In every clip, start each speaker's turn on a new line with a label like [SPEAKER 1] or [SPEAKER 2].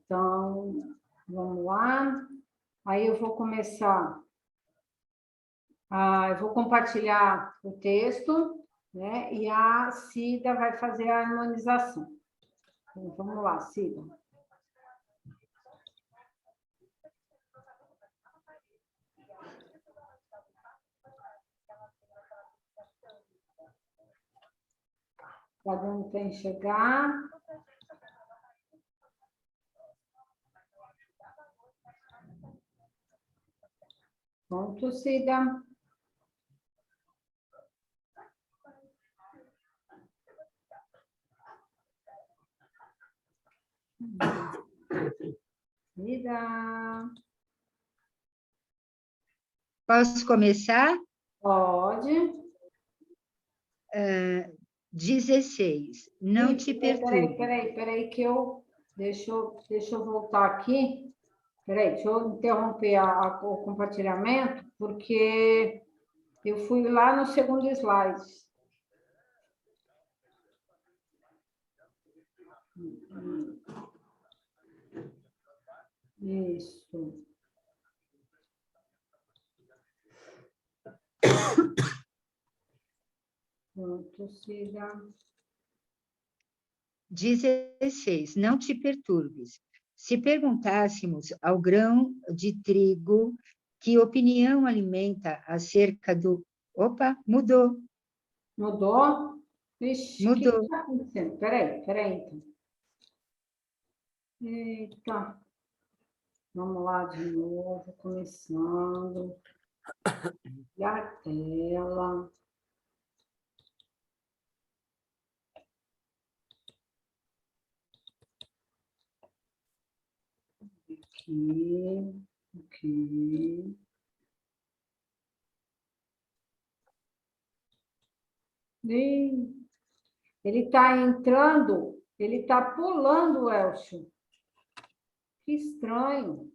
[SPEAKER 1] Então, vamos lá. Aí eu vou começar. Eu vou compartilhar o texto, né? E a Cida vai fazer a harmonização. Então, vamos lá, Cida. Está dando para enxergar? Pronto, Cida. Cida.
[SPEAKER 2] Posso começar?
[SPEAKER 1] Pode.
[SPEAKER 2] 16. Não te perturbe.
[SPEAKER 1] Peraí, que eu... Deixa eu voltar aqui. Peraí, deixa eu interromper o compartilhamento, porque eu fui lá no segundo slide. Isso. Pronto, Cida.
[SPEAKER 2] 16. Não te perturbes. Se perguntássemos ao grão de trigo que opinião alimenta acerca do... Opa, mudou.
[SPEAKER 1] Mudou? Vixe, o que
[SPEAKER 2] Mudou.
[SPEAKER 1] está acontecendo? Peraí, então. Eita. Vamos lá de novo, começando. E a tela. Aqui. Ele está entrando, ele está pulando, Elcio. Que estranho.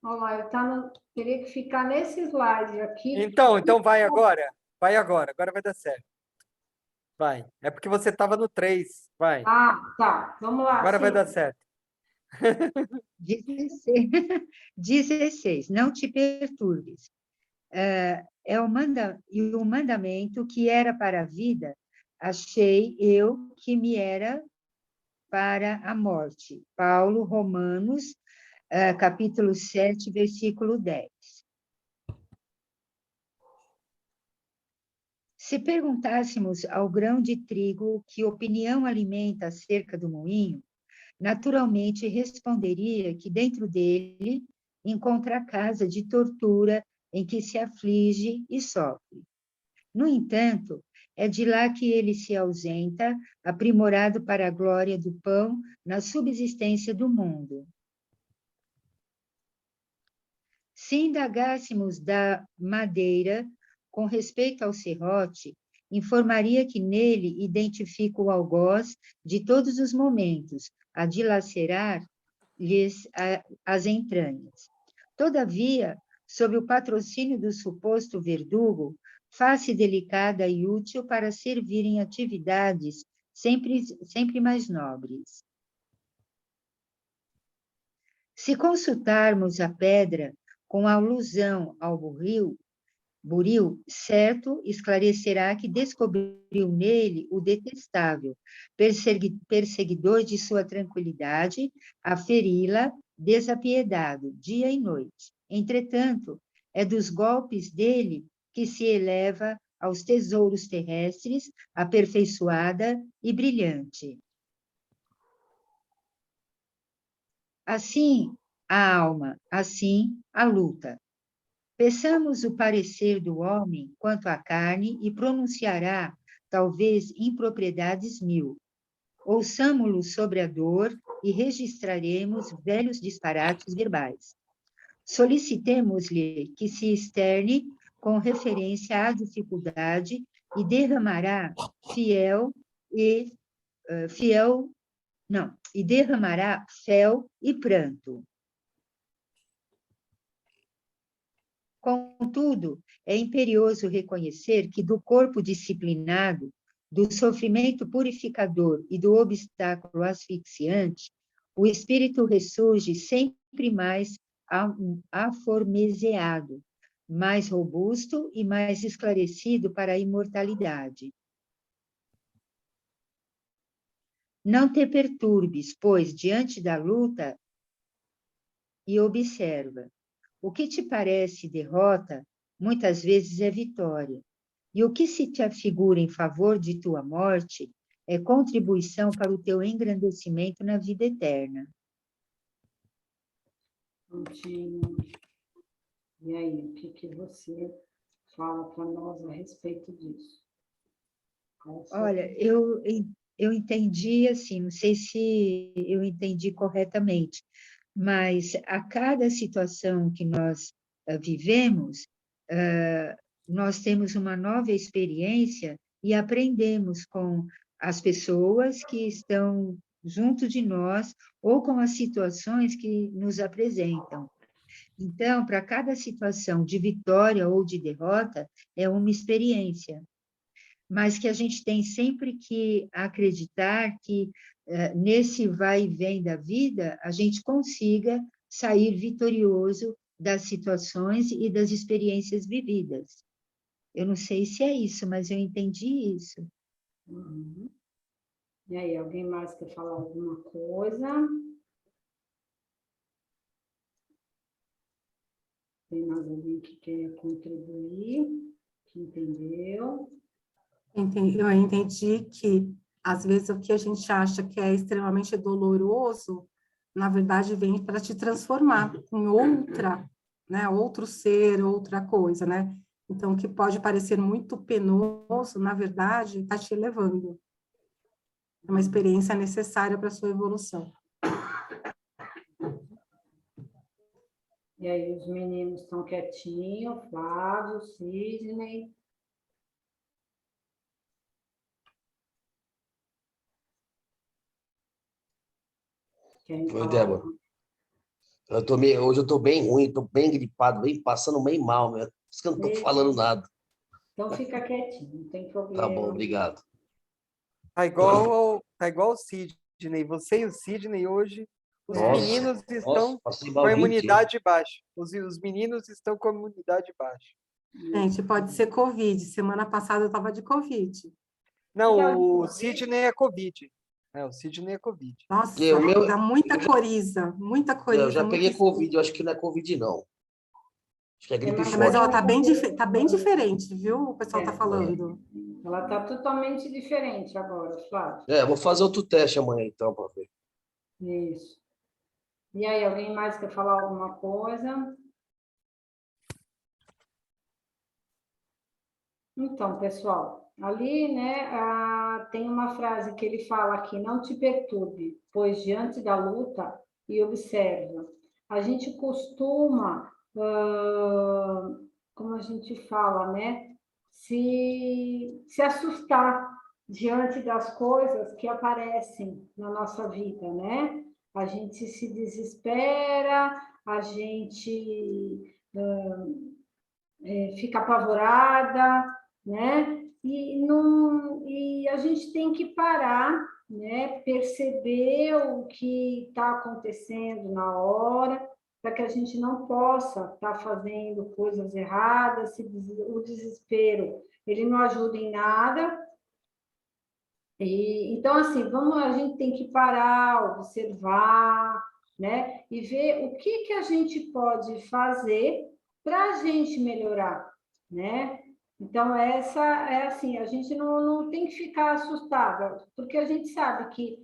[SPEAKER 1] Olha lá, teria que ficar nesse slide aqui.
[SPEAKER 3] Então vai agora. Vai agora. Agora vai dar certo. Vai. É porque você estava no 3. Vai.
[SPEAKER 1] Tá. Vamos lá.
[SPEAKER 3] Agora vai dar certo.
[SPEAKER 2] 16. 16. Não te perturbes. E o mandamento que era para a vida, achei eu que me era para a morte. Paulo, Romanos, capítulo 7, versículo 10. Se perguntássemos ao grão de trigo que opinião alimenta acerca do moinho, naturalmente responderia que dentro dele encontra a casa de tortura em que se aflige e sofre. No entanto, é de lá que ele se ausenta, aprimorado para a glória do pão na subsistência do mundo. Se indagássemos da madeira com respeito ao serrote, informaria que nele identifica o algoz de todos os momentos, a dilacerar-lhes as entranhas. Todavia, sob o patrocínio do suposto verdugo, face delicada e útil para servir em atividades sempre mais nobres. Se consultarmos a pedra com alusão ao buril, certo esclarecerá que descobriu nele o detestável, perseguidor de sua tranquilidade, a feri-la desapiedado, dia e noite. Entretanto, é dos golpes dele que se eleva aos tesouros terrestres, aperfeiçoada e brilhante. Assim a alma, assim a luta. Peçamos o parecer do homem quanto à carne e pronunciará, talvez, impropriedades 1000. Ouçamo-lo sobre a dor e registraremos velhos disparates verbais. Solicitemos-lhe que se externe com referência à dificuldade e derramará fel e pranto. Contudo, é imperioso reconhecer que do corpo disciplinado, do sofrimento purificador e do obstáculo asfixiante, o espírito ressurge sempre mais aformoseado, mais robusto e mais esclarecido para a imortalidade. Não te perturbes, pois, diante da luta, e observa. O que te parece derrota, muitas vezes é vitória. E o que se te afigura em favor de tua morte é contribuição para o teu engrandecimento na vida eterna.
[SPEAKER 1] Prontinho. E aí, o que você fala para nós a respeito disso?
[SPEAKER 2] Olha, eu entendi assim, não sei se eu entendi corretamente, mas a cada situação que nós vivemos, nós temos uma nova experiência e aprendemos com as pessoas que estão junto de nós ou com as situações que nos apresentam. Então, para cada situação de vitória ou de derrota, é uma experiência, mas que a gente tem sempre que acreditar que nesse vai e vem da vida, a gente consiga sair vitorioso das situações e das experiências vividas. Eu não sei se é isso, mas eu entendi isso.
[SPEAKER 1] Uhum. E aí, alguém mais quer falar alguma coisa? Tem mais alguém que quer contribuir, que entendeu?
[SPEAKER 4] Eu entendi que, às vezes, o que a gente acha que é extremamente doloroso, na verdade, vem para te transformar em outra, né? Outro ser, outra coisa, né? Então, o que pode parecer muito penoso, na verdade, está te elevando. É uma experiência necessária para a sua evolução.
[SPEAKER 1] E aí, os meninos estão quietinhos, Flávio, Sidney. Querem
[SPEAKER 5] Oi,
[SPEAKER 1] falar?
[SPEAKER 5] Débora. Hoje eu estou bem ruim, estou bem gripado, bem passando bem mal, né? Por isso que eu não estou falando nada.
[SPEAKER 1] Então, fica quietinho, não tem
[SPEAKER 5] Tá bom,
[SPEAKER 1] problema.
[SPEAKER 5] obrigado.
[SPEAKER 3] Tá igual o Sidney. Você e o Sidney hoje, os
[SPEAKER 5] Nossa,
[SPEAKER 3] meninos estão
[SPEAKER 5] passei
[SPEAKER 3] com
[SPEAKER 5] mal
[SPEAKER 3] a
[SPEAKER 5] 20 dias.
[SPEAKER 3] imunidade baixa. Os meninos estão com a imunidade baixa.
[SPEAKER 4] Gente, pode ser Covid. Semana passada eu estava de Covid.
[SPEAKER 3] Não, o Sidney é Covid. O Sidney é Covid.
[SPEAKER 4] Nossa,
[SPEAKER 5] O meu,
[SPEAKER 4] dá muita coriza, muita
[SPEAKER 5] eu
[SPEAKER 4] coriza.
[SPEAKER 5] já peguei
[SPEAKER 4] muito
[SPEAKER 5] Covid, eu acho que não é Covid, não. Acho que é gripe
[SPEAKER 1] mas
[SPEAKER 4] Mas,
[SPEAKER 5] forte.
[SPEAKER 4] ó, tá bem diferente, viu? O pessoal tá falando.
[SPEAKER 1] Ela está totalmente diferente agora, Flávio.
[SPEAKER 5] Vou fazer outro teste amanhã, então, para ver.
[SPEAKER 1] Isso. E aí, alguém mais quer falar alguma coisa? Então, pessoal, ali, né, tem uma frase que ele fala aqui: não te perturbe, pois diante da luta e observa. A gente costuma, como a gente fala, né, se assustar diante das coisas que aparecem na nossa vida, né? A gente se desespera, a gente fica apavorada, né? E a gente tem que parar, né? Perceber o que está acontecendo na hora, para que a gente não possa estar fazendo coisas erradas. O desespero, ele não ajuda em nada. Então, assim, a gente tem que parar, observar, né? E ver o que a gente pode fazer para a gente melhorar, né? Então, essa é assim, a gente não tem que ficar assustada, porque a gente sabe que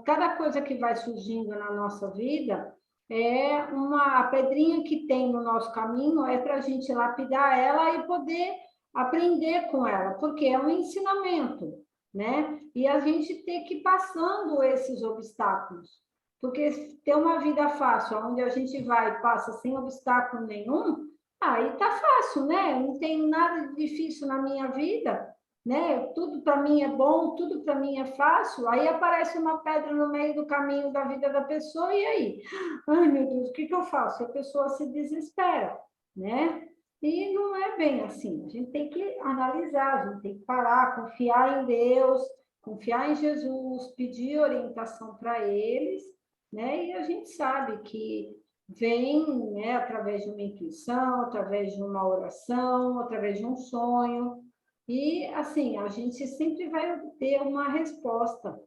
[SPEAKER 1] cada coisa que vai surgindo na nossa vida é a pedrinha que tem no nosso caminho, é para a gente lapidar ela e poder aprender com ela, porque é um ensinamento, né? E a gente tem que ir passando esses obstáculos, porque ter uma vida fácil, onde a gente vai e passa sem obstáculo nenhum, aí tá fácil, né? Não tem nada de difícil na minha vida, né? Tudo para mim é bom, tudo para mim é fácil. Aí aparece uma pedra no meio do caminho da vida da pessoa, e aí? Ai, meu Deus, o que eu faço? A pessoa se desespera, né? E não é bem assim. A gente tem que analisar, a gente tem que parar, confiar em Deus, confiar em Jesus, pedir orientação para eles, né? E a gente sabe que vem, né, através de uma intuição, através de uma oração, através de um sonho. E, assim, a gente sempre vai ter uma resposta,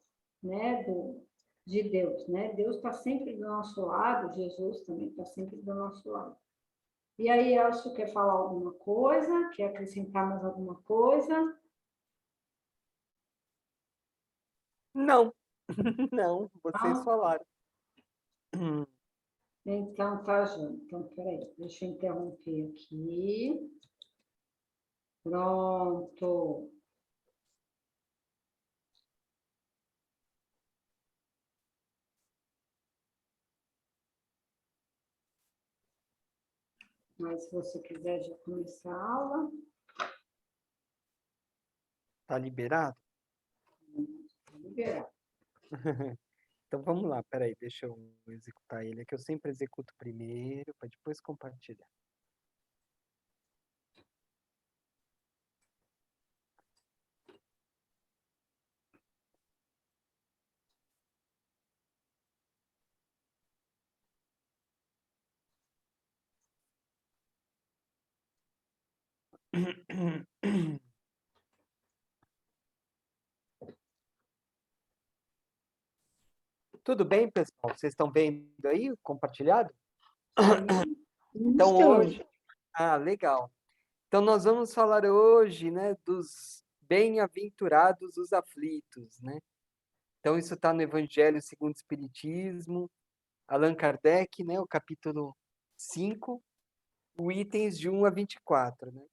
[SPEAKER 1] né, de Deus, né? Deus está sempre do nosso lado, Jesus também está sempre do nosso lado. E aí, Elcio, quer falar alguma coisa? Quer acrescentar mais alguma coisa?
[SPEAKER 3] Não, não, vocês
[SPEAKER 1] Não?
[SPEAKER 3] falaram.
[SPEAKER 1] Então, tá, Jô. Então, peraí, deixa eu interromper aqui. Pronto. Mas se você quiser já começar a aula,
[SPEAKER 3] Tá liberado?
[SPEAKER 1] tá liberado.
[SPEAKER 3] Então vamos lá, peraí, deixa eu executar ele. É que eu sempre executo primeiro, para depois compartilhar. Tudo bem, pessoal? Vocês estão vendo aí o compartilhado? Então
[SPEAKER 2] Estou.
[SPEAKER 3] hoje, legal. Então nós vamos falar hoje, né, dos bem-aventurados os aflitos, né? Então isso está no Evangelho segundo o Espiritismo, Allan Kardec, né, o capítulo 5, o itens de 1 a 24, né?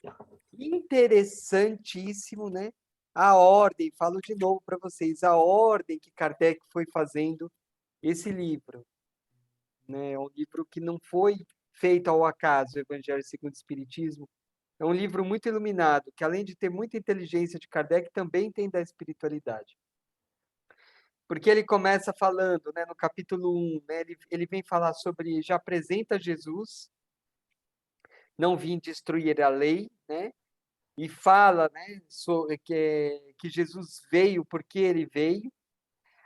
[SPEAKER 3] Interessantíssimo, né? A ordem, falo de novo para vocês, a ordem que Kardec foi fazendo esse livro, né? É um livro que não foi feito ao acaso, o Evangelho segundo o Espiritismo. É um livro muito iluminado, que além de ter muita inteligência de Kardec, também tem da espiritualidade. Porque ele começa falando, né, no capítulo 1, né, ele vem falar sobre, já apresenta Jesus, não vim destruir a lei, né, e fala, né, sobre que Jesus veio porque ele veio.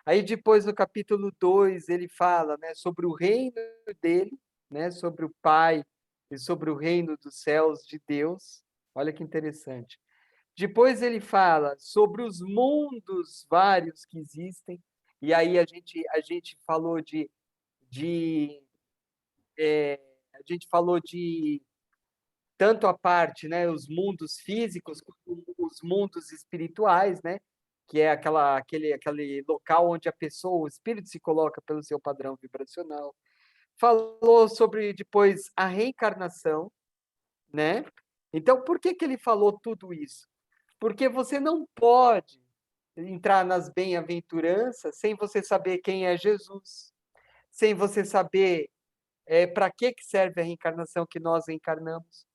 [SPEAKER 3] Aí depois no capítulo 2 ele fala, né, sobre o reino dele, né, sobre o Pai e sobre o reino dos céus de Deus. Olha que interessante. Depois ele fala sobre os mundos vários que existem, e aí a gente falou de a gente falou de tanto a parte, né, os mundos físicos, como os mundos espirituais, né, que é aquele local onde a pessoa, o espírito se coloca pelo seu padrão vibracional. Falou sobre depois a reencarnação, né? Então, por que que ele falou tudo isso? Porque você não pode entrar nas bem-aventuranças sem você saber quem é Jesus, sem você saber para que serve a reencarnação que nós reencarnamos.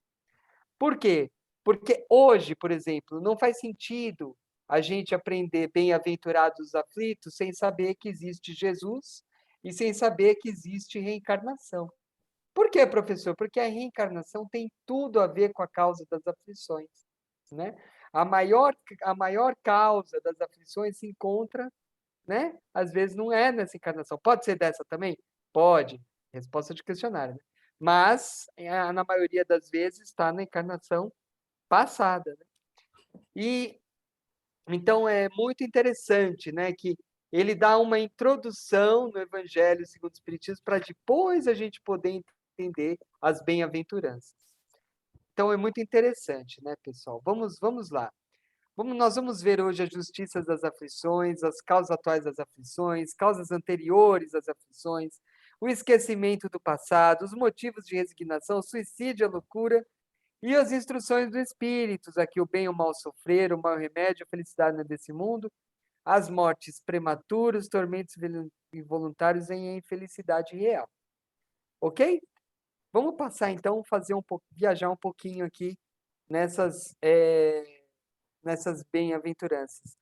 [SPEAKER 3] Por quê? Porque hoje, por exemplo, não faz sentido a gente aprender bem-aventurados os aflitos sem saber que existe Jesus e sem saber que existe reencarnação. Por quê, professor? Porque a reencarnação tem tudo a ver com a causa das aflições, né? A maior causa das aflições se encontra, né? Às vezes não é nessa encarnação. Pode ser dessa também? Pode. Resposta de questionário, né? Mas, na maioria das vezes, está na encarnação passada, né? E então é muito interessante, né, que ele dá uma introdução no Evangelho segundo o Espiritismo para depois a gente poder entender as bem-aventuranças. Então é muito interessante, né, pessoal? Vamos lá. Nós vamos ver hoje as justiças das aflições, as causas atuais das aflições, causas anteriores às aflições, o esquecimento do passado, os motivos de resignação, o suicídio, a loucura e as instruções do espírito, aqui o bem e o mal sofrer, o mal remédio, a felicidade desse mundo, as mortes prematuras, tormentos involuntários e a infelicidade real. Ok? Vamos passar então, viajar um pouquinho aqui nessas bem-aventuranças.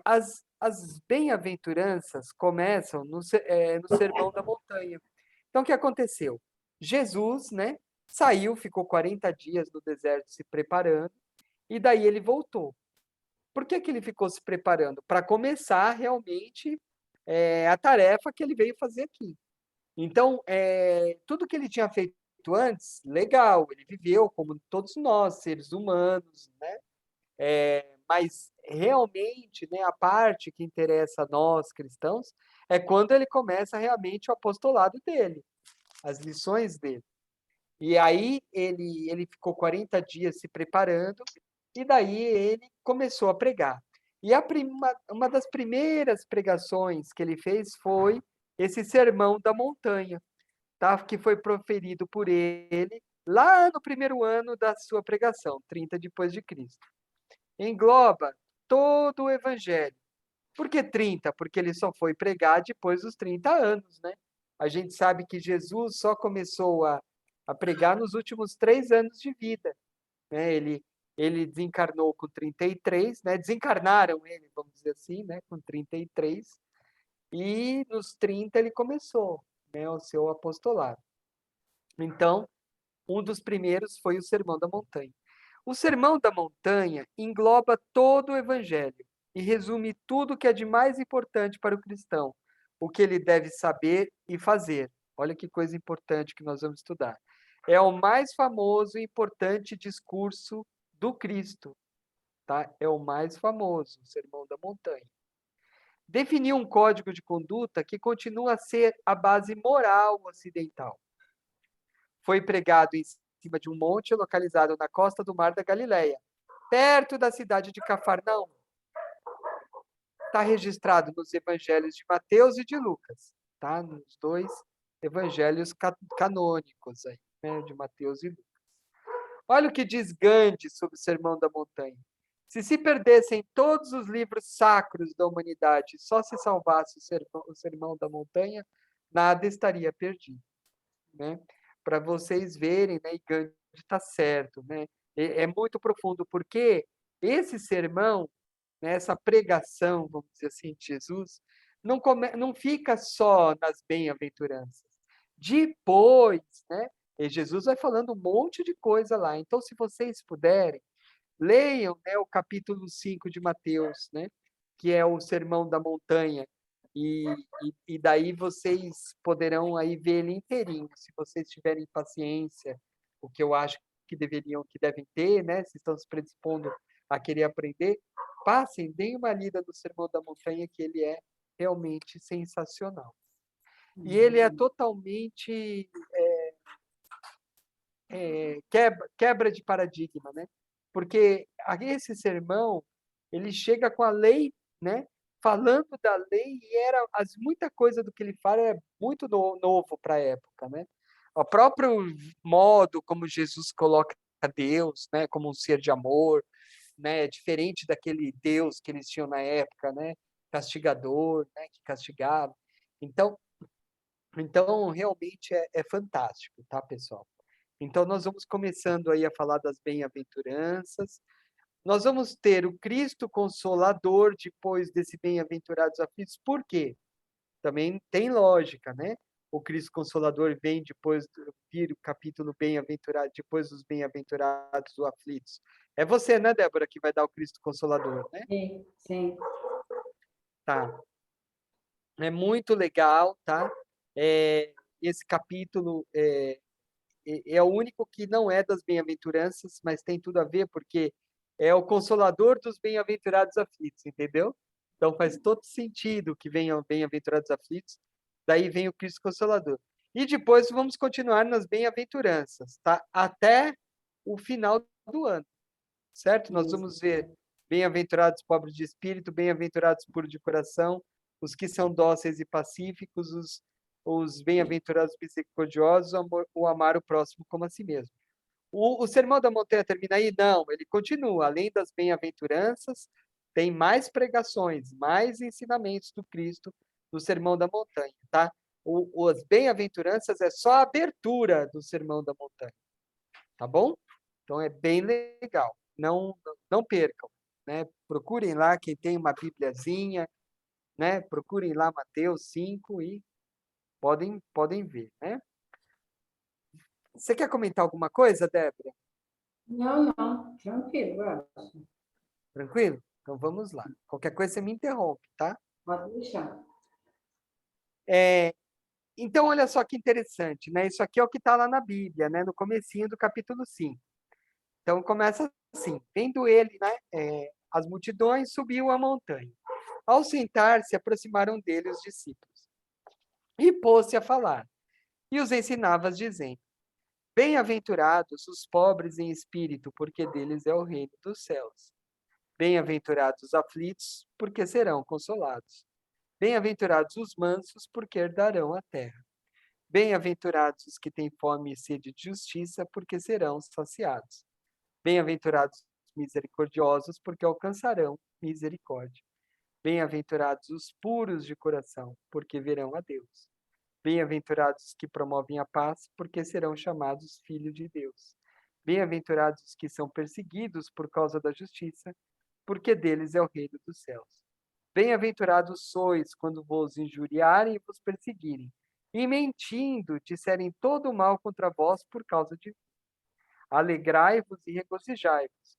[SPEAKER 3] As bem-aventuranças começam no Sermão da Montanha. Então, o que aconteceu? Jesus, né, Saiu, ficou 40 dias no deserto se preparando, e daí ele voltou. Por que que ele ficou se preparando? Para começar realmente a tarefa que ele veio fazer aqui. Então, tudo que ele tinha feito antes, legal, ele viveu como todos nós, seres humanos, né? Mas realmente, né, a parte que interessa a nós cristãos é quando ele começa realmente o apostolado dele, as lições dele. E aí ele ficou 40 dias se preparando, e daí ele começou a pregar. E uma das primeiras pregações que ele fez foi esse Sermão da Montanha, tá? Que foi proferido por ele lá no primeiro ano da sua pregação, 30 depois de Cristo. Engloba todo o Evangelho. Por que 30? Porque ele só foi pregar depois dos 30 anos, né? A gente sabe que Jesus só começou a pregar nos últimos 3 anos de vida, né? Ele desencarnou com 33, né? Desencarnaram ele, vamos dizer assim, né? Com 33, e nos 30 ele começou, né? O seu apostolado. Então, um dos primeiros foi o Sermão da Montanha. O Sermão da Montanha engloba todo o Evangelho e resume tudo o que é de mais importante para o cristão, o que ele deve saber e fazer. Olha que coisa importante que nós vamos estudar. É o mais famoso e importante discurso do Cristo, tá? É o mais famoso, o Sermão da Montanha. Definiu um código de conduta que continua a ser a base moral ocidental. Foi pregado em cima de um monte localizado na costa do Mar da Galileia, perto da cidade de Cafarnaum. Está registrado nos evangelhos de Mateus e de Lucas, tá? Nos 2 evangelhos canônicos aí, né? De Mateus e Lucas. Olha o que diz Gandhi sobre o Sermão da Montanha. Se perdessem todos os livros sacros da humanidade, só se salvasse o Sermão da Montanha, nada estaria perdido, né? Para vocês verem, né? E Gandhi está certo, né? É muito profundo, porque esse sermão, né, essa pregação, vamos dizer assim, de Jesus, não fica só nas bem-aventuranças. Depois, né? E Jesus vai falando um monte de coisa lá. Então, se vocês puderem, leiam, né, o capítulo 5 de Mateus, né? Que é o Sermão da Montanha. E daí vocês poderão aí ver ele inteirinho, se vocês tiverem paciência, o que eu acho que devem ter, né? Se estão se predispondo a querer aprender, passem, deem uma lida no Sermão da Montanha, que ele é realmente sensacional. E ele é totalmente quebra de paradigma, né? Porque esse sermão, ele chega com a lei, né? Falando da lei, e muita coisa do que ele fala é muito novo para a época, né? O próprio modo como Jesus coloca Deus, né? Como um ser de amor, né? Diferente daquele Deus que eles tinham na época, né? Castigador, né? Que castigava. Então realmente é fantástico, tá, pessoal? Então, nós vamos começando aí a falar das bem-aventuranças. Nós vamos ter o Cristo Consolador depois desse bem-aventurados aflitos. Por quê? Também tem lógica, né? O Cristo Consolador vem depois vir o capítulo bem-aventurado, depois dos bem-aventurados ou aflitos. É você, né, Débora, que vai dar o Cristo Consolador, né?
[SPEAKER 1] Sim, sim.
[SPEAKER 3] Tá. É muito legal, tá? Esse capítulo é o único que não é das bem-aventuranças, mas tem tudo a ver, porque é o consolador dos bem-aventurados aflitos, entendeu? Então faz todo sentido que venham bem-aventurados aflitos, daí vem o Cristo Consolador. E depois vamos continuar nas bem-aventuranças, tá? Até o final do ano, certo? Nós vamos ver bem-aventurados pobres de espírito, bem-aventurados puros de coração, os que são dóceis e pacíficos, os bem-aventurados misericordiosos, o amar o próximo como a si mesmo. O Sermão da Montanha termina aí? Não, ele continua. Além das bem-aventuranças, tem mais pregações, mais ensinamentos do Cristo no Sermão da Montanha, tá? As bem-aventuranças é só a abertura do Sermão da Montanha, tá bom? Então é bem legal. Não percam, né? Procurem lá quem tem uma Bibliazinha, né? Procurem lá Mateus 5 e podem ver, né? Você quer comentar alguma coisa, Débora?
[SPEAKER 1] Não, não, tranquilo, Elcio.
[SPEAKER 3] Tranquilo? Então vamos lá. Qualquer coisa você me interrompe, tá?
[SPEAKER 1] Pode deixar.
[SPEAKER 3] Então, olha só que interessante, né? Isso aqui é o que está lá na Bíblia, né? No comecinho do capítulo 5. Então, começa assim. Vendo ele, né? As multidões, subiu a montanha. Ao sentar-se, aproximaram dele os discípulos. E pôs-se a falar. E os ensinava, dizendo: Bem-aventurados os pobres em espírito, porque deles é o reino dos céus. Bem-aventurados os aflitos, porque serão consolados. Bem-aventurados os mansos, porque herdarão a terra. Bem-aventurados os que têm fome e sede de justiça, porque serão saciados. Bem-aventurados os misericordiosos, porque alcançarão misericórdia. Bem-aventurados os puros de coração, porque verão a Deus. Bem-aventurados os que promovem a paz, porque serão chamados filhos de Deus. Bem-aventurados os que são perseguidos por causa da justiça, porque deles é o reino dos céus. Bem-aventurados sois quando vos injuriarem e vos perseguirem, e mentindo disserem todo o mal contra vós por causa de mim. Alegrai-vos e regozijai-vos,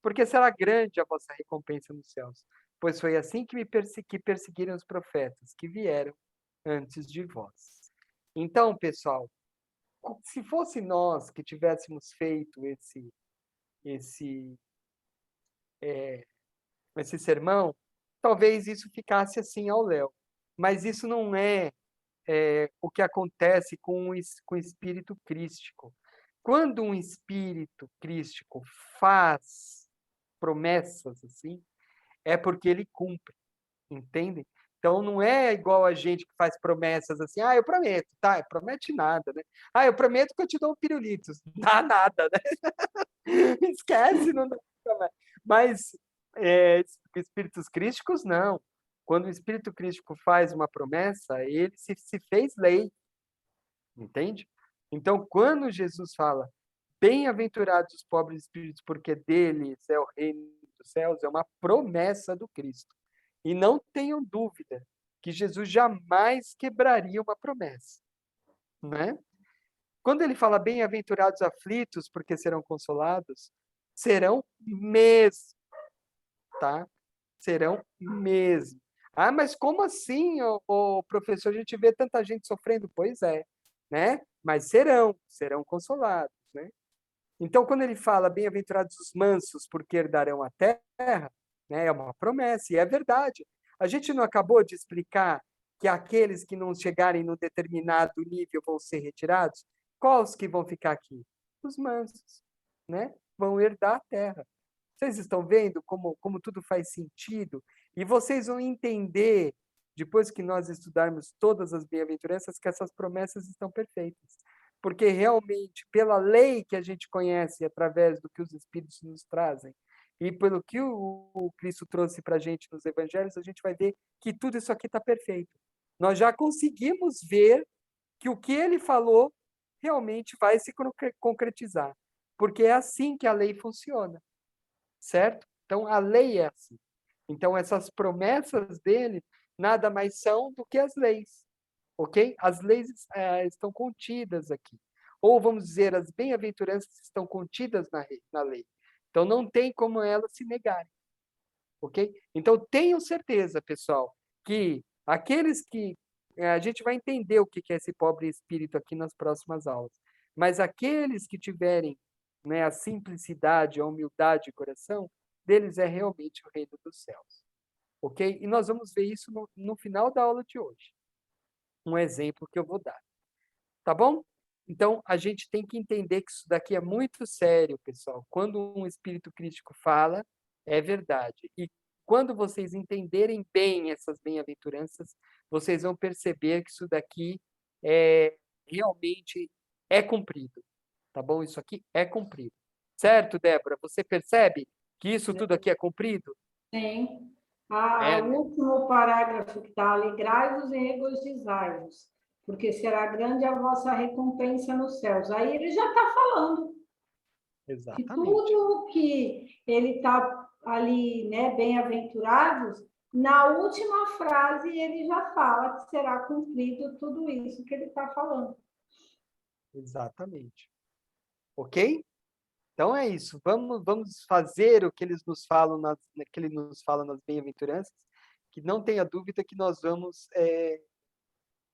[SPEAKER 3] porque será grande a vossa recompensa nos céus, pois foi assim que perseguiram os profetas que vieram antes de vós. Então, pessoal, se fosse nós que tivéssemos feito esse sermão, talvez isso ficasse assim ao léu. Mas isso não é, o que acontece com o espírito crístico. Quando um espírito crístico faz promessas assim, é porque ele cumpre, entende? Então não é igual a gente que faz promessas assim, eu prometo, tá? Promete nada, né? Eu prometo que eu te dou um pirulito. Dá nada, né? Esquece, não dá. Mas espíritos crísticos, não. Quando o espírito crístico faz uma promessa, ele se fez lei, entende? Então, quando Jesus fala, bem-aventurados os pobres espíritos, porque deles é o reino dos céus, é uma promessa do Cristo. E não tenham dúvida que Jesus jamais quebraria uma promessa, né? Quando ele fala bem-aventurados aflitos, porque serão consolados, serão mesmo, tá? Serão mesmo. Mas como assim, o professor, a gente vê tanta gente sofrendo? Pois é, né? Mas serão consolados, né? Então, quando ele fala bem-aventurados os mansos, porque herdarão a terra, né, é uma promessa, e é verdade. A gente não acabou de explicar que aqueles que não chegarem no determinado nível vão ser retirados? Quais que vão ficar aqui? Os mansos, né? Vão herdar a terra. Vocês estão vendo como tudo faz sentido? E vocês vão entender, depois que nós estudarmos todas as bem-aventuranças, que essas promessas estão perfeitas. Porque realmente, pela lei que a gente conhece, através do que os Espíritos nos trazem, e pelo que o Cristo trouxe para a gente nos Evangelhos, a gente vai ver que tudo isso aqui está perfeito. Nós já conseguimos ver que o que ele falou realmente vai se concretizar. Porque é assim que a lei funciona, certo? Então, a lei é assim. Então, essas promessas dele nada mais são do que as leis, ok? As leis estão contidas aqui. Ou, vamos dizer, as bem-aventuranças estão contidas na lei. Então, não tem como elas se negarem, ok? Então, tenham certeza, pessoal, que aqueles que... a gente vai entender o que é esse pobre espírito aqui nas próximas aulas. Mas aqueles que tiverem, né, a simplicidade, a humildade de coração, deles é realmente o reino dos céus. Ok? E nós vamos ver isso no final da aula de hoje. Um exemplo que eu vou dar. Tá bom? Então, a gente tem que entender que isso daqui é muito sério, pessoal. Quando um espírito crítico fala, é verdade. E quando vocês entenderem bem essas bem-aventuranças, vocês vão perceber que isso daqui realmente é cumprido. Tá bom? Isso aqui é cumprido. Certo, Débora? Você percebe que isso tudo aqui é cumprido?
[SPEAKER 1] Sim.
[SPEAKER 3] É,
[SPEAKER 1] O
[SPEAKER 3] né?
[SPEAKER 1] último parágrafo que está, alegrai-vos e regozijai-vos, porque será grande a vossa recompensa nos céus. Aí ele já está falando que
[SPEAKER 3] Exatamente.
[SPEAKER 1] tudo que ele está ali, né, bem-aventurados, na última frase ele já fala que será cumprido tudo isso que ele está falando.
[SPEAKER 3] Exatamente. Ok? Então é isso. Vamos fazer o que eles nos falam que ele nos fala nas bem-aventuranças, que não tenha dúvida que nós vamos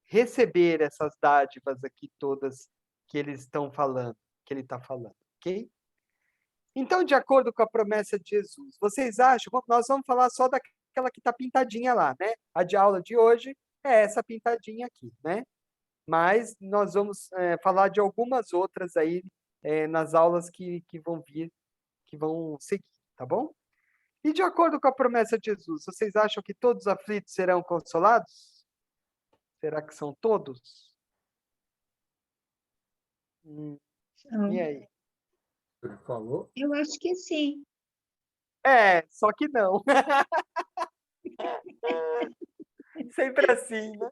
[SPEAKER 3] receber essas dádivas aqui todas que eles estão falando, que ele está falando, ok? Então, de acordo com a promessa de Jesus, vocês acham? Nós vamos falar só daquela que está pintadinha lá, né? A de aula de hoje é essa pintadinha aqui, né? Mas nós vamos falar de algumas outras aí nas aulas que vão vir, que vão seguir, tá bom? E de acordo com a promessa de Jesus, vocês acham que todos os aflitos serão consolados? Será que são todos? E
[SPEAKER 2] Então,
[SPEAKER 3] aí?
[SPEAKER 6] Ele falou.
[SPEAKER 2] eu acho que sim.
[SPEAKER 3] Só que não. Sempre assim, né?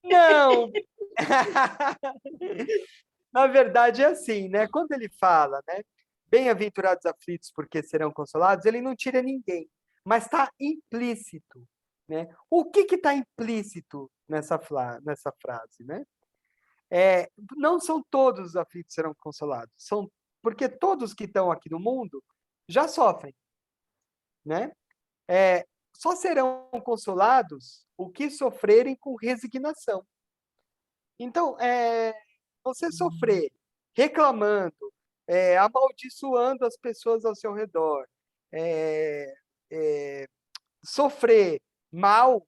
[SPEAKER 3] Não! Na verdade é assim, né? Quando ele fala, né? Bem-aventurados aflitos porque serão consolados, ele não tira ninguém, mas está implícito, né? O que está implícito nessa frase, né? Não são todos os aflitos que serão consolados, porque todos que estão aqui no mundo já sofrem, né? Só serão consolados o que sofrerem com resignação. Então, você sofrer reclamando, amaldiçoando as pessoas ao seu redor, sofrer mal,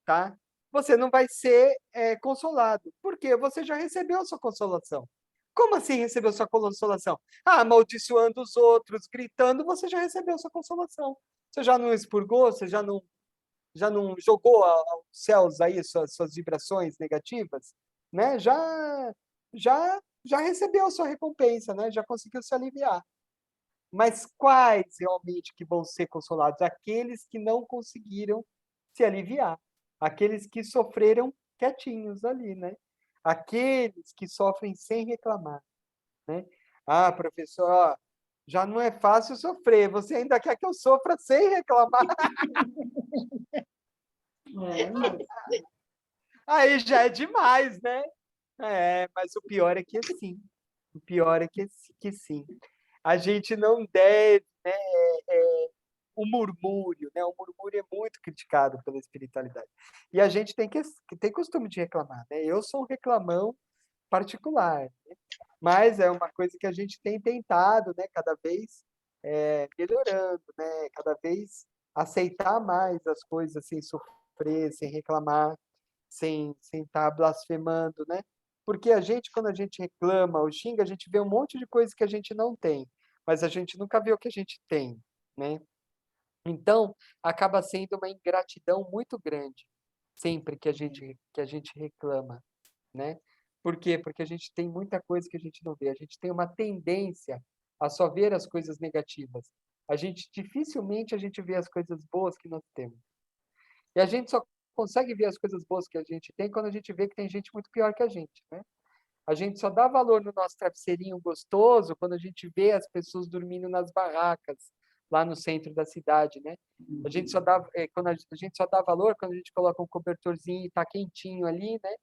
[SPEAKER 3] tá? Você não vai ser consolado. Por quê? Você já recebeu a sua consolação. Como assim recebeu sua consolação? Amaldiçoando os outros, gritando, você já recebeu sua consolação. Você já não expurgou, você já não jogou aos céus aí suas vibrações negativas, né? Já recebeu a sua recompensa, né? Já conseguiu se aliviar. Mas quais realmente que vão ser consolados? Aqueles que não conseguiram se aliviar. Aqueles que sofreram quietinhos ali, né? Aqueles que sofrem sem reclamar, né? Professor, ó, já não é fácil sofrer, você ainda quer que eu sofra sem reclamar? Aí já é demais, né? Mas o pior é que sim. O pior é que sim. A gente não deve, né? O murmúrio, né? O murmúrio é muito criticado pela espiritualidade. E a gente tem costume de reclamar, né? Eu sou um reclamão particular, né? Mas é uma coisa que a gente tem tentado, né? Cada vez melhorando, né? Cada vez aceitar mais as coisas sem sofrer, sem reclamar, sem estar blasfemando, né? Porque quando a gente reclama ou xinga, a gente vê um monte de coisa que a gente não tem, mas a gente nunca vê o que a gente tem, né? Então, acaba sendo uma ingratidão muito grande, sempre que a gente reclama, né? Por quê? Porque a gente tem muita coisa que a gente não vê. A gente tem uma tendência a só ver as coisas negativas. Dificilmente a gente vê as coisas boas que nós temos. E a gente só consegue ver as coisas boas que a gente tem quando a gente vê que tem gente muito pior que a gente, né? A gente só dá valor no nosso travesseirinho gostoso quando a gente vê as pessoas dormindo nas barracas lá no centro da cidade, né? A gente só dá quando a gente só dá valor quando a gente coloca um cobertorzinho e tá quentinho ali, né?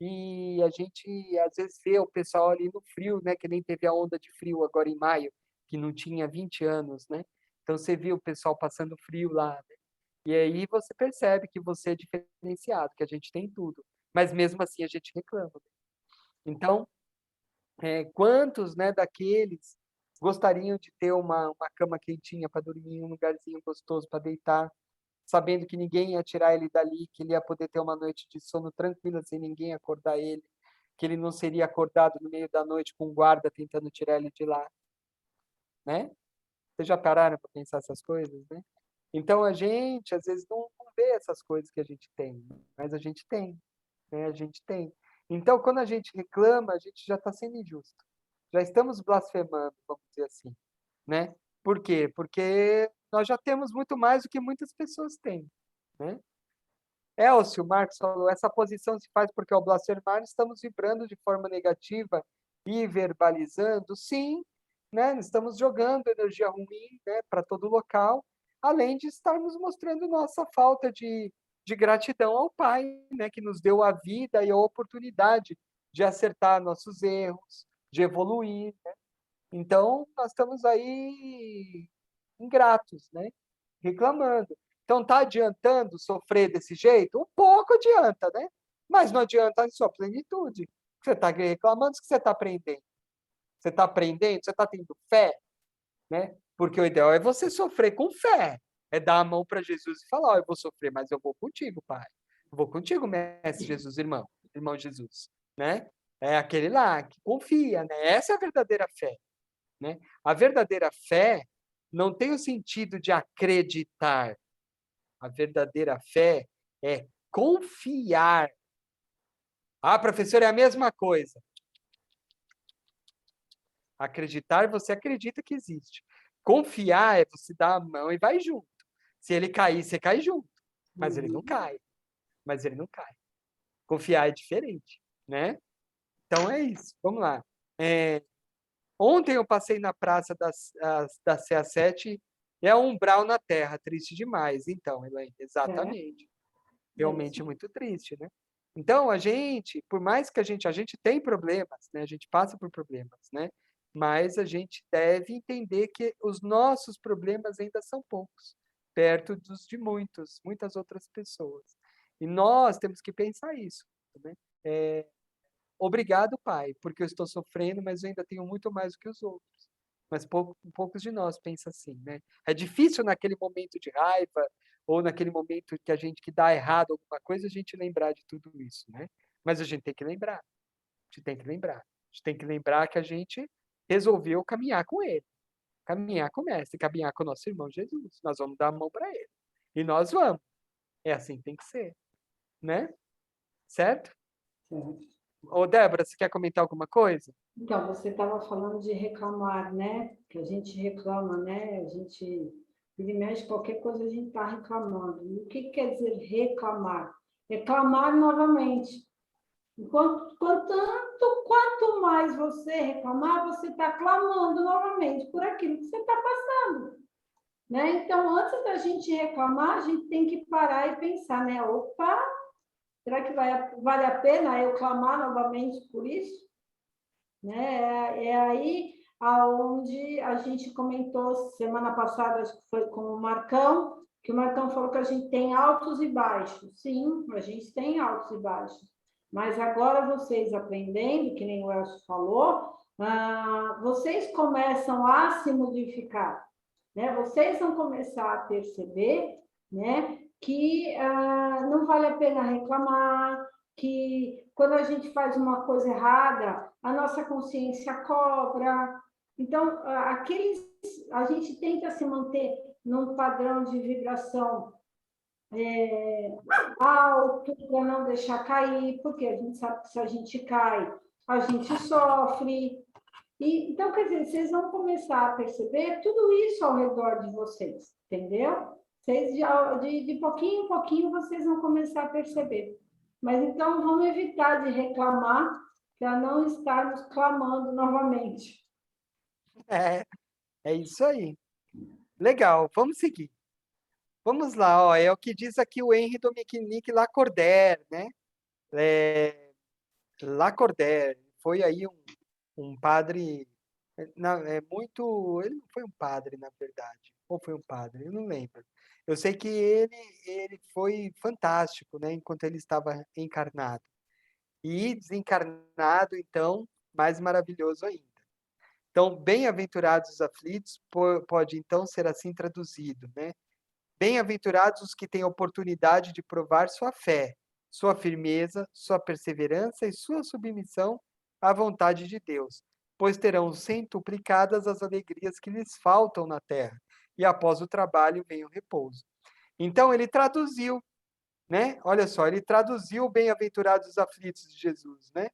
[SPEAKER 3] E a gente às vezes vê o pessoal ali no frio, né? Que nem teve a onda de frio agora em maio, que não tinha 20 anos, né? Então você viu o pessoal passando frio lá, né? E aí você percebe que você é diferenciado, que a gente tem tudo. Mas mesmo assim a gente reclama. Então, quantos, né, daqueles gostariam de ter uma cama quentinha para dormir, um lugarzinho gostoso para deitar, sabendo que ninguém ia tirar ele dali, que ele ia poder ter uma noite de sono tranquila sem ninguém acordar ele, que ele não seria acordado no meio da noite com um guarda tentando tirar ele de lá, né? Vocês já pararam para pensar essas coisas, né? Então a gente às vezes não vê essas coisas que a gente tem, mas a gente tem, né? A gente tem. Então quando a gente reclama, a gente já está sendo injusto. Já estamos blasfemando, vamos dizer assim, né? Por quê? Porque nós já temos muito mais do que muitas pessoas têm, né? Elcio Marx falou, essa posição se faz porque ao blasfemar estamos vibrando de forma negativa e verbalizando, sim, né? Estamos jogando energia ruim, né, para todo local, além de estarmos mostrando nossa falta de gratidão ao Pai, né, que nos deu a vida e a oportunidade de acertar nossos erros, de evoluir, né? Então, nós estamos aí ingratos, né? Reclamando. Então, está adiantando sofrer desse jeito? Um pouco adianta, né? Mas não adianta em sua plenitude. Você está reclamando, o que você está aprendendo? Você está aprendendo? Você está tendo fé? Né? Porque o ideal é você sofrer com fé. É dar a mão para Jesus e falar, eu vou sofrer, mas eu vou contigo, Pai. Eu vou contigo, mestre Jesus, irmão Jesus, né? É aquele lá que confia, né? Essa é a verdadeira fé, né? A verdadeira fé não tem o sentido de acreditar. A verdadeira fé é confiar. Ah, professor, é a mesma coisa. Acreditar, você acredita que existe. Confiar é você dar a mão e vai junto. Se ele cair, você cai junto. Mas ele não cai. Mas ele não cai. Confiar é diferente, né? Então é isso. Vamos lá. Ontem eu passei na praça da CA7 e é um umbral na terra, triste demais. Então, Elaine, exatamente. Realmente muito triste, né? Então, a gente, por mais que a gente tem problemas, né? A gente passa por problemas, né? Mas a gente deve entender que os nossos problemas ainda são poucos, perto dos de muitas outras pessoas. E nós temos que pensar isso, né? Obrigado, Pai, porque eu estou sofrendo, mas eu ainda tenho muito mais do que os outros. Mas poucos de nós pensam assim, né? É difícil naquele momento de raiva, ou naquele momento que dá errado alguma coisa, a gente lembrar de tudo isso, né? Mas a gente tem que lembrar. A gente tem que lembrar. A gente tem que lembrar que a gente resolveu caminhar com ele. Caminhar com o mestre, caminhar com o nosso irmão Jesus. Nós vamos dar a mão para ele. E nós vamos. É assim que tem que ser, né? Certo? Ô, Débora, você quer comentar alguma coisa?
[SPEAKER 1] Então, você estava falando de reclamar, né? Que a gente reclama, né? A gente, ele mexe qualquer coisa, a gente está reclamando. E o que quer dizer reclamar? Reclamar novamente. Quanto mais você reclamar, você está clamando novamente por aquilo que você está passando. Né? Então, antes da gente reclamar, a gente tem que parar e pensar, né? Opa, será que vale a pena eu clamar novamente por isso? Né? É aí aonde a gente comentou semana passada, acho que foi com o Marcão, que o Marcão falou que a gente tem altos e baixos. Sim, a gente tem altos e baixos. Mas agora vocês aprendendo, que nem o Elcio falou, vocês começam a se modificar. Né? Vocês vão começar a perceber, né, que não vale a pena reclamar, que quando a gente faz uma coisa errada, a nossa consciência cobra. Então, a gente tenta se manter num padrão de vibração alto, para não deixar cair, porque a gente sabe que se a gente cai, a gente sofre. Então, quer dizer, vocês vão começar a perceber tudo isso ao redor de vocês, entendeu? Vocês, de pouquinho em pouquinho, vocês vão começar a perceber. Mas então, vamos evitar de reclamar para não estarmos clamando novamente.
[SPEAKER 3] É isso aí. Legal, vamos seguir. Vamos lá, ó, é o que diz aqui o Henri Dominique Lacordaire, né? Lacordaire foi aí um padre, ele não foi um padre, na verdade, ou foi um padre, eu não lembro. Eu sei que ele foi fantástico, né, enquanto ele estava encarnado. E desencarnado, então, mais maravilhoso ainda. Então, bem-aventurados os aflitos, pode então ser assim traduzido, né? Bem-aventurados os que têm a oportunidade de provar sua fé, sua firmeza, sua perseverança e sua submissão à vontade de Deus, pois terão centuplicadas as alegrias que lhes faltam na terra, e após o trabalho vem o repouso. Então, ele traduziu, né? Olha só, ele traduziu bem-aventurados os aflitos de Jesus, né?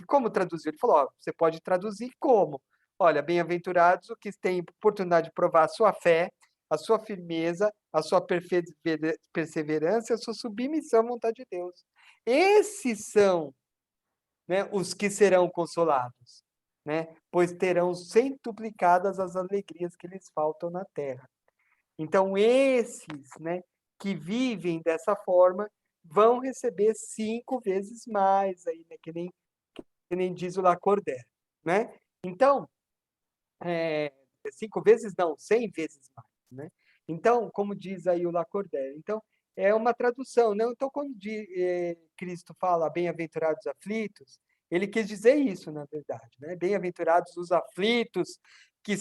[SPEAKER 3] Como traduziu? Ele falou, ó, você pode traduzir como? Olha, bem-aventurados os que têm oportunidade de provar a sua fé, a sua firmeza, a sua perseverança, a sua submissão à vontade de Deus. Esses são, né, os que serão consolados, né? Pois terão centuplicadas as alegrias que lhes faltam na terra. Então, esses, né, que vivem dessa forma vão receber 5 vezes mais, aí, né, que nem que nem diz o Lacordaire, né? Então, 5 vezes não, 100 vezes mais, né? Então, como diz aí o Lacordaire, então, é uma tradução, não? Então, quando Cristo fala bem-aventurados aflitos, ele quis dizer isso, na verdade, né? Bem-aventurados os aflitos que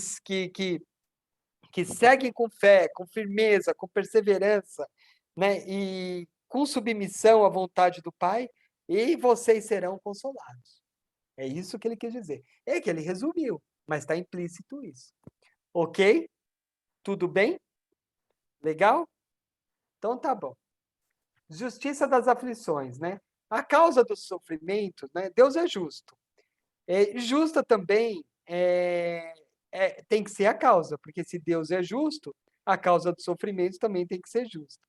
[SPEAKER 3] seguem com fé, com firmeza, com perseverança, né? E com submissão à vontade do Pai, e vocês serão consolados. É isso que ele quis dizer. É que ele resumiu, mas está implícito isso. Ok? Tudo bem? Legal? Então tá bom. Justiça das aflições, né? A causa do sofrimento, né? Deus é justo. Justa também tem que ser a causa, porque se Deus é justo, a causa do sofrimento também tem que ser justa.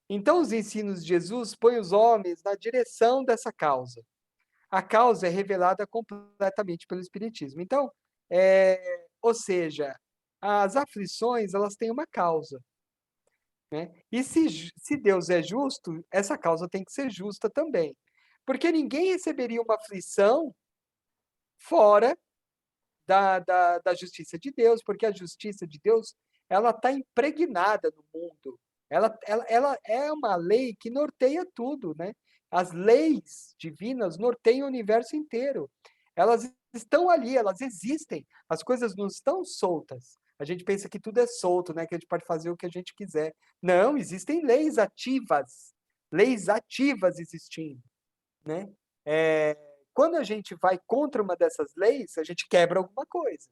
[SPEAKER 3] Então, os ensinos de Jesus põem os homens na direção dessa causa. A causa é revelada completamente pelo Espiritismo. Então, ou seja, as aflições, elas têm uma causa, né? E se Deus é justo, essa causa tem que ser justa também. Porque ninguém receberia uma aflição fora da justiça de Deus, porque a justiça de Deus, ela está impregnada no mundo. Ela é uma lei que norteia tudo, né? As leis divinas norteiam o universo inteiro. Elas estão ali, elas existem. As coisas não estão soltas. A gente pensa que tudo é solto, né? Que a gente pode fazer o que a gente quiser. Não, existem leis ativas existindo, né? Quando a gente vai contra uma dessas leis, a gente quebra alguma coisa.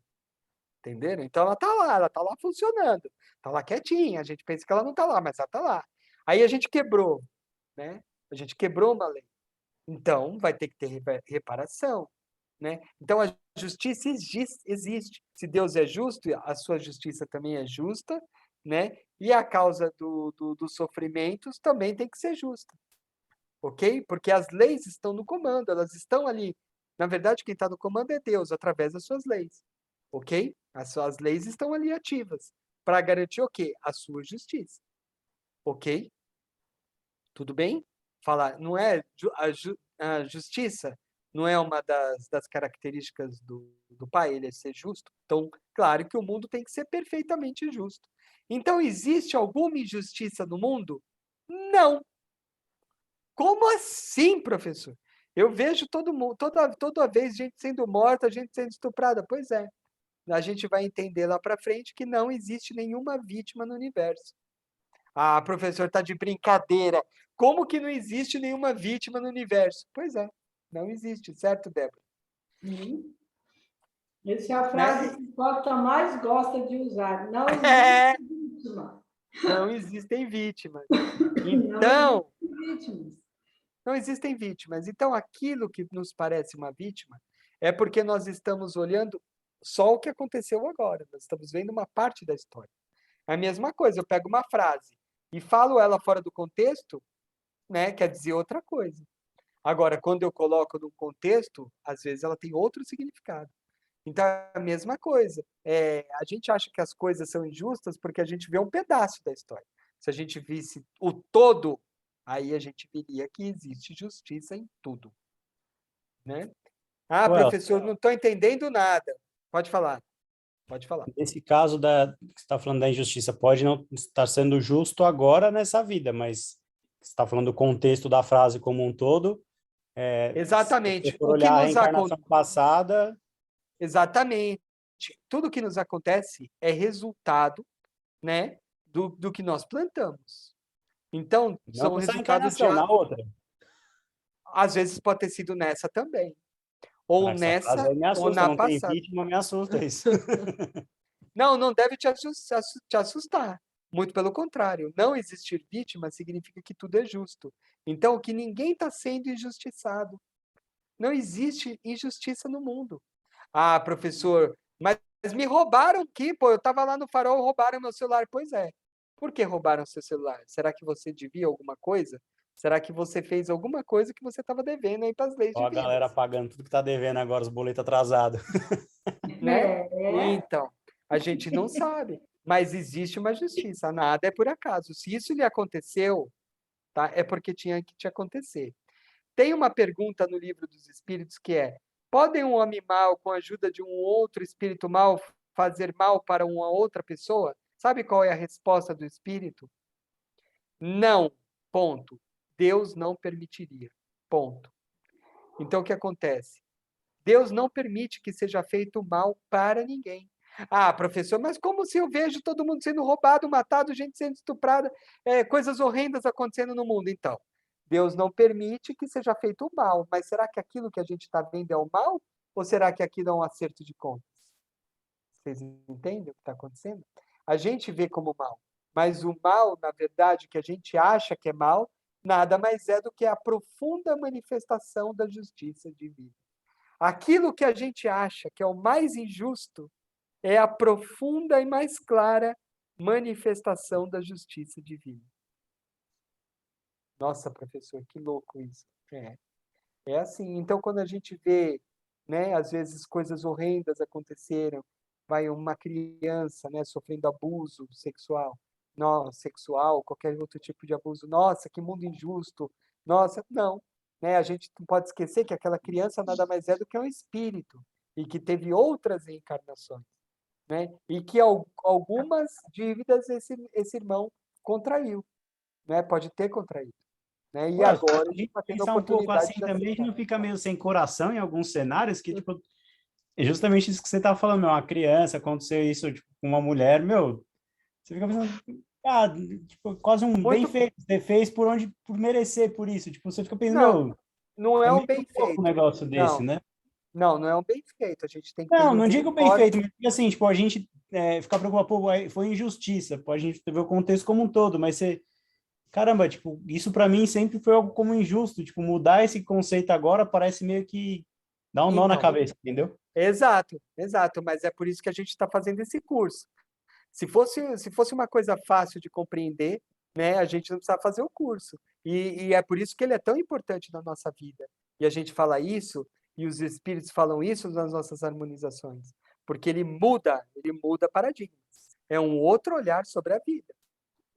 [SPEAKER 3] Entenderam? Então ela tá lá funcionando, tá lá quietinha, a gente pensa que ela não tá lá, mas ela tá lá. Aí a gente quebrou, né? A gente quebrou uma lei. Então vai ter que ter reparação, né? Então a justiça existe. Se Deus é justo, a sua justiça também é justa, né? E a causa dos sofrimentos também tem que ser justa. Ok? Porque as leis estão no comando, elas estão ali. Na verdade, quem está no comando é Deus, através das suas leis. Ok? As suas leis estão ali ativas para garantir o quê? A sua justiça. Ok? Tudo bem? Falar, não é a justiça não é uma das características do Pai, ele é ser justo. Então, claro que o mundo tem que ser perfeitamente justo. Então, existe alguma injustiça no mundo? Não. Como assim, professor? Eu vejo todo mundo, toda vez gente sendo morta, gente sendo estuprada. Pois é. A gente vai entender lá para frente que não existe nenhuma vítima no universo. Ah, professor, tá de brincadeira. Como que não existe nenhuma vítima no universo? Pois é, não existe, certo, Débora?
[SPEAKER 1] Sim. Essa é a frase
[SPEAKER 3] Né?
[SPEAKER 1] que o Costa mais gosta de usar. Não
[SPEAKER 3] É,
[SPEAKER 1] existe vítima.
[SPEAKER 3] não existem vítimas.
[SPEAKER 1] Não
[SPEAKER 3] Então,
[SPEAKER 1] existem vítimas.
[SPEAKER 3] não existem vítimas. Então, aquilo que nos parece uma vítima é porque nós estamos olhando só o que aconteceu agora. Nós estamos vendo uma parte da história. É a mesma coisa, eu pego uma frase e falo ela fora do contexto, né, quer dizer outra coisa. Agora, quando eu coloco no contexto, às vezes ela tem outro significado. Então, é a mesma coisa. A gente acha que as coisas são injustas porque a gente vê um pedaço da história. Se a gente visse o todo, aí a gente veria que existe justiça em tudo, né? Ah,
[SPEAKER 7] Well,
[SPEAKER 3] professor, não estou entendendo nada. Pode falar, pode falar.
[SPEAKER 7] nesse caso que você está falando da injustiça, pode não estar sendo justo agora nessa vida, mas você está falando do contexto da frase como um todo. Se você
[SPEAKER 3] Exatamente.
[SPEAKER 7] for
[SPEAKER 3] O que
[SPEAKER 7] olhar a
[SPEAKER 3] nos
[SPEAKER 7] reencarnação passada,
[SPEAKER 3] Exatamente. Tudo que nos acontece é resultado, né, do que nós plantamos. Então,
[SPEAKER 7] não
[SPEAKER 3] são
[SPEAKER 7] nessa
[SPEAKER 3] resultados de...
[SPEAKER 7] reencarnação, na outra.
[SPEAKER 3] Às vezes pode ter sido nessa também. Ou
[SPEAKER 7] Caraca, essa frase
[SPEAKER 3] nessa,
[SPEAKER 7] aí me
[SPEAKER 3] ou
[SPEAKER 7] assusta,
[SPEAKER 3] na
[SPEAKER 7] não tem
[SPEAKER 3] passada.
[SPEAKER 7] vítima, me assusta isso.
[SPEAKER 3] Não, não deve te assustar. Muito pelo contrário. Não existir vítima significa que tudo é justo. Então, que ninguém está sendo injustiçado. Não existe injustiça no mundo. Ah, professor, mas me roubaram aqui, pô. Eu estava lá no farol, roubaram meu celular. Pois é. Por que roubaram seu celular? Será que você devia alguma coisa? Será que você fez alguma coisa que você estava devendo aí para as leis
[SPEAKER 7] Ó, a galera
[SPEAKER 3] divinas?
[SPEAKER 7] pagando tudo que está devendo agora, os boletos atrasados.
[SPEAKER 3] Né?
[SPEAKER 1] É.
[SPEAKER 3] Então, a gente não sabe, mas existe uma justiça, nada é por acaso. Se isso lhe aconteceu, tá? É porque tinha que te acontecer. Tem uma pergunta no Livro dos Espíritos que é: Podem um homem mau, com a ajuda de um outro espírito mau, fazer mal para uma outra pessoa? Sabe qual é a resposta do espírito? Não, ponto. Deus não permitiria, ponto. Então, o que acontece? Deus não permite que seja feito mal para ninguém. Ah, professor, mas como se eu vejo todo mundo sendo roubado, matado, gente sendo estuprada, coisas horrendas acontecendo no mundo? Então, Deus não permite que seja feito o mal, mas será que aquilo que a gente está vendo é o mal? Ou será que aquilo é um acerto de contas? Vocês entendem o que está acontecendo? A gente vê como mal, mas o mal, na verdade, que a gente acha que é mal, nada mais é do que a profunda manifestação da justiça divina. Aquilo que a gente acha que é o mais injusto é a profunda e mais clara manifestação da justiça divina. Nossa, professor, que louco isso. É assim. Então, quando a gente vê, né, às vezes coisas horrendas aconteceram, vai uma criança, né, sofrendo abuso sexual, sexual, qualquer outro tipo de abuso. Nossa, que mundo injusto. Nossa, não. Né, a gente não pode esquecer que aquela criança nada mais é do que um espírito e que teve outras reencarnações, né? E que algumas dívidas esse irmão contraiu, né? Pode ter contraído, né? E agora
[SPEAKER 7] a gente
[SPEAKER 3] está tendo a
[SPEAKER 7] pensar um pouco
[SPEAKER 3] oportunidade
[SPEAKER 7] assim
[SPEAKER 3] de
[SPEAKER 7] também, a gente
[SPEAKER 3] aceitar.
[SPEAKER 7] não fica meio sem coração em alguns cenários que, tipo, é justamente isso que você estava falando, meu, uma criança, aconteceu isso, tipo, com uma mulher, meu, você fica pensando, tipo, quase um bem
[SPEAKER 3] Muito.
[SPEAKER 7] feito, você fez por merecer por isso, tipo, você fica pensando,
[SPEAKER 3] Não,
[SPEAKER 7] meu,
[SPEAKER 3] não
[SPEAKER 7] é
[SPEAKER 3] é um
[SPEAKER 7] meio
[SPEAKER 3] bem
[SPEAKER 7] louco um
[SPEAKER 3] feito.
[SPEAKER 7] negócio desse,
[SPEAKER 3] Não,
[SPEAKER 7] né?
[SPEAKER 3] não é um bem feito. A gente tem que ter
[SPEAKER 7] Não digo bem
[SPEAKER 3] misericórdia.
[SPEAKER 7] feito, mas assim, tipo, a gente ficar preocupado, pô, foi injustiça, pô, a gente ver o contexto como um todo, mas você, caramba, tipo, isso para mim sempre foi algo como injusto, tipo, mudar esse conceito agora parece meio que dar um nó na
[SPEAKER 3] Então,
[SPEAKER 7] cabeça, entendeu?
[SPEAKER 3] exato, mas é por isso que a gente está fazendo esse curso. Se fosse uma coisa fácil de compreender, né, a gente não precisava fazer o curso. E é por isso que ele é tão importante na nossa vida. E a gente fala isso, e os espíritos falam isso nas nossas harmonizações. Porque ele muda paradigmas. É um outro olhar sobre a vida.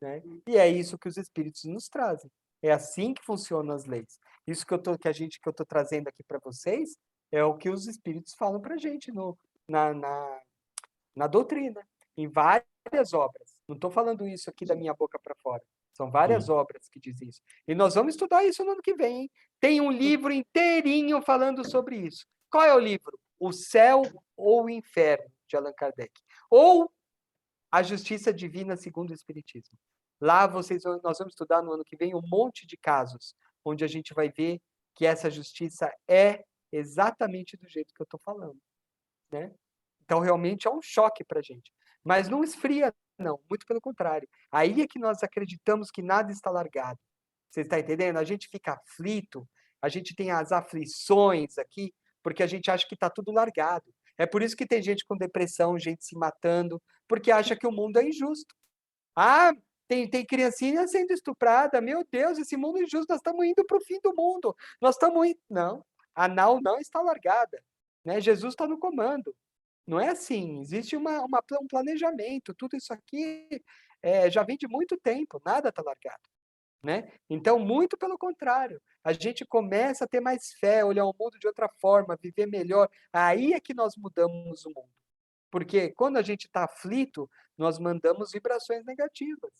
[SPEAKER 3] Né? E é isso que os espíritos nos trazem. É assim que funcionam as leis. Isso que eu estou trazendo aqui para vocês é o que os espíritos falam para a gente na doutrina, em várias obras. Não estou falando isso aqui da minha boca para fora. São várias obras que dizem isso. E nós vamos estudar isso no ano que vem. Hein? Tem um livro inteirinho falando sobre isso. Qual é o livro? O Céu ou o Inferno, de Allan Kardec. Ou A Justiça Divina segundo o Espiritismo. Lá nós vamos estudar no ano que vem um monte de casos, onde a gente vai ver que essa justiça é exatamente do jeito que eu estou falando. Né? Então, realmente é um choque para a gente. Mas não esfria, não. Muito pelo contrário. Aí é que nós acreditamos que nada está largado. Você está entendendo? A gente fica aflito, a gente tem as aflições aqui, porque a gente acha que está tudo largado. É por isso que tem gente com depressão, gente se matando, porque acha que o mundo é injusto. Ah, tem criancinha sendo estuprada. Meu Deus, esse mundo é injusto. Nós estamos indo para o fim do mundo. Nós estamos indo... Não, a nau não está largada. Né? Jesus está no comando. Não é assim, existe um planejamento, tudo isso aqui já vem de muito tempo, nada está largado. Né? Então, muito pelo contrário, a gente começa a ter mais fé, olhar o mundo de outra forma, viver melhor, aí é que nós mudamos o mundo. Porque quando a gente está aflito, nós mandamos vibrações negativas.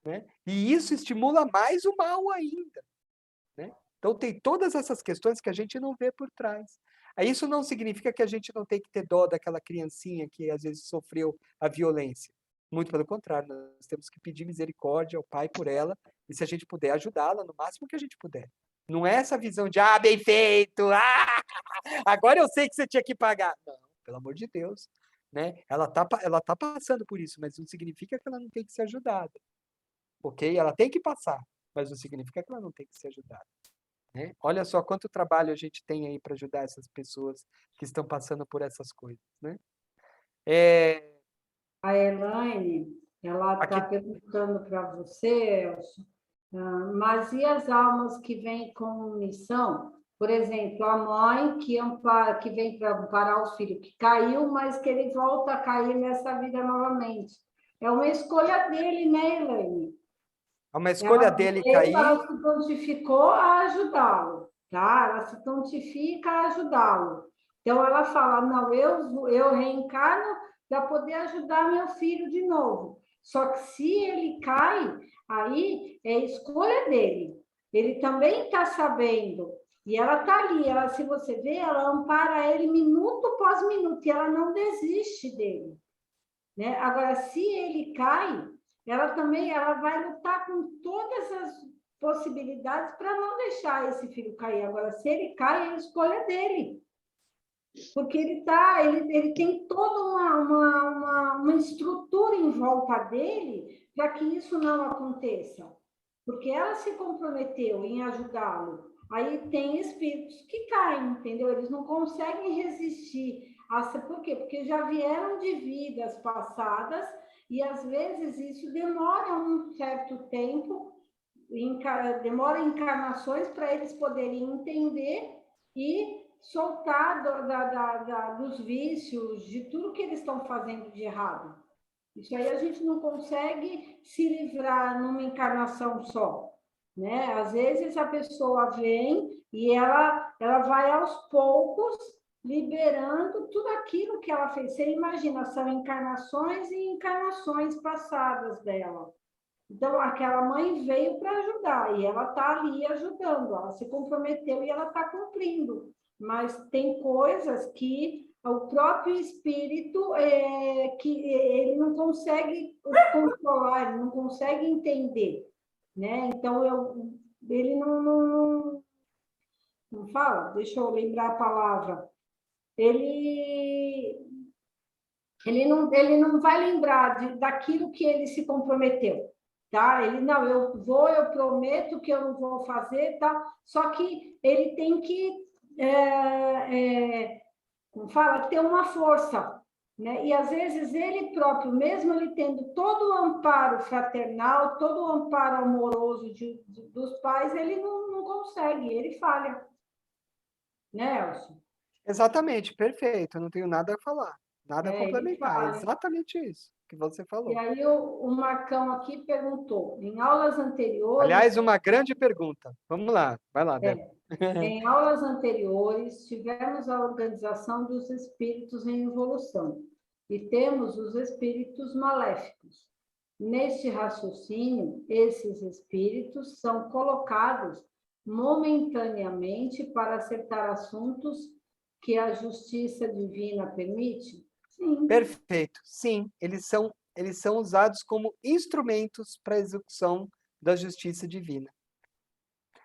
[SPEAKER 3] Né? E isso estimula mais o mal ainda. Né? Então, tem todas essas questões que a gente não vê por trás. Isso não significa que a gente não tem que ter dó daquela criancinha que às vezes sofreu a violência. Muito pelo contrário, nós temos que pedir misericórdia ao Pai por ela e, se a gente puder, ajudá-la no máximo que a gente puder. Não é essa visão de, bem feito, agora eu sei que você tinha que pagar. Não, pelo amor de Deus. Né? Ela tá passando por isso, mas não significa que ela não tem que ser ajudada. Ok? Ela tem que passar, mas não significa que ela não tem que ser ajudada. Né? Olha só quanto trabalho a gente tem aí para ajudar essas pessoas que estão passando por essas coisas. Né?
[SPEAKER 1] A Elaine, ela está
[SPEAKER 3] Aqui,
[SPEAKER 1] perguntando para você, Elcio, mas e as almas que vêm com missão? Por exemplo, a mãe que vem para amparar o filho que caiu, mas que ele volta a cair nessa vida novamente. É uma escolha dele, né, Elaine?
[SPEAKER 3] é uma escolha dele cair.
[SPEAKER 1] Ela se prontificou a ajudá-lo, tá? Ela se prontifica a ajudá-lo. Então, ela fala, não, eu reencarno para poder ajudar meu filho de novo. Só que se ele cai, aí é escolha dele. Ele também está sabendo. E ela está ali, ela, se você vê, ela ampara ele minuto após minuto, e ela não desiste dele. Né? Agora, se ele cai, ela também ela vai lutar com todas as possibilidades para não deixar esse filho cair. Agora, se ele cai, é a escolha dele. Porque ele tem toda uma estrutura em volta dele para que isso não aconteça. Porque ela se comprometeu em ajudá-lo. Aí tem espíritos que caem, entendeu? Eles não conseguem resistir. Por quê? Porque já vieram de vidas passadas e, às vezes, isso demora um certo tempo, demora encarnações para eles poderem entender e soltar dos vícios, de tudo que eles estão fazendo de errado. Isso aí a gente não consegue se livrar numa encarnação só. Né? Às vezes a pessoa vem e ela vai aos poucos liberando tudo aquilo que ela fez. Você imagina, são encarnações e encarnações passadas dela. Então, aquela mãe veio para ajudar e ela está ali ajudando, ela se comprometeu e ela está cumprindo. Mas tem coisas que o próprio espírito que ele não consegue controlar, ele não consegue entender. Né? Então, ele não fala, deixa eu lembrar a palavra. Ele não vai lembrar daquilo que ele se comprometeu. Tá? Ele, não, eu prometo que eu não vou fazer, tá? Só que ele tem que, como fala, ter uma força, né? E às vezes ele próprio, mesmo ele tendo todo o amparo fraternal, todo o amparo amoroso dos pais, ele não consegue, ele falha. Né, Elcio?
[SPEAKER 3] Exatamente, perfeito. Eu não tenho nada a falar, nada a
[SPEAKER 1] ele
[SPEAKER 3] complementar. É
[SPEAKER 1] falha.
[SPEAKER 3] exatamente isso que você falou.
[SPEAKER 1] E aí o Marcão aqui perguntou, em aulas anteriores...
[SPEAKER 3] Aliás, uma grande pergunta. Vamos lá, vai lá, Débora.
[SPEAKER 1] Em aulas anteriores, tivemos a organização dos espíritos em evolução e temos os espíritos maléficos. Neste raciocínio, esses espíritos são colocados momentaneamente para acertar assuntos que a justiça divina permite? Sim.
[SPEAKER 3] Perfeito. Sim, eles são usados como instrumentos para a execução da justiça divina.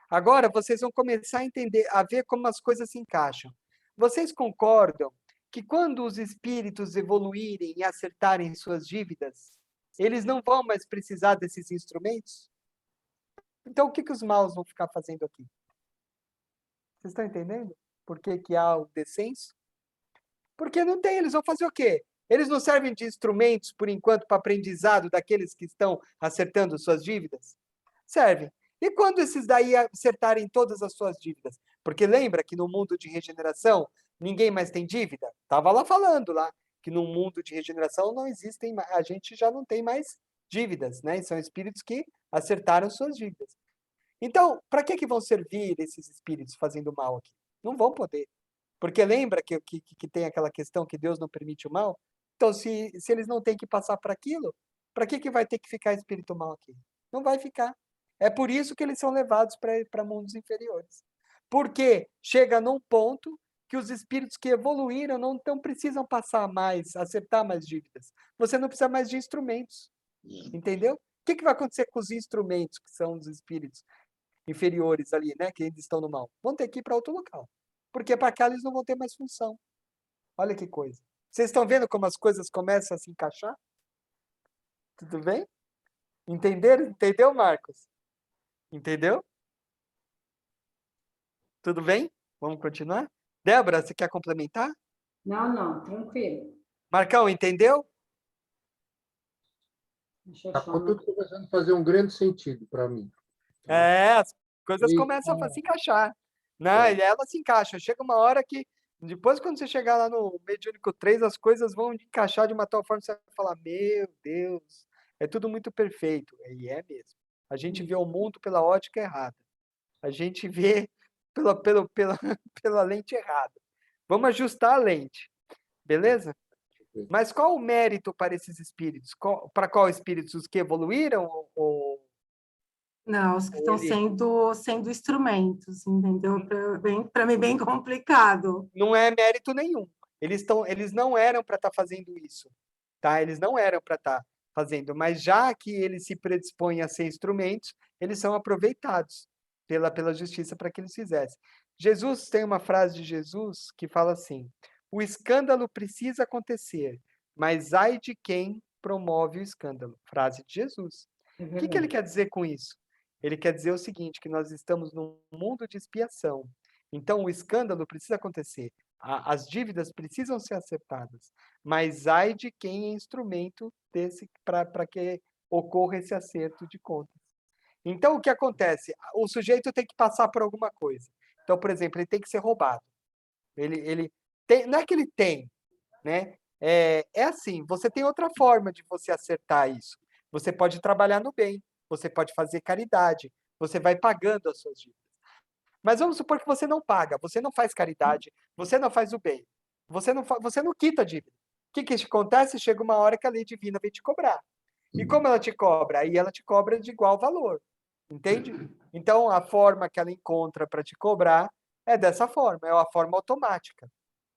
[SPEAKER 3] Agora, vocês vão começar a entender, a ver como as coisas se encaixam. Vocês concordam que quando os espíritos evoluírem e acertarem suas dívidas, eles não vão mais precisar desses instrumentos? Então, o que os maus vão ficar fazendo aqui? Vocês estão entendendo? Por que há o descenso? Porque não tem, eles vão fazer o quê? Eles não servem de instrumentos, por enquanto, para aprendizado daqueles que estão acertando suas dívidas? Servem. E quando esses daí acertarem todas as suas dívidas? Porque lembra que no mundo de regeneração, ninguém mais tem dívida? Estava lá falando lá, que no mundo de regeneração não existem, a gente já não tem mais dívidas, né? São espíritos que acertaram suas dívidas. Então, para que vão servir esses espíritos fazendo mal aqui? Não vão poder. Porque lembra que tem aquela questão que Deus não permite o mal? Então, se eles não têm que passar por aquilo, para que vai ter que ficar espírito mal aqui? Não vai ficar. É por isso que eles são levados para mundos inferiores. Porque chega num ponto que os espíritos que evoluíram não precisam passar mais, acertar mais dívidas. Você não precisa mais de instrumentos. Entendeu? O que vai acontecer com os instrumentos, que são os espíritos inferiores ali, né, que ainda estão no mal? Vão ter que ir para outro local. Porque para cá eles não vão ter mais função. Olha que coisa. Vocês estão vendo como as coisas começam a se encaixar? Tudo bem? Entenderam? Entendeu, Marcos? Entendeu? Tudo bem? Vamos continuar? Débora, você quer complementar?
[SPEAKER 1] Não, tranquilo.
[SPEAKER 3] Marcão, entendeu?
[SPEAKER 6] Está tudo começando a fazer um grande sentido para mim.
[SPEAKER 3] As coisas começam a se encaixar. Né? E elas se encaixam. Chega uma hora que, depois quando você chegar lá no Mediúnico 3, as coisas vão encaixar de uma tal forma que você vai falar, meu Deus, é tudo muito perfeito. E é mesmo. A gente vê o mundo pela ótica errada. A gente vê pela lente errada. Vamos ajustar a lente, beleza? Mas qual o mérito para esses espíritos? Para qual espíritos? Os que evoluíram?
[SPEAKER 4] Não, os que estão
[SPEAKER 3] ele-
[SPEAKER 4] sendo instrumentos, entendeu? Para mim, bem complicado.
[SPEAKER 3] Não é mérito nenhum. Eles não eram para estar fazendo isso, tá? Eles não eram para estar fazendo, mas já que eles se predispõem a ser instrumentos, eles são aproveitados pela justiça para que eles fizessem. Jesus tem uma frase de Jesus que fala assim: o escândalo precisa acontecer, mas ai de quem promove o escândalo. Frase de Jesus.
[SPEAKER 1] É
[SPEAKER 3] O que ele
[SPEAKER 1] verdade.
[SPEAKER 3] quer dizer com isso? Ele quer dizer o seguinte, que nós estamos num mundo de expiação. Então, o escândalo precisa acontecer. As dívidas precisam ser acertadas. Mas ai de quem é instrumento desse para que ocorra esse acerto de contas. Então, o que acontece? O sujeito tem que passar por alguma coisa. Então, por exemplo, ele tem que ser roubado. Ele tem, não é que ele tem, né? É assim, você tem outra forma de você acertar isso. Você pode trabalhar no bem, você pode fazer caridade, você vai pagando as suas dívidas. Mas vamos supor que você não paga, você não faz caridade, você não faz o bem, você não quita a dívida. O que acontece? Chega uma hora que a lei divina vem te cobrar. E como ela te cobra? Aí ela te cobra de igual valor, entende? Então, a forma que ela encontra para te cobrar é dessa forma, é uma forma automática,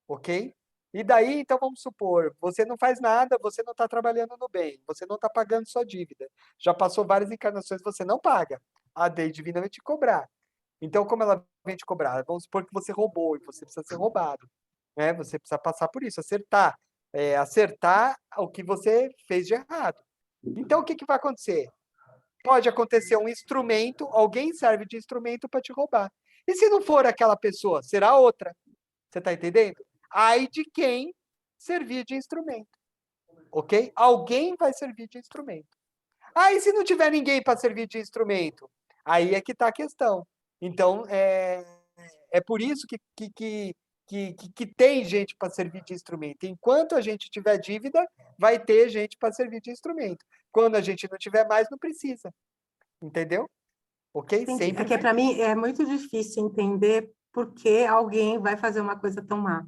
[SPEAKER 3] ok? E daí, então, vamos supor, você não faz nada, você não está trabalhando no bem, você não está pagando sua dívida. Já passou várias encarnações, você não paga. A lei divina vai te cobrar. Então, como ela vem te cobrar? Vamos supor que você roubou e você precisa ser roubado, né? Você precisa passar por isso, acertar o que você fez de errado. Então, o que vai acontecer? Pode acontecer um instrumento, alguém serve de instrumento para te roubar. E se não for aquela pessoa, será outra. Você está entendendo? Ai de quem servir de instrumento, ok? Alguém vai servir de instrumento. E se não tiver ninguém para servir de instrumento? Aí é que está a questão. Então, é por isso que tem gente para servir de instrumento. Enquanto a gente tiver dívida, vai ter gente para servir de instrumento. Quando a gente não tiver mais, não precisa. Entendeu? Ok?
[SPEAKER 4] Entendi. É
[SPEAKER 3] Sempre
[SPEAKER 4] que
[SPEAKER 3] foi.
[SPEAKER 4] para mim é muito difícil entender por que alguém vai fazer uma coisa tão má.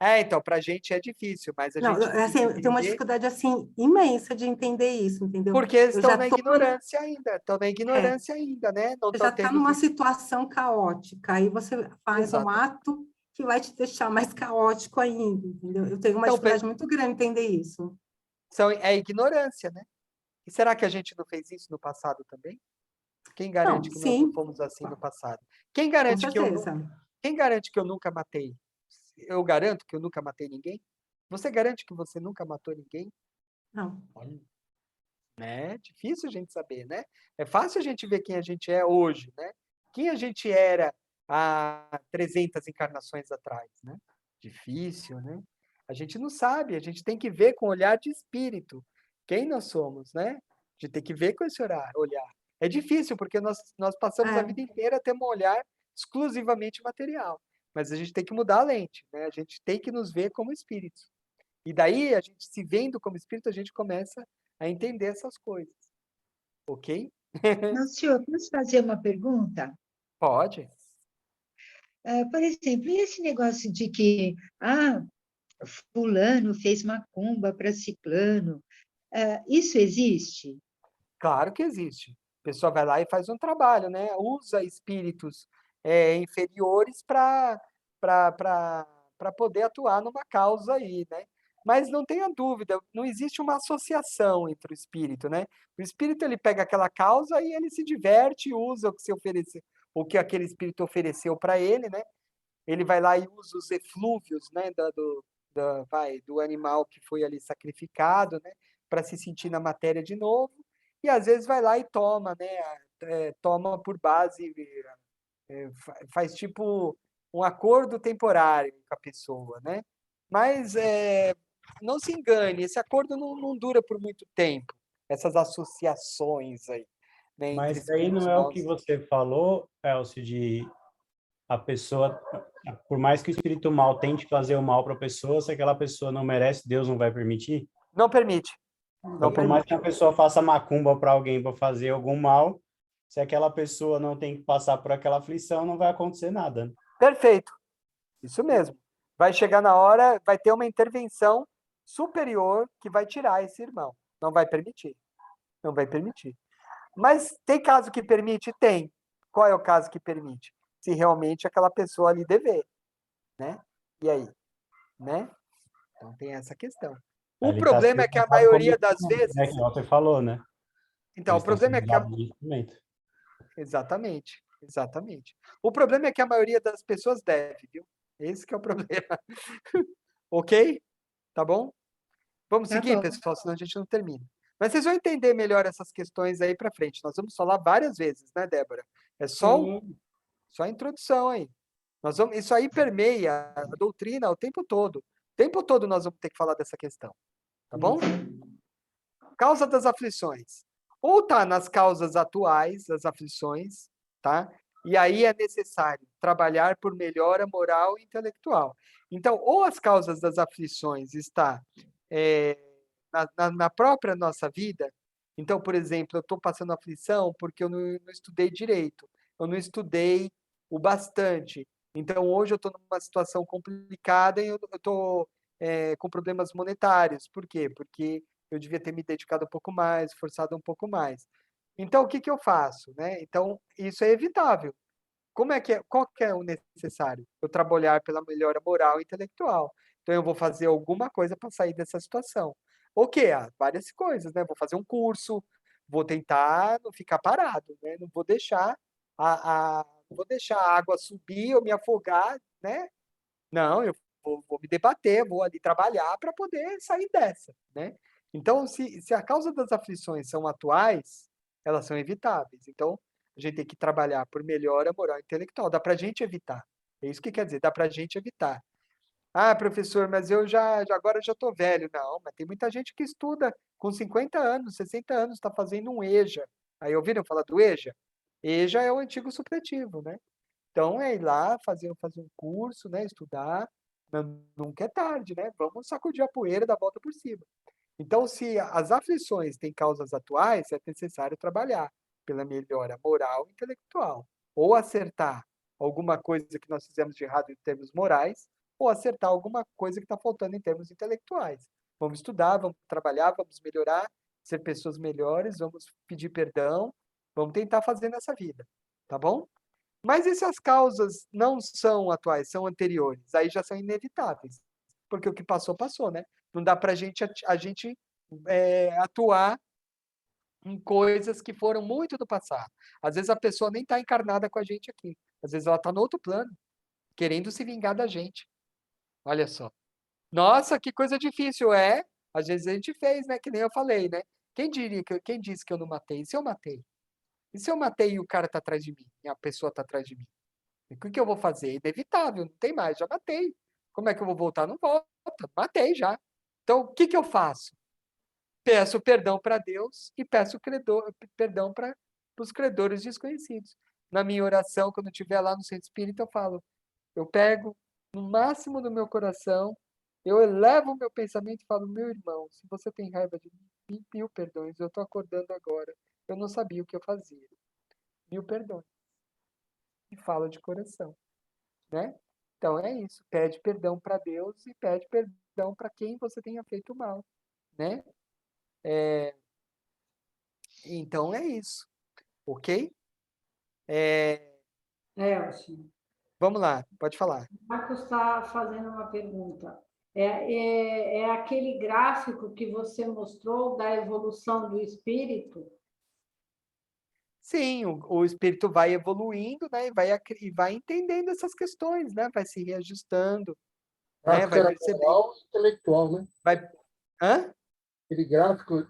[SPEAKER 3] Então, para a gente é difícil, mas a
[SPEAKER 4] Não,
[SPEAKER 3] gente tem
[SPEAKER 4] assim,
[SPEAKER 3] que
[SPEAKER 4] eu tenho uma
[SPEAKER 3] entender
[SPEAKER 4] dificuldade assim imensa de entender isso, entendeu?
[SPEAKER 3] porque
[SPEAKER 4] Eu
[SPEAKER 3] estão
[SPEAKER 4] já
[SPEAKER 3] na
[SPEAKER 4] tô,
[SPEAKER 3] ignorância ainda. Estão na
[SPEAKER 4] é,
[SPEAKER 3] ignorância ainda, né? Não
[SPEAKER 4] já
[SPEAKER 3] estão
[SPEAKER 4] está
[SPEAKER 3] tendo
[SPEAKER 4] numa
[SPEAKER 3] visto.
[SPEAKER 4] situação caótica, aí você faz um
[SPEAKER 3] Exato.
[SPEAKER 4] ato que vai te deixar mais caótico ainda, entendeu? Eu tenho uma
[SPEAKER 3] Então,
[SPEAKER 4] dificuldade muito grande em entender isso.
[SPEAKER 3] é ignorância, né? E será que a gente não fez isso no passado também? Quem
[SPEAKER 4] Não,
[SPEAKER 3] garante que nós não
[SPEAKER 4] sim,
[SPEAKER 3] fomos assim no passado? Quem
[SPEAKER 4] com
[SPEAKER 3] garante que eu
[SPEAKER 4] certeza.
[SPEAKER 3] nunca, quem garante que eu nunca matei? Eu garanto que eu nunca matei ninguém? Você garante que você nunca matou ninguém?
[SPEAKER 4] Não.
[SPEAKER 3] Olha, né? Difícil a gente saber, né? É fácil a gente ver quem a gente é hoje, né? Quem a gente era há 300 encarnações atrás, né? Difícil, né? A gente não sabe, a gente tem que ver com olhar de espírito quem nós somos, né? A gente tem que ver com esse olhar. É difícil, porque nós passamos a
[SPEAKER 4] É,
[SPEAKER 3] vida inteira a ter um olhar exclusivamente material. Mas a gente tem que mudar a lente, né? A gente tem que nos ver como espíritos. E daí, a gente se vendo como espírito, a gente começa a entender essas coisas, ok?
[SPEAKER 2] Não, senhor, posso fazer uma pergunta?
[SPEAKER 3] Pode.
[SPEAKER 2] Por exemplo, e esse negócio de que fulano fez macumba para ciclano, isso existe?
[SPEAKER 3] Claro que existe. A pessoa vai lá e faz um trabalho, né? Usa espíritos inferiores para poder atuar numa causa aí, né? Mas não tenha dúvida, não existe uma associação entre o espírito, né? O espírito ele pega aquela causa e ele se diverte, usa o que se ofereceu, o que aquele espírito ofereceu para ele, né? Ele vai lá e usa os eflúvios, né, do animal que foi ali sacrificado, né, para se sentir na matéria de novo, e às vezes vai lá e toma, né, toma por base, faz tipo um acordo temporário com a pessoa, né? Mas não se engane, esse acordo não dura por muito tempo, essas associações aí, né, entre
[SPEAKER 7] Mas aí
[SPEAKER 3] espíritos
[SPEAKER 7] não é o que
[SPEAKER 3] bons.
[SPEAKER 7] você falou, Elcio, de a pessoa, por mais que o espírito mal tente fazer o mal para a pessoa, se aquela pessoa não merece, Deus não vai permitir.
[SPEAKER 3] Não permite,
[SPEAKER 7] Então,
[SPEAKER 3] não
[SPEAKER 7] por mais que
[SPEAKER 3] permite.
[SPEAKER 7] a pessoa faça macumba para alguém para fazer algum mal, se aquela pessoa não tem que passar por aquela aflição, não vai acontecer nada.
[SPEAKER 3] Perfeito, isso mesmo. vai chegar na hora, vai ter uma intervenção superior que vai tirar esse irmão. Não vai permitir. Não vai permitir. Mas tem caso que permite? Tem. Qual é o caso que permite? Se realmente aquela pessoa ali dever, né? E aí? Né? Então tem essa questão. O
[SPEAKER 7] Ele está
[SPEAKER 3] problema
[SPEAKER 7] sendo
[SPEAKER 3] é que a
[SPEAKER 7] usado como
[SPEAKER 3] maioria das
[SPEAKER 7] instrumento, né,
[SPEAKER 3] vezes...
[SPEAKER 7] que você falou, né?
[SPEAKER 3] Então,
[SPEAKER 7] Eles
[SPEAKER 3] o
[SPEAKER 7] estão
[SPEAKER 3] problema
[SPEAKER 7] sendo
[SPEAKER 3] é que a...
[SPEAKER 7] usados de instrumento.
[SPEAKER 3] Exatamente, exatamente. O problema é que a maioria das pessoas deve, viu? Esse que é o problema. Ok? Tá bom? Vamos
[SPEAKER 2] Tá
[SPEAKER 3] seguir,
[SPEAKER 2] bom.
[SPEAKER 3] pessoal, senão a gente não termina. Mas vocês vão entender melhor essas questões aí para frente. Nós vamos falar várias vezes, né, Débora? É
[SPEAKER 1] Sim.
[SPEAKER 3] só a introdução aí. Isso aí permeia a doutrina o tempo todo. O tempo todo nós vamos ter que falar dessa questão. Tá bom? Causa das aflições. Ou está nas causas atuais das aflições, tá? E aí é necessário trabalhar por melhora moral e intelectual. Então, ou as causas das aflições está na própria nossa vida. Então, por exemplo, eu estou passando aflição porque eu não estudei direito, eu não estudei o bastante. Então, hoje eu estou numa situação complicada e eu estou com problemas monetários. Por quê? Porque eu devia ter me dedicado um pouco mais, forçado um pouco mais. Então, o que que eu faço, né? Então, isso é evitável. Qual que é o necessário? Eu trabalhar pela melhora moral e intelectual. Então, eu vou fazer alguma coisa para sair dessa situação. O quê? Várias coisas, né? Vou fazer um curso, vou tentar não ficar parado, né? Não vou deixar não vou deixar a água subir ou me afogar, né? Não, eu vou me debater, vou ali trabalhar para poder sair dessa, né? Então, se a causa das aflições são atuais, elas são evitáveis. Então, a gente tem que trabalhar por melhora moral e intelectual. Dá para a gente evitar. É isso que quer dizer, dá para a gente evitar. Ah, professor, mas eu agora já estou velho. Não, mas tem muita gente que estuda com 50 anos, 60 anos, está fazendo um EJA. Aí ouviram falar do EJA? EJA é o antigo supletivo, né? Então, é ir lá, fazer um curso, né? Estudar. Nunca é tarde, né? Vamos sacudir a poeira da volta por cima. Então, se as aflições têm causas atuais, é necessário trabalhar pela melhora moral e intelectual. Ou acertar alguma coisa que nós fizemos de errado em termos morais, ou acertar alguma coisa que está faltando em termos intelectuais. Vamos estudar, vamos trabalhar, vamos melhorar, ser pessoas melhores, vamos pedir perdão, vamos tentar fazer nessa vida. Tá bom? Mas e se as causas não são atuais, são anteriores? Aí já são inevitáveis. Porque o que passou, passou, né? Não dá para a gente atuar em coisas que foram muito do passado. Às vezes a pessoa nem está encarnada com a gente aqui. Às vezes ela está no outro plano, querendo se vingar da gente. Olha só. Nossa, que coisa difícil. Às vezes a gente fez, né? Que nem eu falei, né? Quem disse que eu não matei? E se eu matei? E se eu matei e o cara está atrás de mim? E a pessoa está atrás de mim? O que eu vou fazer? É inevitável, não tem mais, já matei. Como é que eu vou voltar? Não volta, matei já. Então, o que eu faço? Peço perdão para Deus e peço perdão para os credores desconhecidos. Na minha oração, quando eu estiver lá no centro espírita, eu pego no máximo do meu coração, eu elevo o meu pensamento e falo, meu irmão, se você tem raiva de mim, 1000 perdões, eu estou acordando agora, eu não sabia o que eu fazia. 1000 perdões. E falo de coração, né? Então é isso, pede perdão para Deus e pede perdão para quem você tenha feito mal, né? Então é isso, ok?
[SPEAKER 1] Elcio,
[SPEAKER 3] Vamos lá, pode falar.
[SPEAKER 1] Marcos está fazendo uma pergunta. É aquele gráfico que você mostrou da evolução do espírito?
[SPEAKER 3] Sim, o espírito vai evoluindo, né? E vai entendendo essas questões, né? Vai se reajustando, né?
[SPEAKER 6] Gráfico
[SPEAKER 3] Vai
[SPEAKER 6] era
[SPEAKER 3] percebendo.
[SPEAKER 6] moral e intelectual, né?
[SPEAKER 3] Vai... Hã?
[SPEAKER 6] Aquele gráfico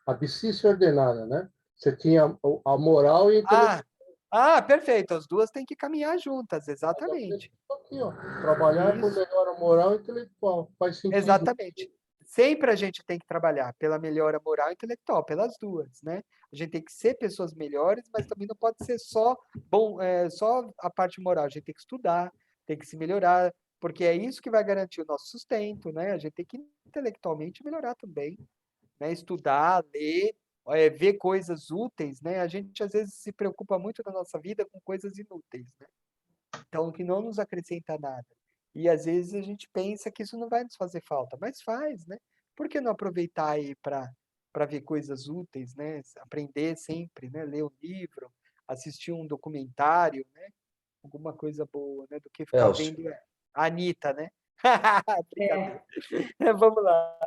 [SPEAKER 6] abscissa e ordenada, né? Você tinha a moral e a intelectual.
[SPEAKER 3] Perfeito. As duas têm que caminhar juntas, exatamente.
[SPEAKER 6] Aqui, ó. Trabalhar por
[SPEAKER 3] Isso.
[SPEAKER 6] melhora moral e intelectual. Faz sentido.
[SPEAKER 3] Exatamente. Sempre a gente tem que trabalhar pela melhora moral e intelectual, pelas duas, né? A gente tem que ser pessoas melhores, mas também não pode ser só a parte moral. A gente tem que estudar, tem que se melhorar, porque é isso que vai garantir o nosso sustento, né? A gente tem que intelectualmente melhorar também, né? Estudar, ler, ver coisas úteis, né? A gente às vezes se preocupa muito na nossa vida com coisas inúteis, né? Então, que não nos acrescenta nada. E às vezes a gente pensa que isso não vai nos fazer falta, mas faz, né? Por que não aproveitar aí para ver coisas úteis, né? Aprender sempre, né? Ler um livro, assistir um documentário, né? Alguma coisa boa, né? Do que ficar
[SPEAKER 5] Elcio,
[SPEAKER 3] vendo a Anitta, né? Brincadeira.
[SPEAKER 1] É,
[SPEAKER 3] Vamos lá.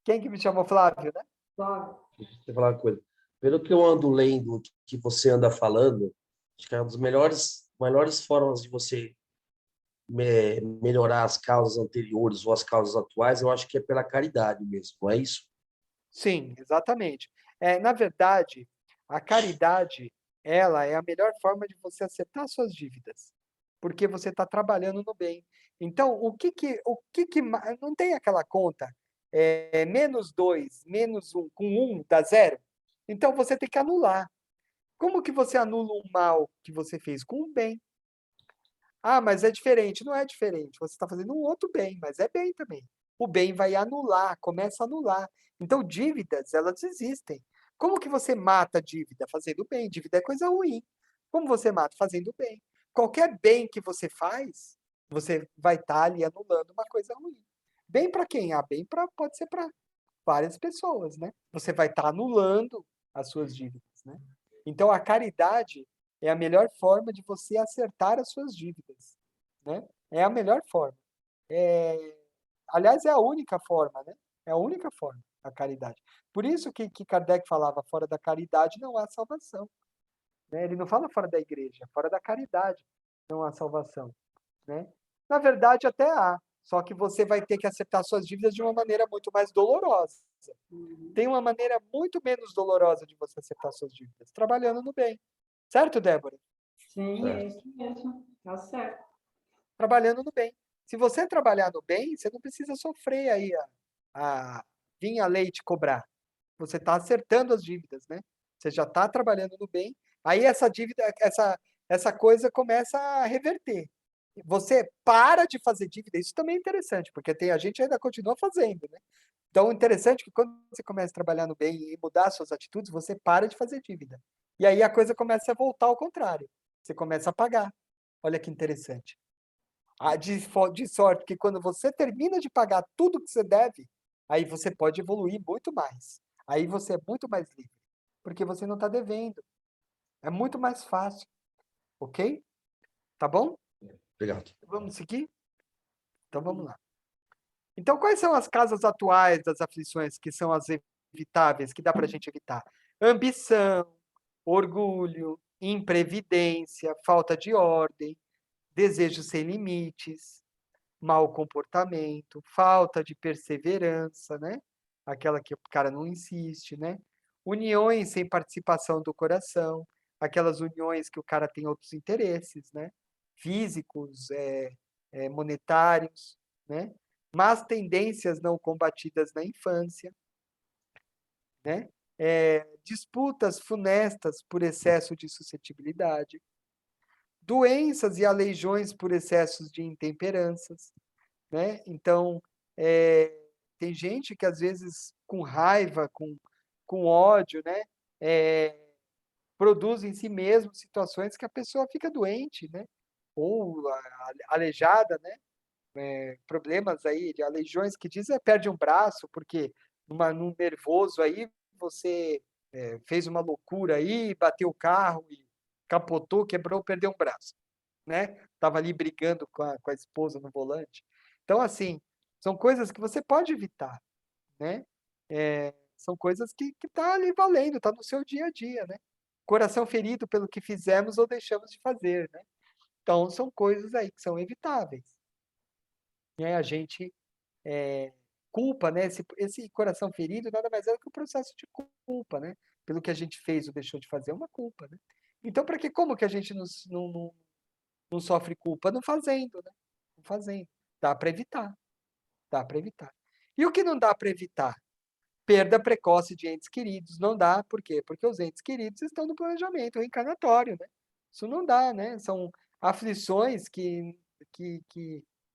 [SPEAKER 3] Quem que me chamou? Flávio, né?
[SPEAKER 1] Flávio.
[SPEAKER 5] deixa eu falar uma coisa. Pelo que eu ando lendo, que você anda falando, acho que é uma das melhores formas de você melhorar as causas anteriores ou as causas atuais, eu acho que é pela caridade mesmo, não é isso?
[SPEAKER 3] Sim, exatamente. Na verdade, a caridade, ela é a melhor forma de você acertar suas dívidas, porque você está trabalhando no bem. Então, não tem aquela conta, menos 2 menos um com um dá zero? Então, você tem que anular. Como que você anula um mal que você fez? Com um bem. Ah, mas é diferente. Não é diferente. Você está fazendo um outro bem, mas é bem também. O bem vai anular, começa a anular. Então, dívidas, elas existem. Como que você mata a dívida? Fazendo bem. Dívida é coisa ruim. Como você mata? Fazendo bem. Qualquer bem que você faz, você vai estar ali anulando uma coisa ruim. Bem para quem? Ah, bem pode ser para várias pessoas, né? Você vai estar anulando as suas dívidas, né? Então, a caridade é a melhor forma de você acertar as suas dívidas, né? É a melhor forma. É, aliás, é a única forma, né? É a única forma, a caridade. Por isso que Kardec falava, fora da caridade não há salvação, né? Ele não fala fora da igreja, fora da caridade não há salvação, né? Na verdade, até há, só que você vai ter que acertar suas dívidas de uma maneira muito mais dolorosa. Tem uma maneira muito menos dolorosa de você acertar suas dívidas, trabalhando no bem. Certo, Débora?
[SPEAKER 1] Sim, é
[SPEAKER 5] Certo.
[SPEAKER 1] isso mesmo. Tá certo.
[SPEAKER 3] Trabalhando no bem. Se você trabalhar no bem, você não precisa sofrer aí a vir a lei te cobrar. Você está acertando as dívidas, né? Você já está trabalhando no bem. Aí essa dívida, essa coisa começa a reverter. Você para de fazer dívida. Isso também é interessante, porque a gente ainda continua fazendo, né? Então, o interessante é que quando você começa a trabalhar no bem e mudar suas atitudes, você para de fazer dívida. E aí a coisa começa a voltar ao contrário. Você começa a pagar. Olha que interessante. De sorte que quando você termina de pagar tudo que você deve, aí você pode evoluir muito mais. Aí você é muito mais livre, porque você não está devendo. É muito mais fácil, ok? Tá bom?
[SPEAKER 5] Obrigado.
[SPEAKER 3] Vamos seguir? Então vamos lá. Então, quais são as causas atuais das aflições que são as evitáveis, que dá para a gente evitar? Ambição, orgulho, imprevidência, falta de ordem, desejo sem limites, mau comportamento, falta de perseverança, né? Aquela que o cara não insiste, né? Uniões sem participação do coração, aquelas uniões que o cara tem outros interesses, né? Físicos, monetários, né? Más tendências não combatidas na infância, né? Disputas funestas por excesso de suscetibilidade, doenças e aleijões por excessos de intemperanças, né? Então, tem gente que às vezes com raiva, com ódio, né? Produz em si mesmo situações que a pessoa fica doente, né? Ou aleijada, né? Problemas aí de aleijões que diz perde um braço, porque num nervoso aí você fez uma loucura aí, bateu o carro e capotou, quebrou, perdeu um braço, né? Tava ali brigando com a esposa no volante. Então, assim, são coisas que você pode evitar, né? São coisas que tá ali valendo, tá no seu dia a dia, né? Coração ferido pelo que fizemos ou deixamos de fazer, né? Então, são coisas aí que são evitáveis, né? A gente culpa, né? Esse coração ferido nada mais é do que um processo de culpa, né? Pelo que a gente fez ou deixou de fazer, é uma culpa, né? Então, como que a gente não sofre culpa? Não fazendo, né? Não fazendo. Dá para evitar, dá para evitar. E o que não dá para evitar? Perda precoce de entes queridos. Não dá, por quê? Porque os entes queridos estão no planejamento reencarnatório, né? Isso não dá, né? São aflições que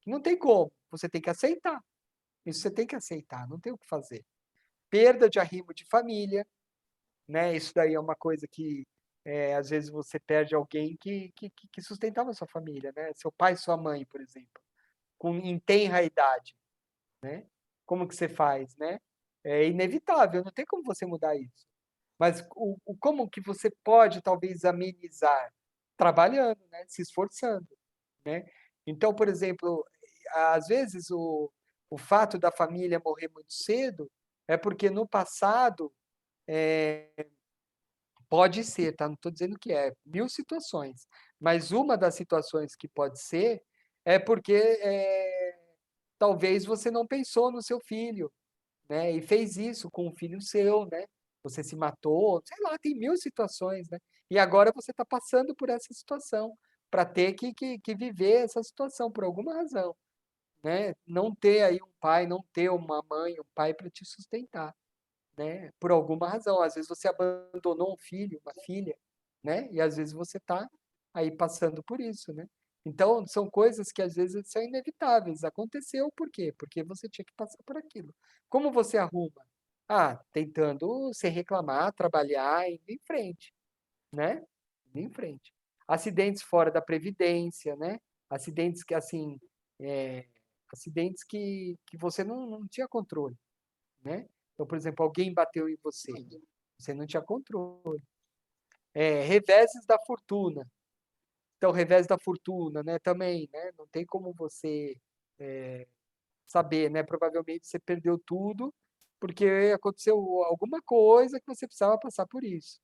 [SPEAKER 3] não tem como. Você tem que aceitar. Isso você tem que aceitar, não tem o que fazer. Perda de arrimo de família, né? Isso daí é uma coisa que às vezes você perde alguém que sustentava a sua família, né? Seu pai e sua mãe, por exemplo. em tenra idade, né? Como que você faz, né? É inevitável, não tem como você mudar isso. Mas como que você pode, talvez, amenizar? Trabalhando, né? Se esforçando, né? Então, por exemplo, às vezes o fato da família morrer muito cedo é porque no passado pode ser, tá? Não estou dizendo que é, 1000 situações. Mas uma das situações que pode ser é porque talvez você não pensou no seu filho, né? E fez isso com um filho seu, né? Você se matou, sei lá, tem 1000 situações, né? E agora você está passando por essa situação para ter que viver essa situação por alguma razão, né? Não ter aí um pai, não ter uma mãe, um pai para te sustentar, né? Por alguma razão. Às vezes você abandonou um filho, uma filha, né? E às vezes você está aí passando por isso, né? Então, são coisas que às vezes são inevitáveis. Aconteceu por quê? Porque você tinha que passar por aquilo. Como você arruma? Ah, tentando sem reclamar, trabalhar, indo em frente, né? Indo em frente. Acidentes fora da previdência, né? Acidentes que, assim, acidentes que você não tinha controle, né? Então, por exemplo, alguém bateu em você, você não tinha controle. Reveses da fortuna. Então, revés da fortuna, né? Também, né? Não tem como você saber, né? Provavelmente você perdeu tudo porque aconteceu alguma coisa que você precisava passar por isso.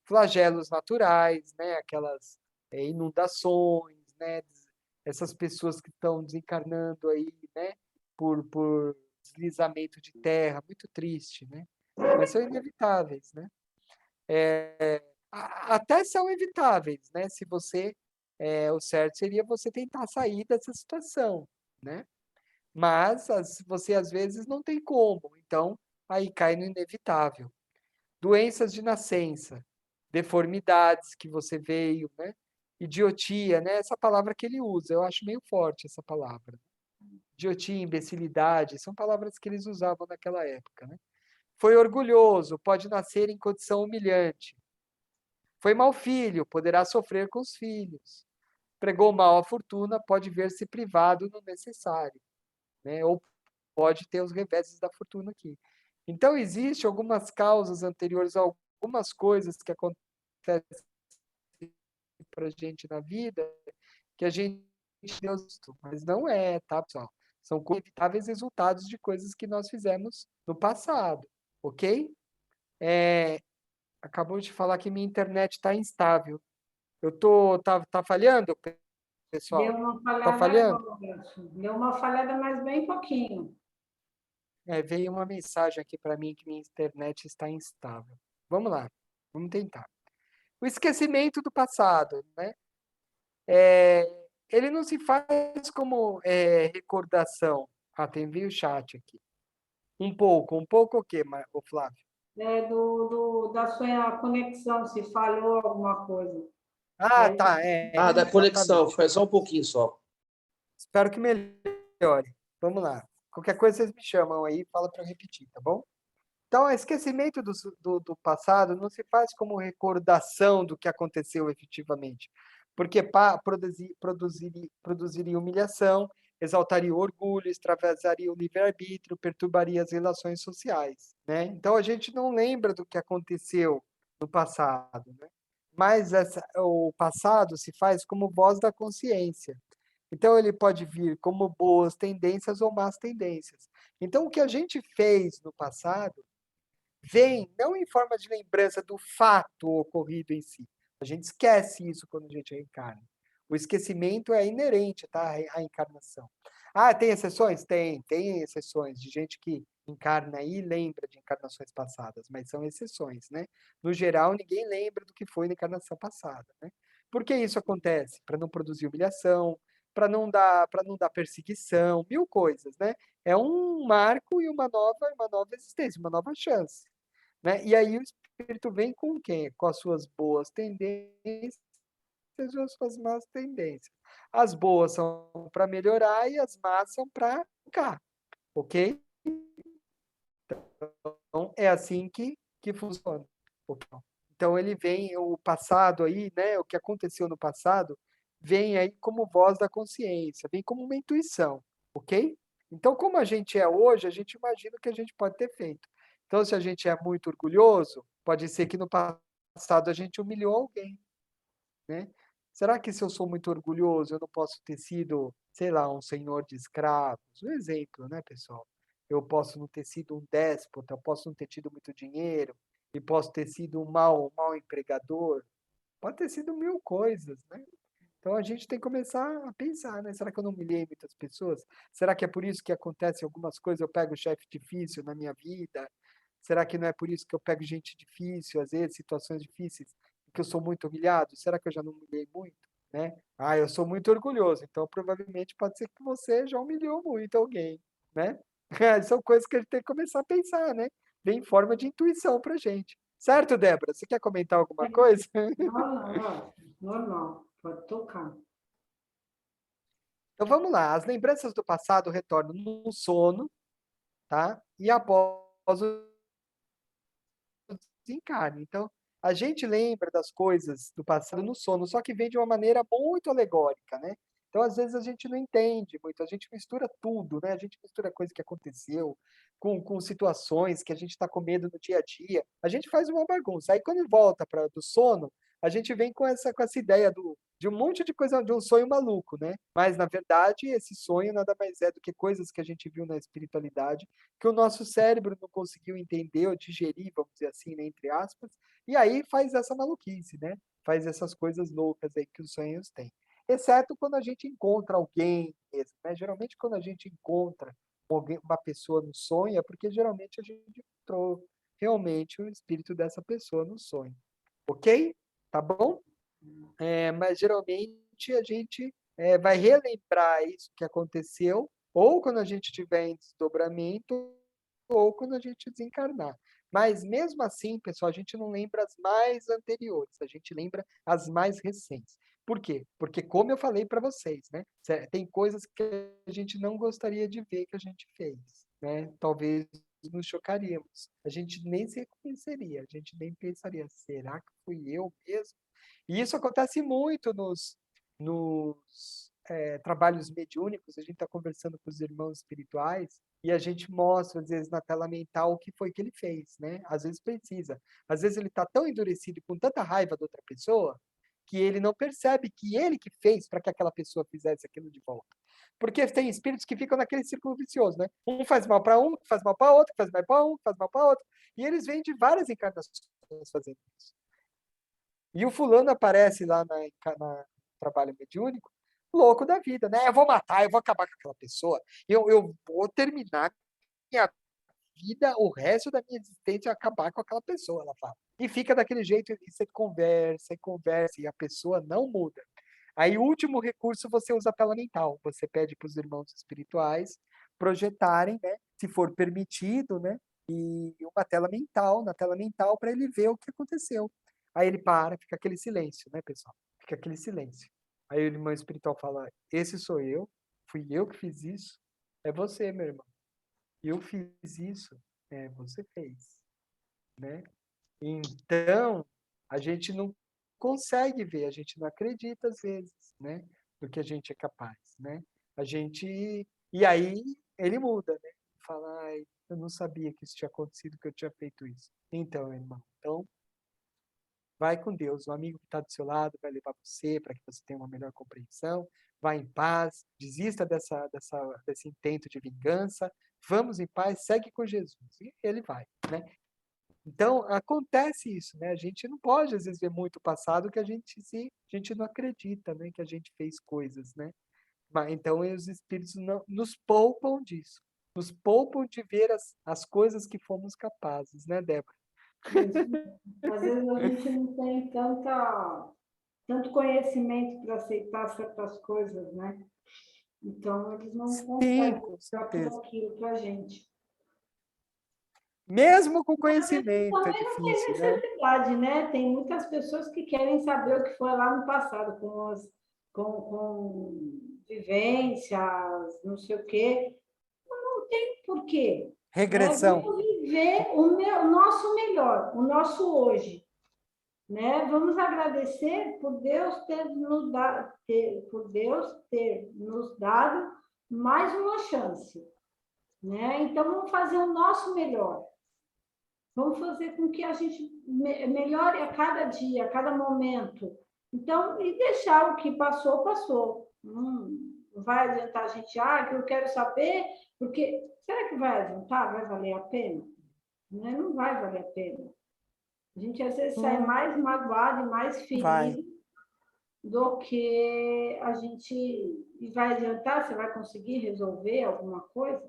[SPEAKER 3] Flagelos naturais, né? Aquelas inundações, né? Essas pessoas que estão desencarnando aí, né? Por deslizamento de terra, muito triste, né? Mas são inevitáveis, né? Até são evitáveis, né? Se você, o certo seria você tentar sair dessa situação, né? Mas você às vezes não tem como, então aí cai no inevitável. Doenças de nascença, deformidades que você veio, né? Idiotia, né? Essa palavra que ele usa, eu acho meio forte essa palavra. Idiotia, imbecilidade, são palavras que eles usavam naquela época, né? Foi orgulhoso, pode nascer em condição humilhante. Foi mau filho, poderá sofrer com os filhos. Pregou mal a fortuna, pode ver-se privado do necessário, né? Ou pode ter os reveses da fortuna aqui. Então, existe algumas causas anteriores a algumas coisas que acontecem para a gente na vida que a gente Deus, mas não é, tá, pessoal? São inevitáveis resultados de coisas que nós fizemos no passado, ok? Acabou de falar que minha internet está instável. Tá falhando,
[SPEAKER 1] Deu
[SPEAKER 3] pessoal?
[SPEAKER 1] uma
[SPEAKER 3] Tá
[SPEAKER 1] falhada
[SPEAKER 3] falhando?
[SPEAKER 1] agora. Deu uma falhada, mas bem pouquinho.
[SPEAKER 3] Veio uma mensagem aqui para mim que minha internet está instável. Vamos lá, vamos tentar. O esquecimento do passado, né? Ele não se faz como recordação. Ah, tem veio o chat aqui. Um pouco o quê, o Flávio?
[SPEAKER 1] Da sua conexão, se falhou alguma coisa.
[SPEAKER 3] Ah,
[SPEAKER 1] Aí,
[SPEAKER 3] tá,
[SPEAKER 5] Ah, da conexão,
[SPEAKER 3] exatamente.
[SPEAKER 5] foi só um pouquinho só.
[SPEAKER 3] Espero que melhore. Vamos lá. Qualquer coisa vocês me chamam aí e falam para eu repetir, tá bom? Então, esquecimento do passado não se faz como recordação do que aconteceu efetivamente, porque produziria humilhação, exaltaria o orgulho, extravasaria o livre-arbítrio, perturbaria as relações sociais, né? Então, a gente não lembra do que aconteceu no passado, né? Mas o passado se faz como voz da consciência. Então, ele pode vir como boas tendências ou más tendências. Então, o que a gente fez no passado vem não em forma de lembrança do fato ocorrido em si. A gente esquece isso quando a gente reencarna. O esquecimento é inerente, tá, à encarnação. Ah, tem exceções? Tem exceções de gente que encarna e lembra de encarnações passadas, mas são exceções, né? No geral, ninguém lembra do que foi na encarnação passada, né? Por que isso acontece? Para não produzir humilhação, para não dar perseguição, 1000 coisas, né? É um marco e uma nova existência, uma nova chance, né? E aí o espírito vem com quem? Com as suas boas tendências e as suas más tendências. As boas são para melhorar e as más são para ficar, ok? Então é assim que funciona. Então ele vem, o passado aí, né? O que aconteceu no passado vem aí como voz da consciência, vem como uma intuição, ok? Então, como a gente é hoje, a gente imagina o que a gente pode ter feito. Então, se a gente é muito orgulhoso, pode ser que no passado a gente humilhou alguém, né? Será que se eu sou muito orgulhoso, eu não posso ter sido, sei lá, um senhor de escravos? Um exemplo, né, pessoal? Eu posso não ter sido um déspota, eu posso não ter tido muito dinheiro, e posso ter sido um mau empregador. Pode ter sido mil coisas, né? Então a gente tem que começar a pensar, né? Será que eu não humilhei muitas pessoas? Será que é por isso que acontecem algumas coisas? Eu pego chefe difícil na minha vida? Será que não é por isso que eu pego gente difícil, às vezes, situações difíceis, porque eu sou muito humilhado? Será que eu já não humilhei muito? Né? Ah, eu sou muito orgulhoso, então provavelmente pode ser que você já humilhou muito alguém, né? São coisas que a gente tem que começar a pensar, né? Vem em forma de intuição pra gente. Certo, Débora? Você quer comentar alguma coisa?
[SPEAKER 1] Normal, normal, pode tocar.
[SPEAKER 3] Então vamos lá. As lembranças do passado retornam no sono, tá? E após o desencarne. Então, a gente lembra das coisas do passado no sono, só que vem de uma maneira muito alegórica, né? Então, às vezes, a gente não entende muito, a gente mistura tudo, né? A gente mistura coisa que aconteceu com situações que a gente está com medo no dia a dia. A gente faz uma bagunça. Aí, quando volta do sono, a gente vem com essa ideia de um monte de coisa, de um sonho maluco, né? Mas, na verdade, esse sonho nada mais é do que coisas que a gente viu na espiritualidade que o nosso cérebro não conseguiu entender ou digerir, vamos dizer assim, né, entre aspas, e aí faz essa maluquice, né? Faz essas coisas loucas aí que os sonhos têm. Exceto quando a gente encontra alguém mesmo, né? Geralmente quando a gente encontra uma pessoa no sonho, é porque geralmente a gente encontrou realmente o espírito dessa pessoa no sonho. Ok? Tá bom? Mas geralmente a gente vai relembrar isso que aconteceu, ou quando a gente tiver em desdobramento, ou quando a gente desencarnar. Mas mesmo assim, pessoal, a gente não lembra as mais anteriores, a gente lembra as mais recentes. Por quê? Porque, como eu falei para vocês, né? Tem coisas que a gente não gostaria de ver que a gente fez, né? Talvez nos chocaríamos. A gente nem se reconheceria, a gente nem pensaria, será que fui eu mesmo? E isso acontece muito nos trabalhos mediúnicos, a gente está conversando com os irmãos espirituais e a gente mostra, às vezes, na tela mental o que foi que ele fez, né? Às vezes precisa. Às vezes ele está tão endurecido com tanta raiva da outra pessoa que ele não percebe que ele que fez para que aquela pessoa fizesse aquilo de volta. Porque tem espíritos que ficam naquele círculo vicioso, né? Um faz mal para um, que faz mal para outro, que faz mal para um, que faz mal para outro. E eles vêm de várias encarnações fazendo isso. E o fulano aparece lá na trabalho mediúnico, louco da vida, né? Eu vou matar, eu vou acabar com aquela pessoa, eu vou terminar minha vida, o resto da minha existência, acabar com aquela pessoa, ela fala. E fica daquele jeito, e você conversa, e a pessoa não muda. Aí, o último recurso, você usa a tela mental. Você pede para os irmãos espirituais projetarem, né? Se for permitido, né? E uma tela mental, na tela mental, para ele ver o que aconteceu. Aí ele para, fica aquele silêncio, né, pessoal? Fica aquele silêncio. Aí o irmão espiritual fala: esse sou eu, fui eu que fiz isso, é você, meu irmão. Eu fiz isso, você fez, né? Então, a gente não consegue ver, a gente não acredita às vezes, né? Do que a gente é capaz, né? A gente. E aí ele muda, né? Fala, ai, eu não sabia que isso tinha acontecido, que eu tinha feito isso. Então, irmão, então vai com Deus. O amigo que está do seu lado vai levar você para que você tenha uma melhor compreensão. Vai em paz, desista desse intento de vingança. Vamos em paz, segue com Jesus. E ele vai, né? Então, acontece isso, né? A gente não pode, às vezes, ver muito o passado que a gente não acredita, né? Que a gente fez coisas, né? Mas, então, os espíritos não, nos poupam disso. Nos poupam de ver as coisas que fomos capazes, né, Débora?
[SPEAKER 1] Isso. Às vezes a gente não tem tanto conhecimento para aceitar certas coisas, né? Então, eles não
[SPEAKER 3] Sim,
[SPEAKER 1] conseguem
[SPEAKER 3] com
[SPEAKER 1] dar tudo
[SPEAKER 3] certeza.
[SPEAKER 1] aquilo para a gente.
[SPEAKER 3] Mesmo com
[SPEAKER 1] Mas
[SPEAKER 3] conhecimento é
[SPEAKER 1] também não tem
[SPEAKER 3] difícil, né?
[SPEAKER 1] necessidade, né? Tem muitas pessoas que querem saber o que foi lá no passado, com vivências, não sei o quê. Não tem porquê, né?
[SPEAKER 3] Regressão.
[SPEAKER 1] Vamos viver o nosso melhor, o nosso hoje. né? Vamos agradecer por Deus ter nos dado mais uma chance, né? Então vamos fazer o nosso melhor. Vamos fazer com que a gente melhore a cada dia, a cada momento. Então, e deixar o que passou, passou. Não vai adiantar a gente, que eu quero saber, porque será que vai adiantar? Vai valer a pena? Né? Não vai valer a pena. A gente às vezes sai mais magoado e mais ferido do que a gente. E vai adiantar? Você vai conseguir resolver alguma coisa?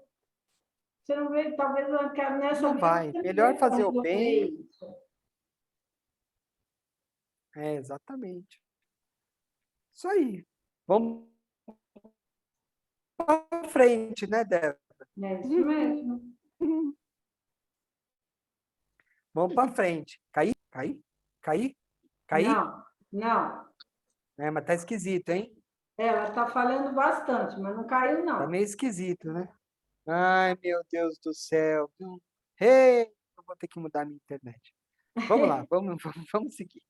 [SPEAKER 1] Você não vê, talvez nessa
[SPEAKER 3] Não
[SPEAKER 1] vida
[SPEAKER 3] vai.
[SPEAKER 1] você não
[SPEAKER 3] Melhor
[SPEAKER 1] vai
[SPEAKER 3] fazer o
[SPEAKER 1] resolver
[SPEAKER 3] bem.
[SPEAKER 1] isso.
[SPEAKER 3] Exatamente. Isso aí. Vamos para frente, né, Débora?
[SPEAKER 1] É isso mesmo.
[SPEAKER 3] Vamos para frente. Cair?
[SPEAKER 1] Não.
[SPEAKER 3] Mas tá esquisito, hein?
[SPEAKER 1] Ela está falhando bastante, mas não caiu,
[SPEAKER 3] Tá
[SPEAKER 1] não.
[SPEAKER 3] meio esquisito, né? Ai, meu Deus do céu. Ei, eu vou ter que mudar a minha internet. Vamos lá, vamos seguir.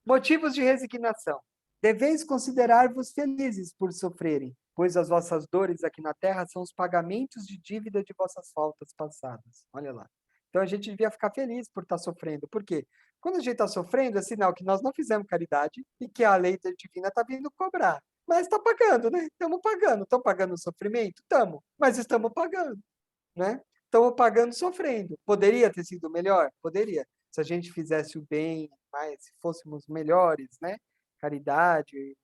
[SPEAKER 3] Motivos de resignação. Deveis considerar-vos felizes por sofrerem, pois as vossas dores aqui na terra são os pagamentos de dívida de vossas faltas passadas. Olha lá. Então a gente devia ficar feliz por estar sofrendo. Por quê? Quando a gente está sofrendo, é sinal que nós não fizemos caridade e que a lei divina está vindo cobrar. Mas está pagando, né? Estamos pagando. Estamos pagando o sofrimento? Estamos. Mas estamos pagando, né? Estamos pagando sofrendo. Poderia ter sido melhor? Poderia. Se a gente fizesse o bem, mais, se fôssemos melhores, né? Caridade,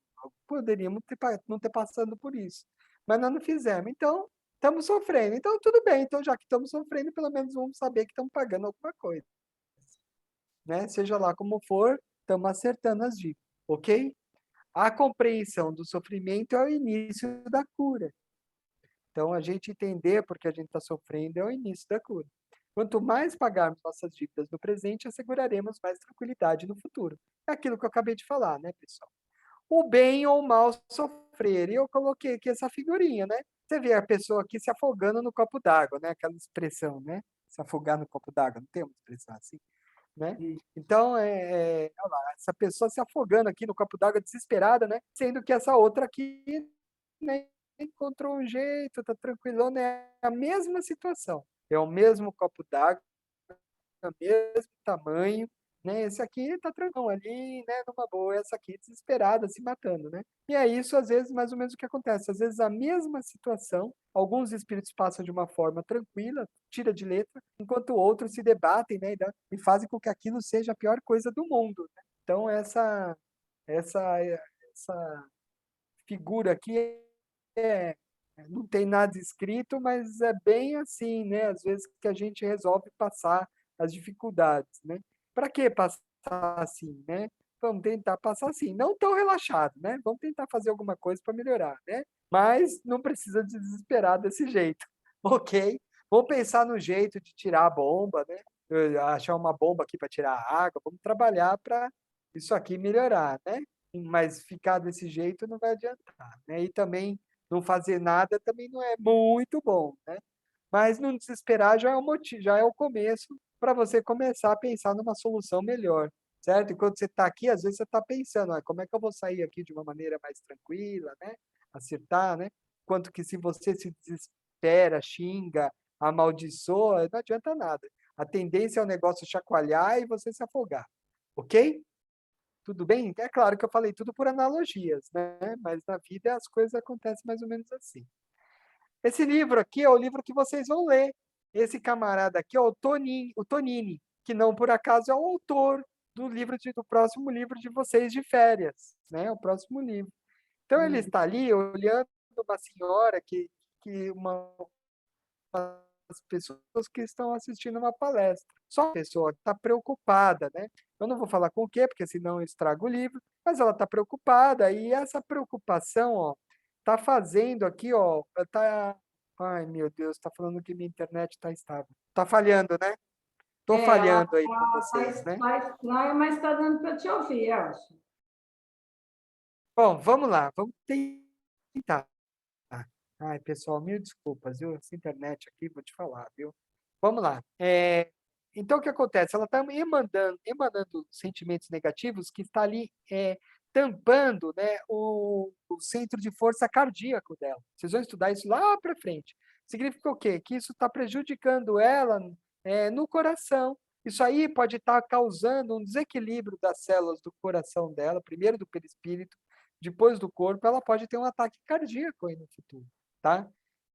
[SPEAKER 3] poderíamos não ter passando por isso. Mas nós não fizemos. Então, estamos sofrendo. Então, tudo bem. Então, já que estamos sofrendo, pelo menos vamos saber que estamos pagando alguma coisa. Né? Seja lá como for, estamos acertando as dívidas, ok? A compreensão do sofrimento é o início da cura. Então, a gente entender porque a gente está sofrendo é o início da cura. Quanto mais pagarmos nossas dívidas no presente, asseguraremos mais tranquilidade no futuro. É aquilo que eu acabei de falar, né, pessoal? O bem ou o mal sofrer. E eu coloquei aqui essa figurinha, né? Você vê a pessoa aqui se afogando no copo d'água, né? Aquela expressão, né? Se afogar no copo d'água, não tem uma expressão assim, né? Então, olha lá, essa pessoa se afogando aqui no copo d'água desesperada, né? Sendo que essa outra aqui, né, encontrou um jeito, tá tranquilona, é a mesma situação. É o mesmo copo d'água, é o mesmo tamanho, né? Esse aqui tá tranquilo ali, né? Numa boa, essa aqui desesperada, se matando, né? E é isso, às vezes, mais ou menos o que acontece. Às vezes, a mesma situação, alguns espíritos passam de uma forma tranquila, tira de letra, enquanto outros se debatem, né? E fazem com que aquilo seja a pior coisa do mundo, né? Então, essa figura aqui não tem nada escrito, mas é bem assim, né? Às vezes que a gente resolve passar as dificuldades, né? Para que passar assim, né? Vamos tentar passar assim, não tão relaxado, né? Vamos tentar fazer alguma coisa para melhorar, né? Mas não precisa desesperar desse jeito, ok? Vamos pensar no jeito de tirar a bomba, né? Achar uma bomba aqui para tirar a água, vamos trabalhar para isso aqui melhorar, né? Mas ficar desse jeito não vai adiantar, né? E também não fazer nada também não é muito bom, né? Mas não desesperar já é o motivo, já é o começo para você começar a pensar numa solução melhor, certo? Enquanto você está aqui, às vezes você está pensando, como é que eu vou sair aqui de uma maneira mais tranquila, né? Acertar, né? Enquanto que se você se desespera, xinga, amaldiçoa, não adianta nada. A tendência é o negócio chacoalhar e você se afogar, ok? Tudo bem? É claro que eu falei tudo por analogias, né? Mas na vida as coisas acontecem mais ou menos assim. Esse livro aqui é o livro que vocês vão ler. Esse camarada aqui é o Tonini, que não por acaso é o autor do próximo livro de vocês de férias, né? O próximo livro. Então ele está ali olhando uma senhora as pessoas que estão assistindo uma palestra. Só a pessoa que está preocupada, né? Eu não vou falar com o quê, porque senão eu estrago o livro, mas ela está preocupada e essa preocupação, ó, está fazendo aqui, ó, tá... Ai, meu Deus, está falando que minha internet está estável. Está falhando, né? Estou
[SPEAKER 1] Ela
[SPEAKER 3] falhando aí com vocês, né?
[SPEAKER 1] está estranha, mas está dando para te ouvir, acho.
[SPEAKER 3] Bom, vamos lá, vamos tentar. Ai, pessoal, mil desculpas, viu? Essa internet aqui, vou te falar, viu? Vamos lá. Então, o que acontece? Ela está emanando sentimentos negativos que está ali tampando, né, o centro de força cardíaco dela. Vocês vão estudar isso lá para frente. Significa o quê? Que isso está prejudicando ela no coração. Isso aí pode estar causando um desequilíbrio das células do coração dela, primeiro do perispírito, depois do corpo, ela pode ter um ataque cardíaco aí no futuro, tá?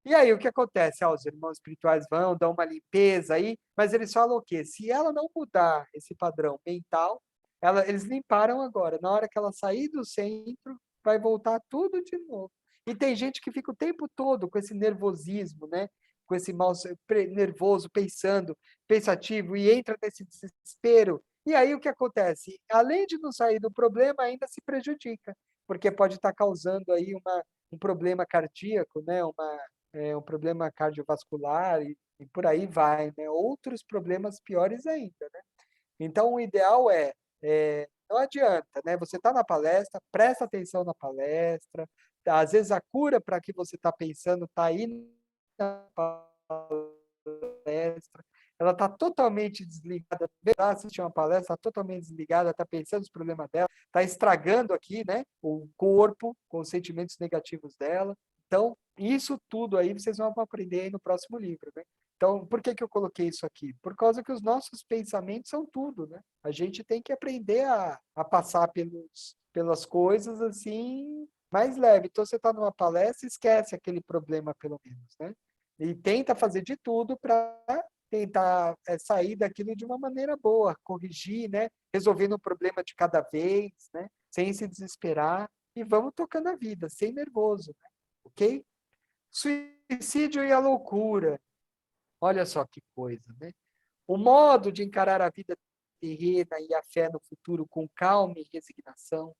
[SPEAKER 3] E aí, o que acontece? Os irmãos espirituais vão, dão uma limpeza aí, mas eles falam o quê? Se ela não mudar esse padrão mental, eles limparam agora. Na hora que ela sair do centro, vai voltar tudo de novo. E tem gente que fica o tempo todo com esse nervosismo, né? Com esse mal nervoso, pensativo, e entra nesse desespero. E aí, o que acontece? Além de não sair do problema, ainda se prejudica, porque pode estar causando aí um problema cardíaco, né? Um problema cardiovascular e por aí vai, né? Outros problemas piores ainda, né? Então, o ideal não adianta, né? Você está na palestra, presta atenção na palestra, às vezes a cura para que você está pensando está aí na palestra, ela está totalmente desligada, vai assistir uma palestra, está totalmente desligada, está pensando nos problemas dela, está estragando aqui, né? O corpo com os sentimentos negativos dela. Então, isso tudo aí vocês vão aprender aí no próximo livro, né? Então, por que eu coloquei isso aqui? Por causa que os nossos pensamentos são tudo, né? A gente tem que aprender a passar pelas coisas assim, mais leve. Então, você está numa palestra, esquece aquele problema, pelo menos, né? E tenta fazer de tudo para tentar sair daquilo de uma maneira boa, corrigir, né? Resolvendo um problema de cada vez, né? Sem se desesperar. E vamos tocando a vida, sem nervoso, né? Ok? Suicídio e a loucura. Olha só que coisa, né? O modo de encarar a vida terrena e a fé no futuro com calma e resignação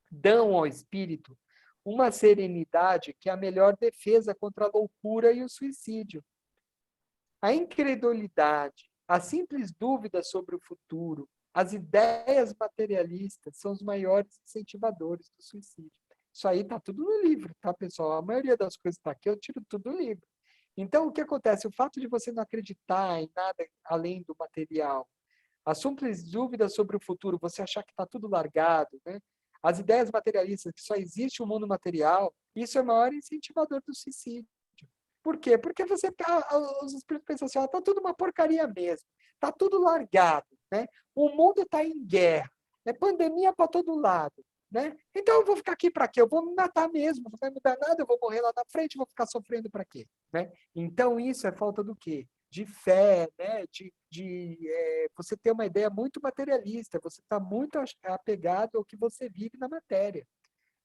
[SPEAKER 3] dão ao espírito uma serenidade que é a melhor defesa contra a loucura e o suicídio. A incredulidade, a simples dúvida sobre o futuro, as ideias materialistas são os maiores incentivadores do suicídio. Isso aí está tudo no livro, tá, pessoal? A maioria das coisas está aqui, eu tiro tudo do livro. Então, o que acontece? O fato de você não acreditar em nada além do material, a simples dúvida sobre o futuro, você achar que está tudo largado, né? As ideias materialistas, que só existe o mundo material, isso é o maior incentivador do suicídio. Por quê? Porque os espíritos pensam assim, está tudo uma porcaria mesmo, está tudo largado, né? O mundo está em guerra, é pandemia para todo lado, né? Então eu vou ficar aqui para quê? Eu vou me matar mesmo, não vai mudar nada, eu vou morrer lá na frente, vou ficar sofrendo para quê? Né? Então isso é falta do quê? De fé, né? Você ter uma ideia muito materialista, você está muito apegado ao que você vive na matéria.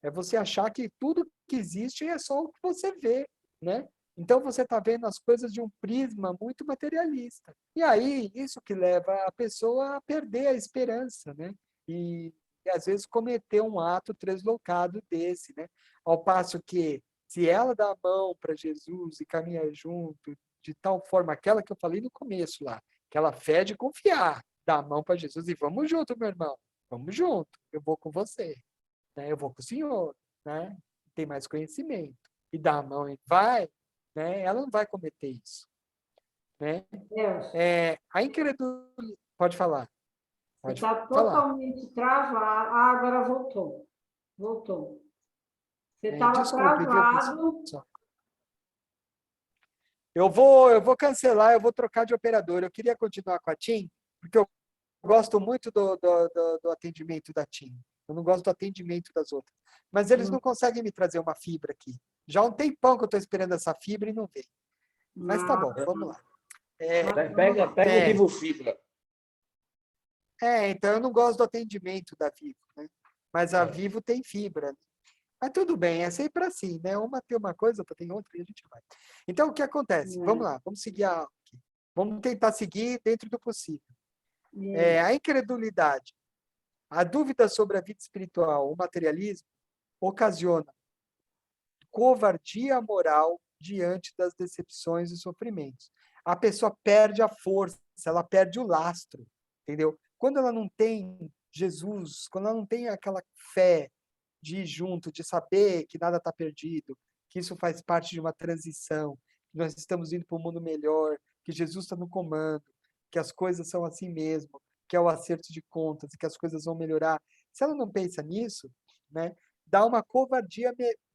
[SPEAKER 3] É você achar que tudo que existe é só o que você vê, né? Então você está vendo as coisas de um prisma muito materialista. E aí, isso que leva a pessoa a perder a esperança, né? E às vezes cometer um ato translocado desse, né? Ao passo que, se ela dá a mão para Jesus e caminha junto, de tal forma, aquela que eu falei no começo lá, aquela fé de confiar, dá a mão para Jesus e vamos junto, meu irmão, vamos junto, eu vou com você, né? Eu vou com o senhor, né? Tem mais conhecimento. E dá a mão e vai, né? Ela não vai cometer isso, né? A incredulidade... Pode falar.
[SPEAKER 1] Você
[SPEAKER 3] Pode
[SPEAKER 1] está
[SPEAKER 3] falar.
[SPEAKER 1] totalmente travado. Ah, agora voltou. Voltou. Você estava
[SPEAKER 3] Desculpe, viu,
[SPEAKER 1] travado.
[SPEAKER 3] pessoal? Eu vou cancelar, eu vou trocar de operador. Eu queria continuar com a TIM, porque eu gosto muito do atendimento da TIM. Eu não gosto do atendimento das outras. Mas eles não conseguem me trazer uma fibra aqui. Já há um tempão que eu estou esperando essa fibra e não vem. Mas tá bom, vamos lá.
[SPEAKER 5] Pega o Vivo Fibra.
[SPEAKER 3] Então eu não gosto do atendimento da Vivo, né? Mas a Vivo tem fibra. Mas tudo bem, é sempre assim, né? Uma tem uma coisa, outra tem outra e a gente vai. Então, o que acontece? Vamos lá, vamos seguir aqui. Vamos tentar seguir dentro do possível. A incredulidade, a dúvida sobre a vida espiritual, o materialismo, ocasiona covardia moral diante das decepções e sofrimentos. A pessoa perde a força, ela perde o lastro, entendeu? Quando ela não tem Jesus, quando ela não tem aquela fé de ir junto, de saber que nada está perdido, que isso faz parte de uma transição, que nós estamos indo para um mundo melhor, que Jesus está no comando, que as coisas são assim mesmo, que é o acerto de contas e que as coisas vão melhorar, se ela não pensa nisso, né, dá uma covardia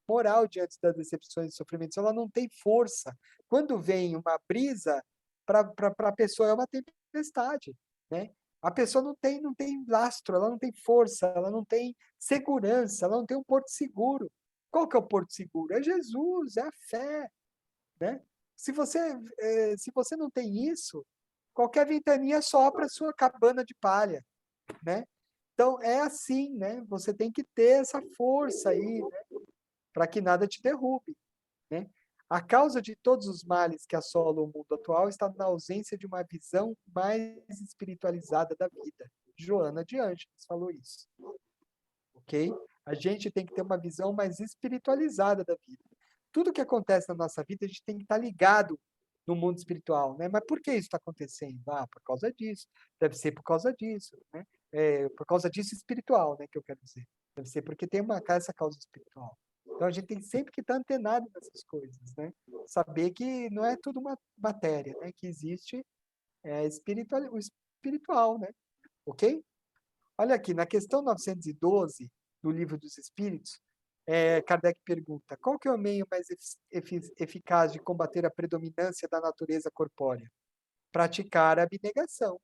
[SPEAKER 3] moral diante das decepções e sofrimentos. Ela não tem força. Quando vem uma brisa, para a pessoa é uma tempestade, né? A pessoa não tem lastro, ela não tem força, ela não tem segurança, ela não tem um porto seguro. Qual que é o porto seguro? É Jesus, é a fé, né? Se você não tem isso, qualquer ventania sopra a sua cabana de palha, né? Então é assim, né? Você tem que ter essa força aí, né? Para que nada te derrube, né? A causa de todos os males que assolam o mundo atual está na ausência de uma visão mais espiritualizada da vida. Joana de Ângeles falou isso, ok? A gente tem que ter uma visão mais espiritualizada da vida. Tudo que acontece na nossa vida, a gente tem que estar ligado no mundo espiritual, né? Mas por que isso está acontecendo? Ah, por causa disso. Deve ser por causa disso, né? Por causa disso espiritual, né? Que eu quero dizer. Deve ser porque tem essa causa espiritual. Então a gente tem sempre que estar antenado nessas coisas, né? Saber que não é tudo uma matéria, né? Que existe o espiritual, né? Ok? Olha aqui, na questão 912 do Livro dos Espíritos, Kardec pergunta: qual que é o meio mais eficaz de combater a predominância da natureza corpórea? Praticar a abnegação.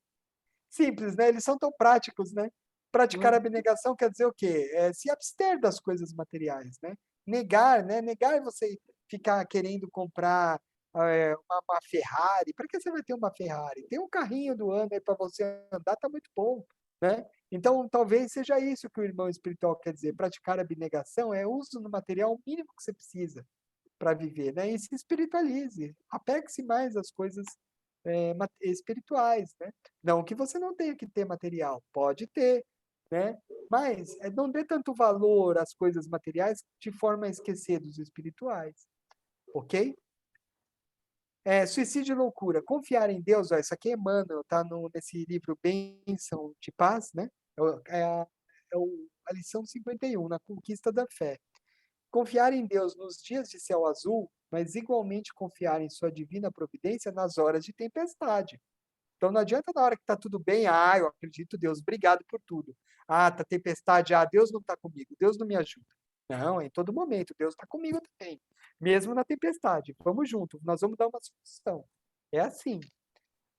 [SPEAKER 3] Simples, né? Eles são tão práticos, né? Praticar a abnegação quer dizer o quê? Se abster das coisas materiais, né? Negar, né? Negar é você ficar querendo comprar uma Ferrari. Para que você vai ter uma Ferrari? Tem um carrinho do ano aí para você andar, tá muito bom, né? Então, talvez seja isso que o irmão espiritual quer dizer. Praticar a abnegação é uso no material o mínimo que você precisa para viver, né? E se espiritualize. Apegue-se mais às coisas espirituais, né? Não que você não tenha que ter material, pode ter, né? Mas não dê tanto valor às coisas materiais de forma a esquecer dos espirituais, ok? Suicídio e loucura. Confiar em Deus, ó, isso aqui é Emmanuel, tá nesse livro Bênção de Paz, né? A lição 51, na conquista da fé. Confiar em Deus nos dias de céu azul, mas igualmente confiar em sua divina providência nas horas de tempestade. Então não adianta na hora que está tudo bem, eu acredito, Deus, obrigado por tudo. Tá tempestade, Deus não está comigo, Deus não me ajuda. Não, em todo momento, Deus está comigo também. Mesmo na tempestade, vamos junto, nós vamos dar uma solução. É assim,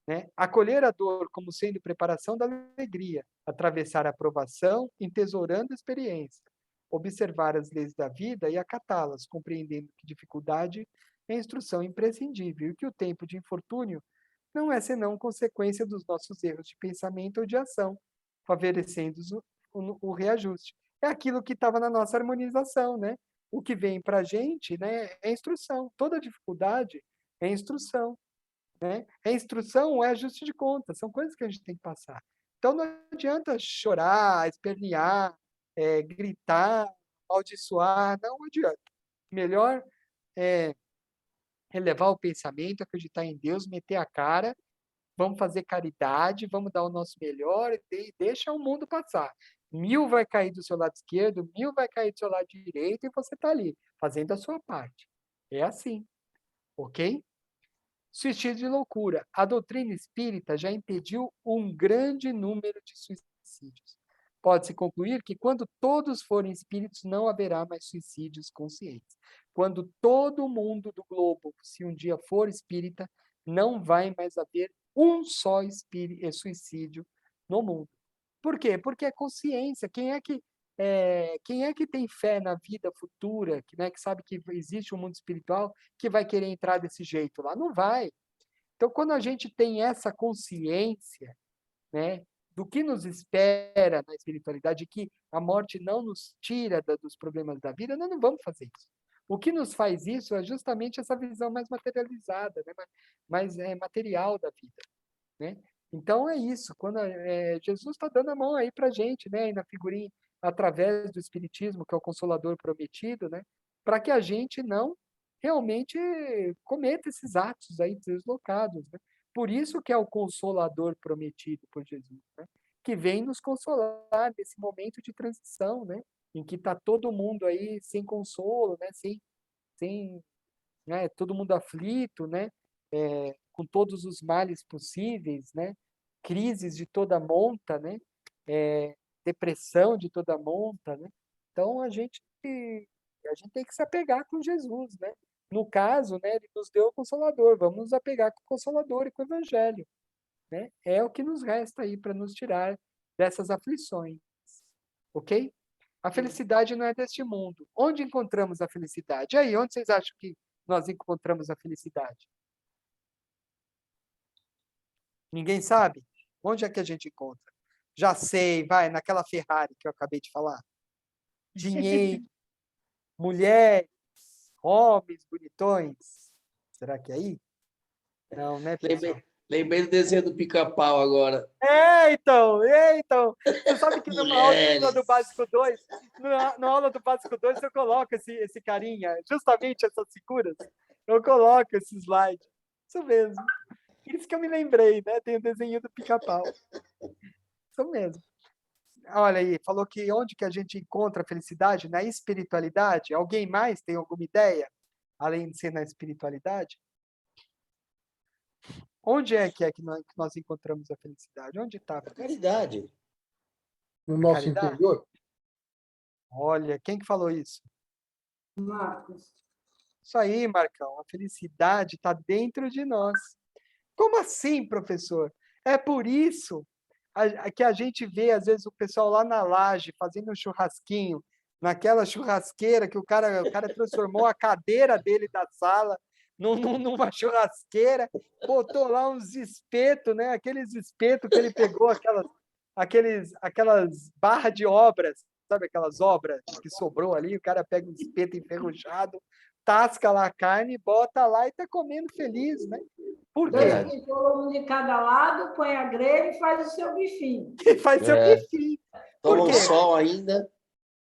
[SPEAKER 3] né? Acolher a dor como sendo preparação da alegria, atravessar a provação, entesourando a experiência, observar as leis da vida e acatá-las, compreendendo que dificuldade é instrução imprescindível e que o tempo de infortúnio não é senão consequência dos nossos erros de pensamento ou de ação, favorecendo o reajuste. É aquilo que estava na nossa harmonização, né? O que vem para a gente, né, é instrução. Toda dificuldade é instrução, né? É instrução, é ajuste de contas, são coisas que a gente tem que passar. Então não adianta chorar, espernear, gritar, amaldiçoar, não adianta. Melhor é relevar o pensamento, acreditar em Deus, meter a cara, vamos fazer caridade, vamos dar o nosso melhor e deixa o mundo passar. 1000 vai cair do seu lado esquerdo, 1000 vai cair do seu lado direito e você está ali, fazendo a sua parte. É assim, ok? Suicídio de loucura. A doutrina espírita já impediu um grande número de suicídios. Pode-se concluir que quando todos forem espíritos, não haverá mais suicídios conscientes. Quando todo mundo do globo, se um dia for espírita, não vai mais haver um só suicídio no mundo. Por quê? Porque é consciência. Quem é que tem fé na vida futura, que sabe que existe um mundo espiritual, que vai querer entrar desse jeito lá? Não vai. Então, quando a gente tem essa consciência, né, do que nos espera na espiritualidade, que a morte não nos tira dos problemas da vida, nós não vamos fazer isso. O que nos faz isso é justamente essa visão mais materializada, né, mais material da vida, né? Então é isso. Quando Jesus está dando a mão aí para a gente, né, na figurinha, através do Espiritismo, que é o Consolador prometido, né, para que a gente não realmente cometa esses atos aí deslocados, né? Por isso que é o Consolador prometido por Jesus, né? Que vem nos consolar nesse momento de transição, né? Em que está todo mundo aí sem consolo, né? Sem, né? Todo mundo aflito, né? com todos os males possíveis, né? Crises de toda monta, né? Depressão de toda monta, né? Então a gente tem que se apegar com Jesus, né? No caso, né, ele nos deu o Consolador, vamos nos apegar com o Consolador e com o Evangelho, né? É o que nos resta aí para nos tirar dessas aflições, ok? A felicidade não é deste mundo. Onde encontramos a felicidade? E aí, onde vocês acham que nós encontramos a felicidade? Ninguém sabe? Onde é que a gente encontra? Já sei, vai, naquela Ferrari que eu acabei de falar. Dinheiro, mulheres, homens bonitões. Será que é aí? Não, né, pessoal?
[SPEAKER 5] Lembrei do desenho do Pica-Pau agora.
[SPEAKER 3] Então. Você sabe que numa aula do
[SPEAKER 5] Mulheres.
[SPEAKER 3] Básico 2, na aula do Básico 2, eu coloco esse carinha, justamente essas figuras, eu coloco esse slide. Isso mesmo. Por isso que eu me lembrei, né? Tem o desenho do Pica-Pau. Isso mesmo. Olha aí, falou que onde que a gente encontra a felicidade? Na espiritualidade? Alguém mais tem alguma ideia? Além de ser na espiritualidade? Onde é que nós encontramos a felicidade? Onde está a felicidade?
[SPEAKER 5] Caridade.
[SPEAKER 6] No nosso
[SPEAKER 3] Caridade?
[SPEAKER 6] interior,
[SPEAKER 3] Olha, quem que falou isso?
[SPEAKER 1] Marcos.
[SPEAKER 3] Isso aí, Marcão. A felicidade está dentro de nós. Como assim, professor? É por isso que a gente vê, às vezes, o pessoal lá na laje fazendo um churrasquinho, naquela churrasqueira que o cara transformou a cadeira dele da sala numa churrasqueira, botou lá uns espetos, né? Aqueles espetos que ele pegou, aquelas barras de obras, sabe aquelas obras que sobrou ali, o cara pega um espeto enferrujado, tasca lá a carne, bota lá e está comendo feliz, né? Por quê?
[SPEAKER 5] Verdade.
[SPEAKER 1] Um de cada lado, põe a grelha e faz o seu bifinho.
[SPEAKER 3] Que faz seu bifinho.
[SPEAKER 5] Toma
[SPEAKER 3] Por
[SPEAKER 5] um
[SPEAKER 3] quê?
[SPEAKER 5] sol ainda.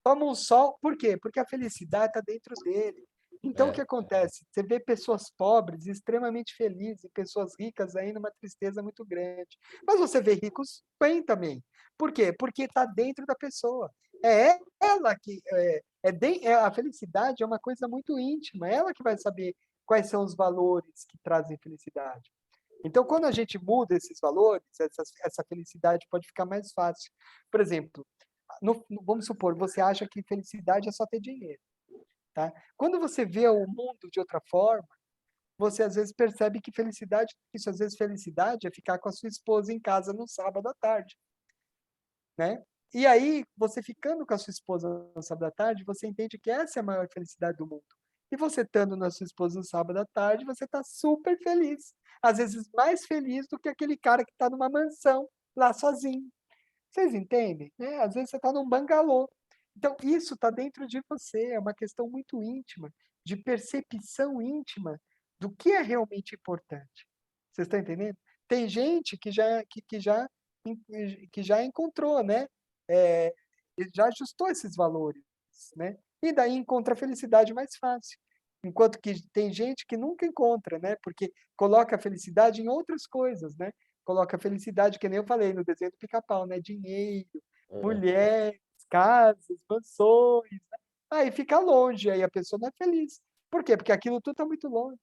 [SPEAKER 3] Toma um sol. Por quê? Porque a felicidade está dentro dele. Então, o que acontece? Você vê pessoas pobres extremamente felizes e pessoas ricas aí numa tristeza muito grande. Mas você vê ricos bem também. Por quê? Porque está dentro da pessoa. É ela que... a felicidade é uma coisa muito íntima. É ela que vai saber quais são os valores que trazem felicidade. Então, quando a gente muda esses valores, essa felicidade pode ficar mais fácil. Por exemplo, vamos supor, você acha que felicidade é só ter dinheiro. Tá? Quando você vê o mundo de outra forma, você às vezes percebe que às vezes felicidade é ficar com a sua esposa em casa no sábado à tarde, né? E aí, você ficando com a sua esposa no sábado à tarde, você entende que essa é a maior felicidade do mundo. E você estando na sua esposa no sábado à tarde, você está super feliz. Às vezes mais feliz do que aquele cara que está numa mansão, lá sozinho. Vocês entendem? Né? Às vezes você está num bangalô. Então, isso está dentro de você, é uma questão muito íntima, de percepção íntima do que é realmente importante. Vocês estão entendendo? Tem gente que já encontrou, né? Já ajustou esses valores, né? E daí encontra a felicidade mais fácil. Enquanto que tem gente que nunca encontra, né? Porque coloca a felicidade em outras coisas, né? Coloca a felicidade, que nem eu falei no desenho do Pica-Pau, né? Dinheiro, mulheres, casas, mansões, né? Aí fica longe, aí a pessoa não é feliz. Por quê? Porque aquilo tudo está muito longe.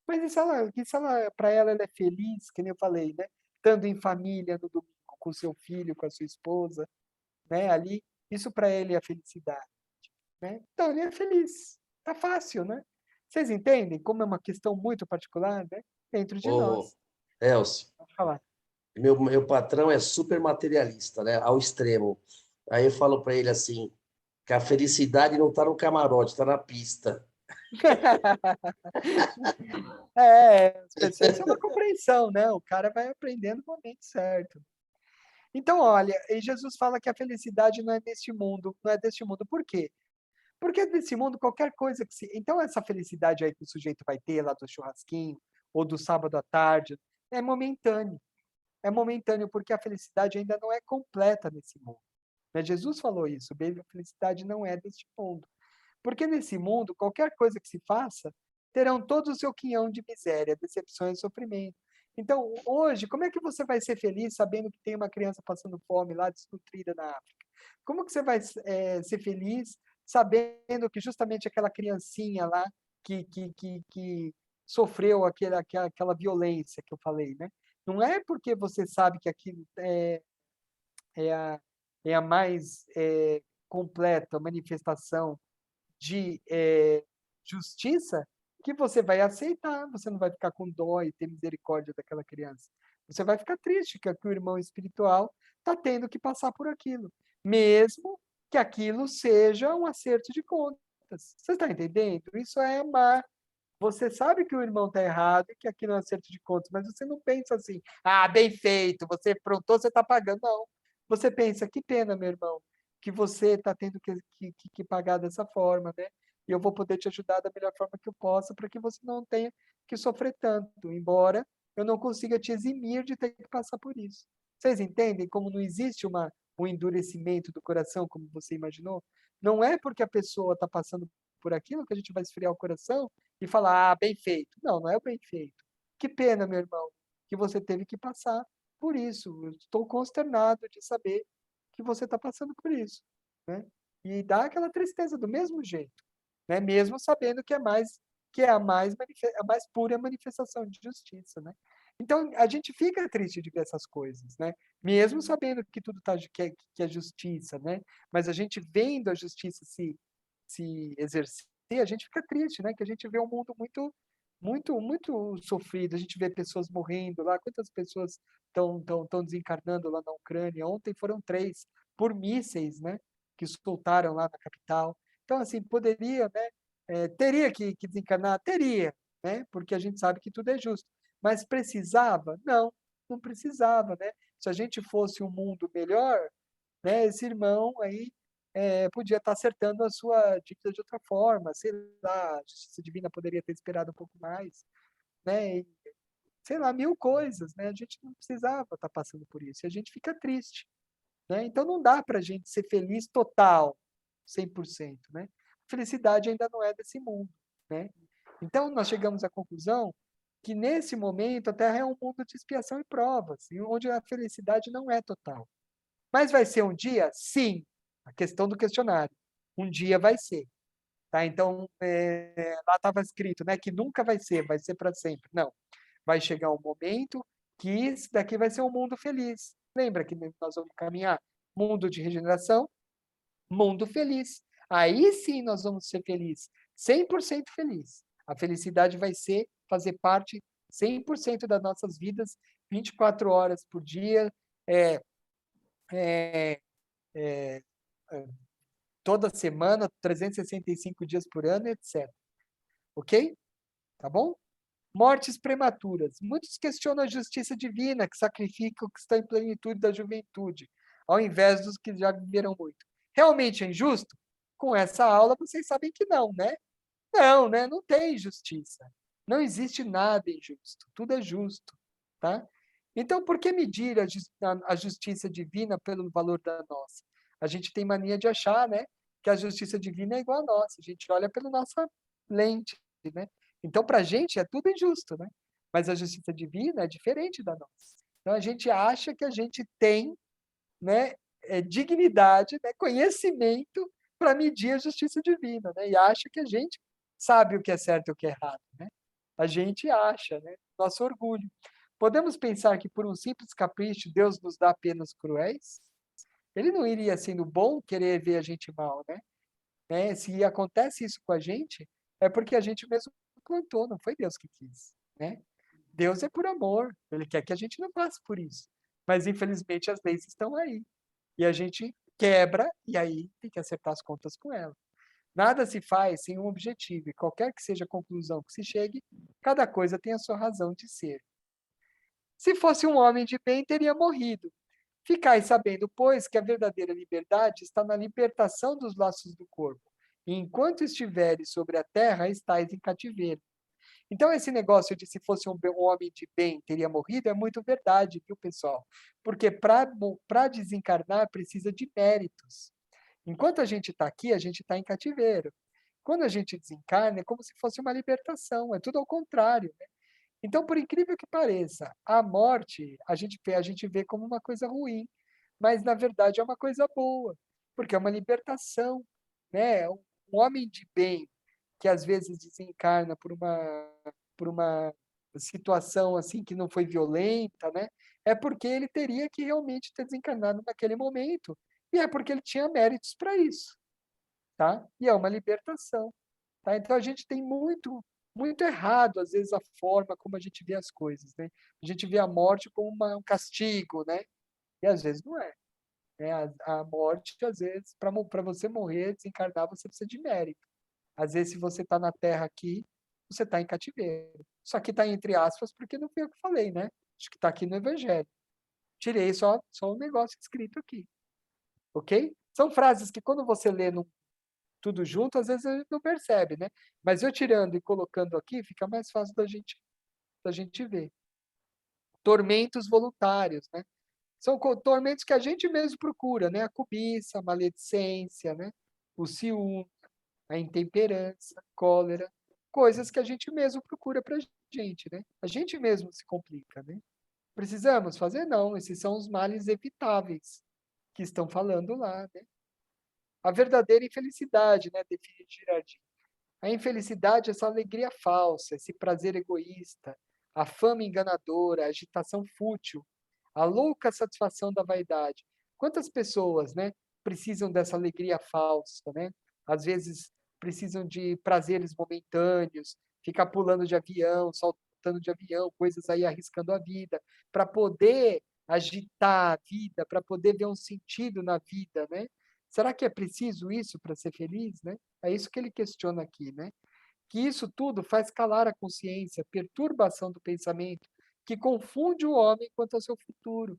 [SPEAKER 3] Mas e se ela para ela é feliz, que nem eu falei, né? Estando em família no domingo, com seu filho, com a sua esposa, né? Ali, isso para ele é a felicidade, né? Então ele é feliz. Tá fácil, né? Vocês entendem como é uma questão muito particular, né? Dentro de
[SPEAKER 5] Ô,
[SPEAKER 3] nós.
[SPEAKER 5] Elcio,
[SPEAKER 3] Vamos falar.
[SPEAKER 5] meu patrão é super materialista, né? Ao extremo. Aí eu falo para ele assim, que a felicidade não está no camarote, está na pista.
[SPEAKER 3] Isso é uma compreensão, né? O cara vai aprendendo no momento certo. Então, olha, e Jesus fala que a felicidade não é deste mundo, não é deste mundo. Por quê? Porque desse mundo, qualquer coisa que se. Então, essa felicidade aí que o sujeito vai ter lá do churrasquinho, ou do sábado à tarde, é momentâneo. É momentâneo, porque a felicidade ainda não é completa nesse mundo. Né? Jesus falou isso, a felicidade não é deste mundo. Porque nesse mundo, qualquer coisa que se faça, terão todo o seu quinhão de miséria, decepções e sofrimento. Então, hoje, como é que você vai ser feliz sabendo que tem uma criança passando fome lá, desnutrida na África? Como que você vai ser feliz sabendo que justamente aquela criancinha lá, que sofreu aquela violência que eu falei, né? Não é porque você sabe que aquilo é a mais completa manifestação de justiça que você vai aceitar, você não vai ficar com dó e ter misericórdia daquela criança. Você vai ficar triste que o irmão espiritual está tendo que passar por aquilo, mesmo que aquilo seja um acerto de contas. Você está entendendo? Isso é amar. Você sabe que o irmão está errado e que aquilo é um acerto de contas, mas você não pensa assim, ah, bem feito, você aprontou, você está pagando. Não. Você pensa, que pena, meu irmão, que você está tendo que pagar dessa forma, né? E eu vou poder te ajudar da melhor forma que eu possa, para que você não tenha que sofrer tanto, embora eu não consiga te eximir de ter que passar por isso. Vocês entendem como não existe um endurecimento do coração, como você imaginou? Não é porque a pessoa está passando por aquilo que a gente vai esfriar o coração e falar, ah, bem feito. Não, não é o bem feito. Que pena, meu irmão, que você teve que passar por isso. Eu estou consternado de saber que você está passando por isso, né? E dá aquela tristeza do mesmo jeito, né? Mesmo sabendo que é a mais pura manifestação de justiça, né? Então a gente fica triste de ver essas coisas, né? Mesmo sabendo que tudo tá que é justiça, né? Mas a gente vendo a justiça se exercer, a gente fica triste, né? Que a gente vê um mundo muito sofrido, a gente vê pessoas morrendo lá, quantas pessoas estão desencarnando lá na Ucrânia? Ontem foram 3 por mísseis, né? Que soltaram lá na capital. Então, assim, poderia, né? Teria que desencarnar? Teria, né? Porque a gente sabe que tudo é justo. Mas precisava? Não, não precisava, né? Se a gente fosse um mundo melhor, né? Esse irmão aí podia estar acertando a sua dívida de outra forma, sei lá, a justiça divina poderia ter esperado um pouco mais, né? E, sei lá, 1000 coisas, né? A gente não precisava estar passando por isso, e a gente fica triste, né? Então não dá para a gente ser feliz total, 100%, né? Felicidade ainda não é desse mundo, né? Então nós chegamos à conclusão que nesse momento a Terra é um mundo de expiação e provas, onde a felicidade não é total. Mas vai ser um dia? Sim. A questão do questionário. Um dia vai ser. Tá? Então, lá estava escrito, né, que nunca vai ser para sempre. Não. Vai chegar um momento que isso daqui vai ser um mundo feliz. Lembra que nós vamos caminhar? Mundo de regeneração, mundo feliz. Aí sim nós vamos ser felizes. 100% feliz. A felicidade vai fazer parte 100% das nossas vidas, 24 horas por dia, é, é, é, toda semana, 365 dias por ano, etc. Ok? Tá bom? Mortes prematuras. Muitos questionam a justiça divina, que sacrifica o que está em plenitude da juventude, ao invés dos que já viveram muito. Realmente é injusto? Com essa aula, vocês sabem que não, né? Não, né? Não tem justiça. Não existe nada injusto. Tudo é justo, tá? Então, por que medir a justiça divina pelo valor da nossa? A gente tem mania de achar, né, que a justiça divina é igual a nossa. A gente olha pela nossa lente, né? Então, para a gente é tudo injusto, né? Mas a justiça divina é diferente da nossa. Então, a gente acha que a gente tem, né, dignidade, né, conhecimento para medir a justiça divina, né? E acha que a gente sabe o que é certo e o que é errado, né? A gente acha, né? Nosso orgulho. Podemos pensar que por um simples capricho Deus nos dá penas cruéis? Ele não iria, sendo bom, querer ver a gente mal, né? Se acontece isso com a gente, é porque a gente mesmo plantou, não foi Deus que quis, né? Deus é por amor, ele quer que a gente não passe por isso. Mas, infelizmente, as leis estão aí. E a gente quebra, e aí tem que acertar as contas com ela. Nada se faz sem um objetivo, e qualquer que seja a conclusão que se chegue, cada coisa tem a sua razão de ser. Se fosse um homem de bem, teria morrido. Ficais sabendo, pois, que a verdadeira liberdade está na libertação dos laços do corpo. E enquanto estiveres sobre a terra, estáis em cativeiro. Então, esse negócio de se fosse um homem de bem teria morrido é muito verdade, viu, pessoal? Porque para desencarnar precisa de méritos. Enquanto a gente está aqui, a gente está em cativeiro. Quando a gente desencarna, é como se fosse uma libertação, é tudo ao contrário, né? Então, por incrível que pareça, a morte a gente vê como uma coisa ruim, mas na verdade é uma coisa boa, porque é uma libertação, né? Um homem de bem que às vezes desencarna por uma situação assim que não foi violenta, né? É porque ele teria que realmente ter desencarnado naquele momento. E é porque ele tinha méritos para isso, tá? E é uma libertação, tá? Então a gente tem muito errado, às vezes, a forma como a gente vê as coisas, né? A gente vê a morte como um castigo, né? E às vezes não é. Né? A morte, às vezes, para você morrer, desencarnar, você precisa de mérito. Às vezes, se você está na Terra aqui, você está em cativeiro. Isso aqui está entre aspas, porque não foi eu que falei, né? Acho que está aqui no Evangelho. Tirei só um negócio escrito aqui. Ok? São frases que quando você lê tudo junto, às vezes a gente não percebe, né? Mas eu tirando e colocando aqui, fica mais fácil da gente ver. Tormentos voluntários, né? São tormentos que a gente mesmo procura, né? A cobiça, a maledicência, né? O ciúme, a intemperança, cólera, coisas que a gente mesmo procura para a gente, né? A gente mesmo se complica, né? Precisamos fazer? Não, esses são os males evitáveis que estão falando lá, né? A verdadeira infelicidade, né? Define Girardin. A infelicidade é essa alegria falsa, esse prazer egoísta, a fama enganadora, a agitação fútil, a louca satisfação da vaidade. Quantas pessoas, né, precisam dessa alegria falsa, né? Às vezes precisam de prazeres momentâneos, ficar pulando de avião, saltando de avião, coisas aí arriscando a vida, para poder agitar a vida, para poder ver um sentido na vida, né? Será que é preciso isso para ser feliz, né? É isso que ele questiona aqui, né? Que isso tudo faz calar a consciência, perturbação do pensamento, que confunde o homem quanto ao seu futuro.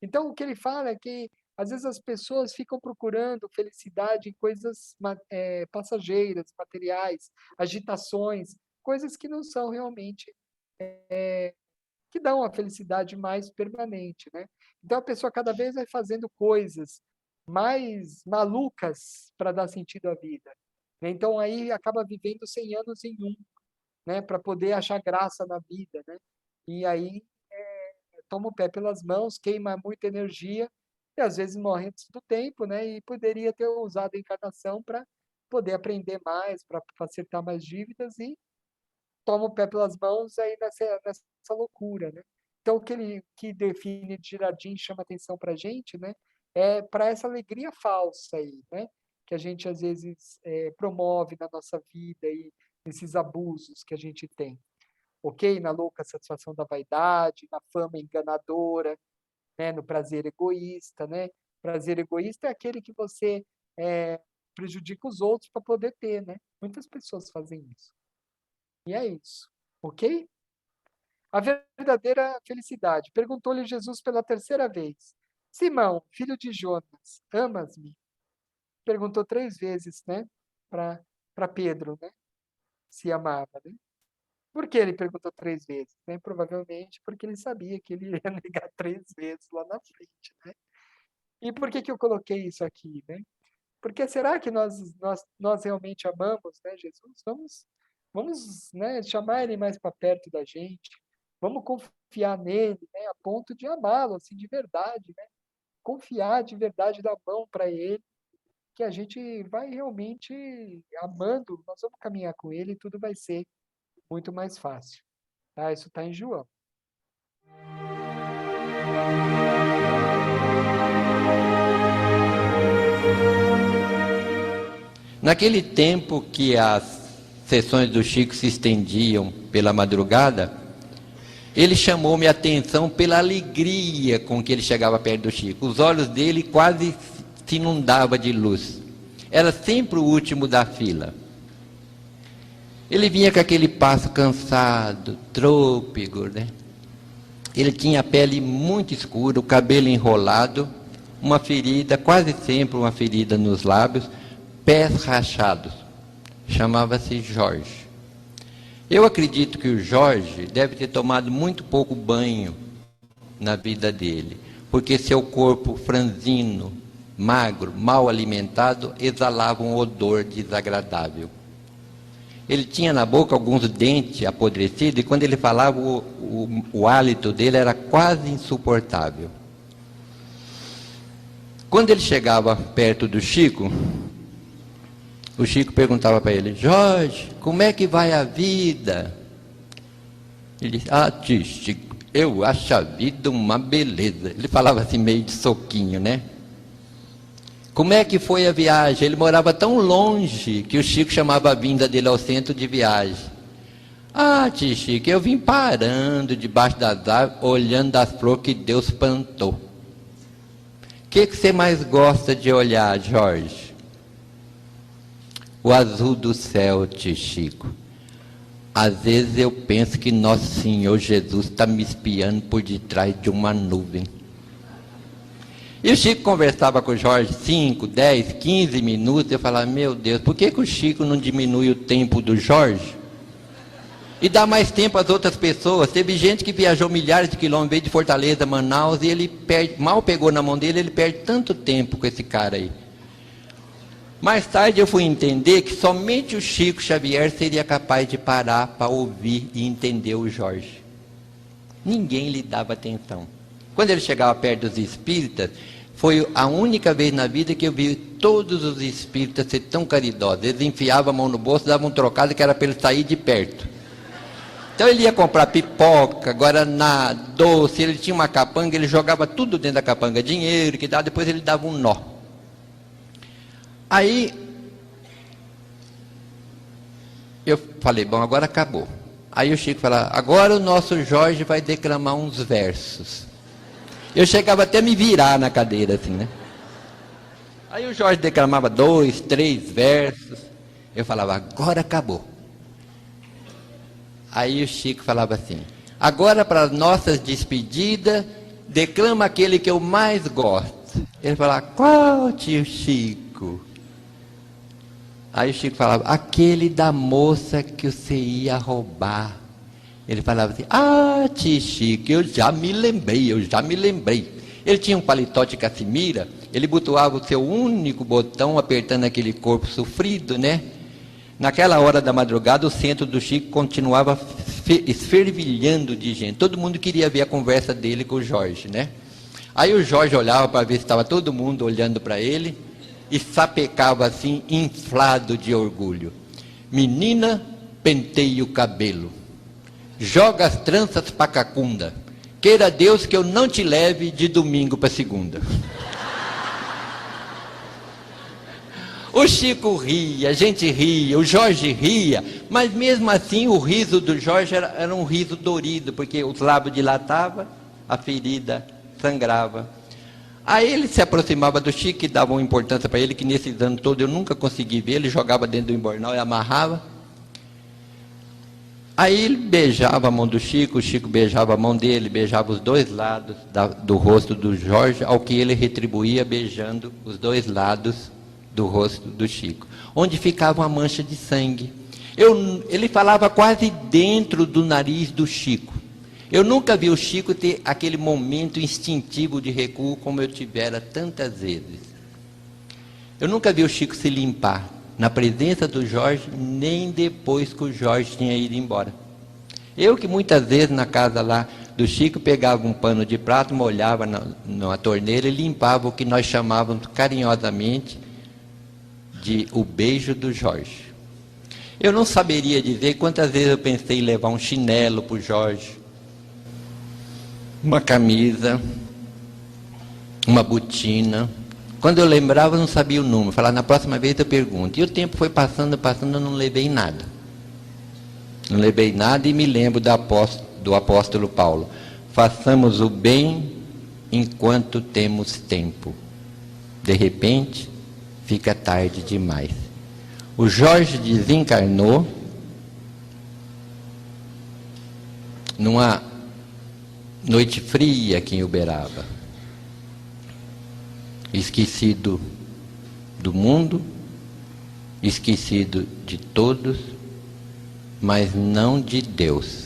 [SPEAKER 3] Então, o que ele fala é que, às vezes, as pessoas ficam procurando felicidade em coisas passageiras, materiais, agitações, coisas que não são realmente, que dão a felicidade mais permanente, né? Então, a pessoa cada vez vai fazendo coisas mais malucas para dar sentido à vida. Né? Então, aí acaba vivendo 100 anos em um, né? Para poder achar graça na vida, né? E aí toma o pé pelas mãos, queima muita energia e às vezes morre antes do tempo, né? E poderia ter usado a encarnação para poder aprender mais, para acertar mais dívidas e toma o pé pelas mãos aí nessa loucura, né? Então, o que define Girardin chama atenção para a gente, né? É para essa alegria falsa aí, né? Que a gente às vezes promove na nossa vida e nesses abusos que a gente tem. Ok? Na louca satisfação da vaidade, na fama enganadora, né? No prazer egoísta, né? Prazer egoísta é aquele que você prejudica os outros para poder ter, né? Muitas pessoas fazem isso. E é isso. Ok? A verdadeira felicidade. Perguntou-lhe Jesus pela terceira vez. Simão, filho de Jonas, amas-me? Perguntou 3 vezes, né? Para Pedro, né? Se amava, né? Por que ele perguntou 3 vezes? Né? Provavelmente porque ele sabia que ele ia negar 3 vezes lá na frente, né? E por que eu coloquei isso aqui, né? Porque será que nós realmente amamos, né, Jesus? Vamos, né, chamar ele mais para perto da gente. Vamos confiar nele, né, a ponto de amá-lo, assim, de verdade, né? Confiar de verdade, dar mão para ele, que a gente vai realmente amando, nós vamos caminhar com ele e tudo vai ser muito mais fácil. Tá? Isso está em João.
[SPEAKER 8] Naquele tempo que as sessões do Chico se estendiam pela madrugada, ele chamou minha atenção pela alegria com que ele chegava perto do Chico. Os olhos dele quase se inundavam de luz. Era sempre o último da fila. Ele vinha com aquele passo cansado, trôpego, né? Ele tinha a pele muito escura, o cabelo enrolado, uma ferida, quase sempre uma ferida nos lábios, pés rachados. Chamava-se Jorge. Eu acredito que o Jorge deve ter tomado muito pouco banho na vida dele, porque seu corpo franzino, magro, mal alimentado, exalava um odor desagradável. Ele tinha na boca alguns dentes apodrecidos e quando ele falava o hálito dele era quase insuportável. Quando ele chegava perto do Chico, o Chico perguntava para ele: Jorge, como é que vai a vida? Ele disse, tio Chico, eu acho a vida uma beleza. Ele falava assim meio de soquinho, né? Como é que foi a viagem? Ele morava tão longe que o Chico chamava a vinda dele ao centro de viagem. Tio Chico, eu vim parando debaixo das árvores, olhando as flores que Deus plantou. O que você mais gosta de olhar, Jorge? O azul do céu, tio Chico. Às vezes eu penso que Nosso Senhor Jesus está me espiando por detrás de uma nuvem. E o Chico conversava com o Jorge 5, 10, 15 minutos. Eu falava, meu Deus, por que o Chico não diminui o tempo do Jorge? E dá mais tempo às outras pessoas. Teve gente que viajou milhares de quilômetros, veio de Fortaleza, Manaus, e ele mal pegou na mão dele, ele perde tanto tempo com esse cara aí. Mais tarde eu fui entender que somente o Chico Xavier seria capaz de parar para ouvir e entender o Jorge. Ninguém lhe dava atenção. Quando ele chegava perto dos espíritas, foi a única vez na vida que eu vi todos os espíritas ser tão caridosos. Eles enfiavam a mão no bolso, davam um trocado que era para ele sair de perto. Então ele ia comprar pipoca, guaraná, doce, ele tinha uma capanga, ele jogava tudo dentro da capanga, dinheiro, que dava, depois ele dava um nó. Aí, eu falei, bom, agora acabou. Aí o Chico falava, agora o nosso Jorge vai declamar uns versos. Eu chegava até a me virar na cadeira, assim, né? Aí o Jorge declamava 2, 3 versos. Eu falava, agora acabou. Aí o Chico falava assim, agora para as nossas despedidas, declama aquele que eu mais gosto. Ele falava, qual, tio Chico? Aí o Chico falava, aquele da moça que você ia roubar. Ele falava assim, tio Chico, eu já me lembrei. Ele tinha um paletó de casimira, ele botoava o seu único botão, apertando aquele corpo sofrido, né? Naquela hora da madrugada, o centro do Chico continuava esfervilhando de gente. Todo mundo queria ver a conversa dele com o Jorge, né? Aí o Jorge olhava para ver se estava todo mundo olhando para ele e sapecava assim, inflado de orgulho. Menina, penteie o cabelo. Joga as tranças para cacunda. Queira Deus que eu não te leve de domingo para segunda. O Chico ria, a gente ria, o Jorge ria, mas mesmo assim o riso do Jorge era um riso dorido, porque os lábios dilatavam, a ferida sangrava. Aí ele se aproximava do Chico e dava uma importância para ele, que nesses anos todos eu nunca consegui ver, ele jogava dentro do embornal e amarrava. Aí ele beijava a mão do Chico, o Chico beijava a mão dele, beijava os dois lados do rosto do Jorge, ao que ele retribuía beijando os dois lados do rosto do Chico, onde ficava uma mancha de sangue. Ele falava quase dentro do nariz do Chico. Eu nunca vi o Chico ter aquele momento instintivo de recuo como eu tivera tantas vezes. Eu nunca vi o Chico se limpar na presença do Jorge, nem depois que o Jorge tinha ido embora. Eu que muitas vezes na casa lá do Chico pegava um pano de prato, molhava na torneira e limpava o que nós chamávamos carinhosamente de o beijo do Jorge. Eu não saberia dizer quantas vezes eu pensei em levar um chinelo para o Jorge, uma camisa, uma botina. Quando eu lembrava, eu não sabia o número. Falava, na próxima vez eu pergunto. E o tempo foi passando, eu não levei nada. Não levei nada e me lembro do apóstolo Paulo. Façamos o bem enquanto temos tempo. De repente, fica tarde demais. O Jorge desencarnou numa noite fria aqui em Uberaba. Esquecido do mundo, esquecido de todos, mas não de Deus.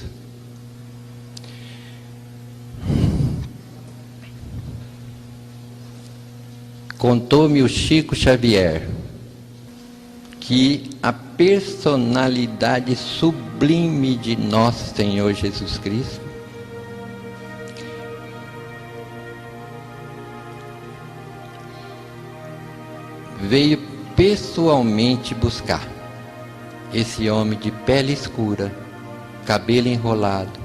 [SPEAKER 8] Contou-me o Chico Xavier que a personalidade sublime de nosso Senhor Jesus Cristo veio pessoalmente buscar esse homem de pele escura, cabelo enrolado,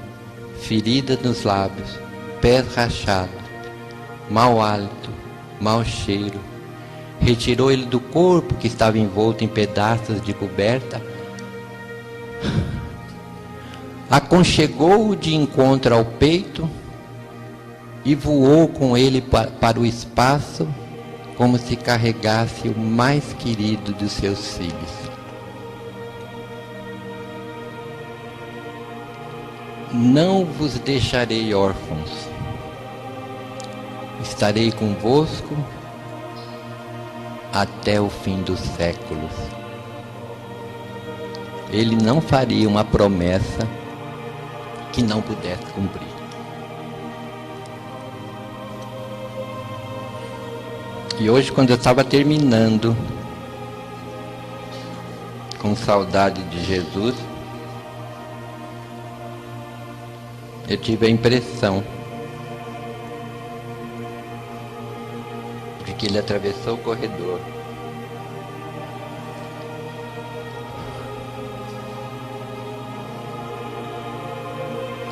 [SPEAKER 8] ferida nos lábios, pés rachados, mau hálito, mau cheiro. Retirou ele do corpo que estava envolto em pedaços de coberta, aconchegou-o de encontro ao peito e voou com ele para o espaço, como se carregasse o mais querido dos seus filhos. Não vos deixarei órfãos, estarei convosco até o fim dos séculos. Ele não faria uma promessa que não pudesse cumprir. E hoje, quando eu estava terminando, com saudade de Jesus, eu tive a impressão de que ele atravessou o corredor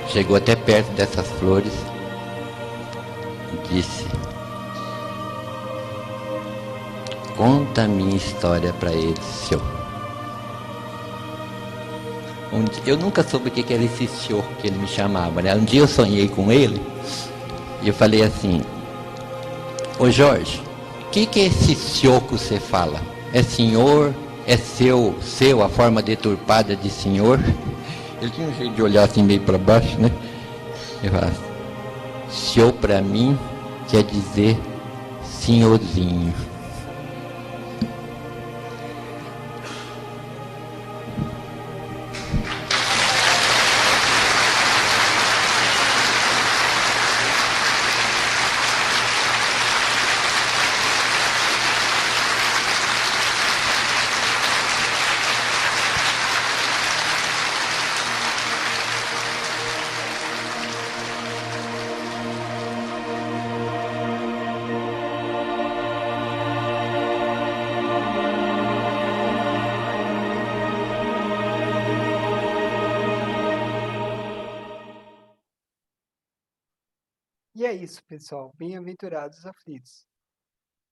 [SPEAKER 8] chegou até perto dessas flores e disse: conta a minha história para eles, senhor. Eu nunca soube o que era esse senhor que ele me chamava, né? Um dia eu sonhei com ele e eu falei assim: ô Jorge, o que é esse senhor que você fala? É senhor? É seu, a forma deturpada de senhor? Ele tinha um jeito de olhar assim meio para baixo, né? Eu falava: senhor para mim quer dizer senhorzinho.
[SPEAKER 3] E é isso, pessoal. Bem-aventurados os aflitos,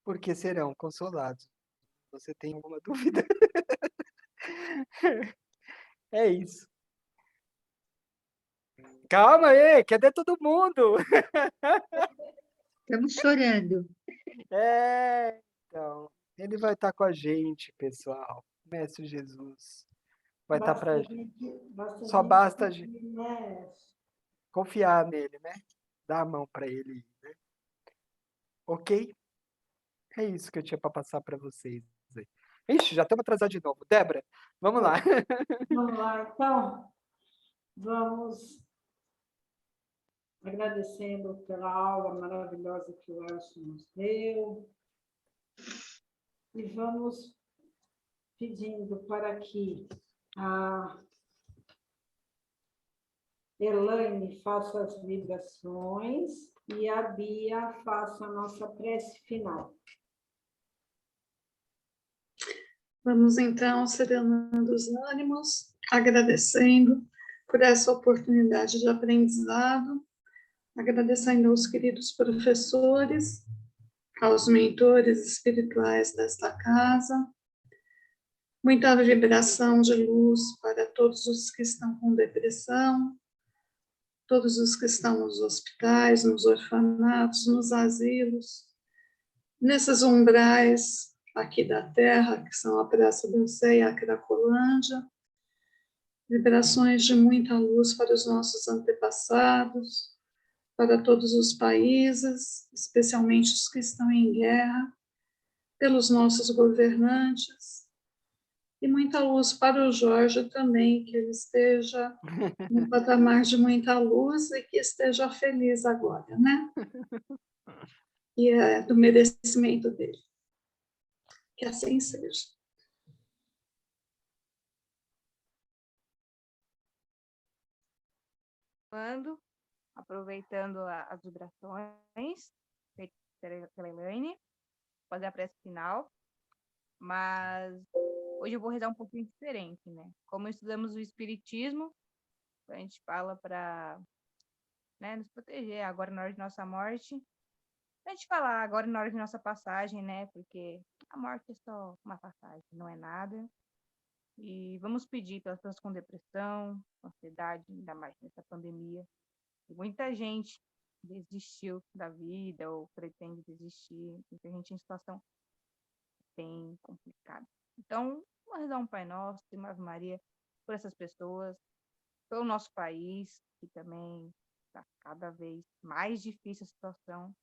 [SPEAKER 3] porque serão consolados. Você tem alguma dúvida? É isso. Calma aí, cadê todo mundo?
[SPEAKER 2] Estamos chorando.
[SPEAKER 3] Então, ele vai estar com a gente, pessoal. Mestre Jesus vai estar pra gente. Só basta a gente confiar nele, né? Dar a mão para ele, né? Ok? É isso que eu tinha para passar para vocês aí. Ixi, já estamos atrasados de novo. Débora, vamos lá.
[SPEAKER 1] Vamos lá, então. Vamos agradecendo pela aula maravilhosa que o Elcio nos deu. E vamos pedindo para que a Elaine faça as vibrações e a Bia faça a nossa prece final.
[SPEAKER 9] Vamos então serenando os ânimos, agradecendo por essa oportunidade de aprendizado, agradecendo aos queridos professores, aos mentores espirituais desta casa, muita vibração de luz para todos os que estão com depressão, todos os que estão nos hospitais, nos orfanatos, nos asilos, nesses umbrais aqui da Terra, que são a Praça do Sé e a Cracolândia, vibrações de muita luz para os nossos antepassados, para todos os países, especialmente os que estão em guerra, pelos nossos governantes, e muita luz para o Jorge também, que ele esteja num patamar de muita luz e que esteja feliz agora, né? E é do merecimento dele. Que assim seja.
[SPEAKER 10] Aproveitando as vibrações feitas pela Elaine, fazer a prece final, mas hoje eu vou rezar um pouquinho diferente, né? Como estudamos o Espiritismo, a gente fala para né, nos proteger agora na hora de nossa morte. A gente falar agora na hora de nossa passagem, né, porque a morte é só uma passagem, não é nada. E vamos pedir pelas pessoas com depressão, ansiedade, ainda mais nessa pandemia. E muita gente desistiu da vida ou pretende desistir, muita gente em situação bem complicada. Então, vamos rezar um Pai Nosso e uma Ave Maria por essas pessoas, pelo nosso país, que também está cada vez mais difícil a situação,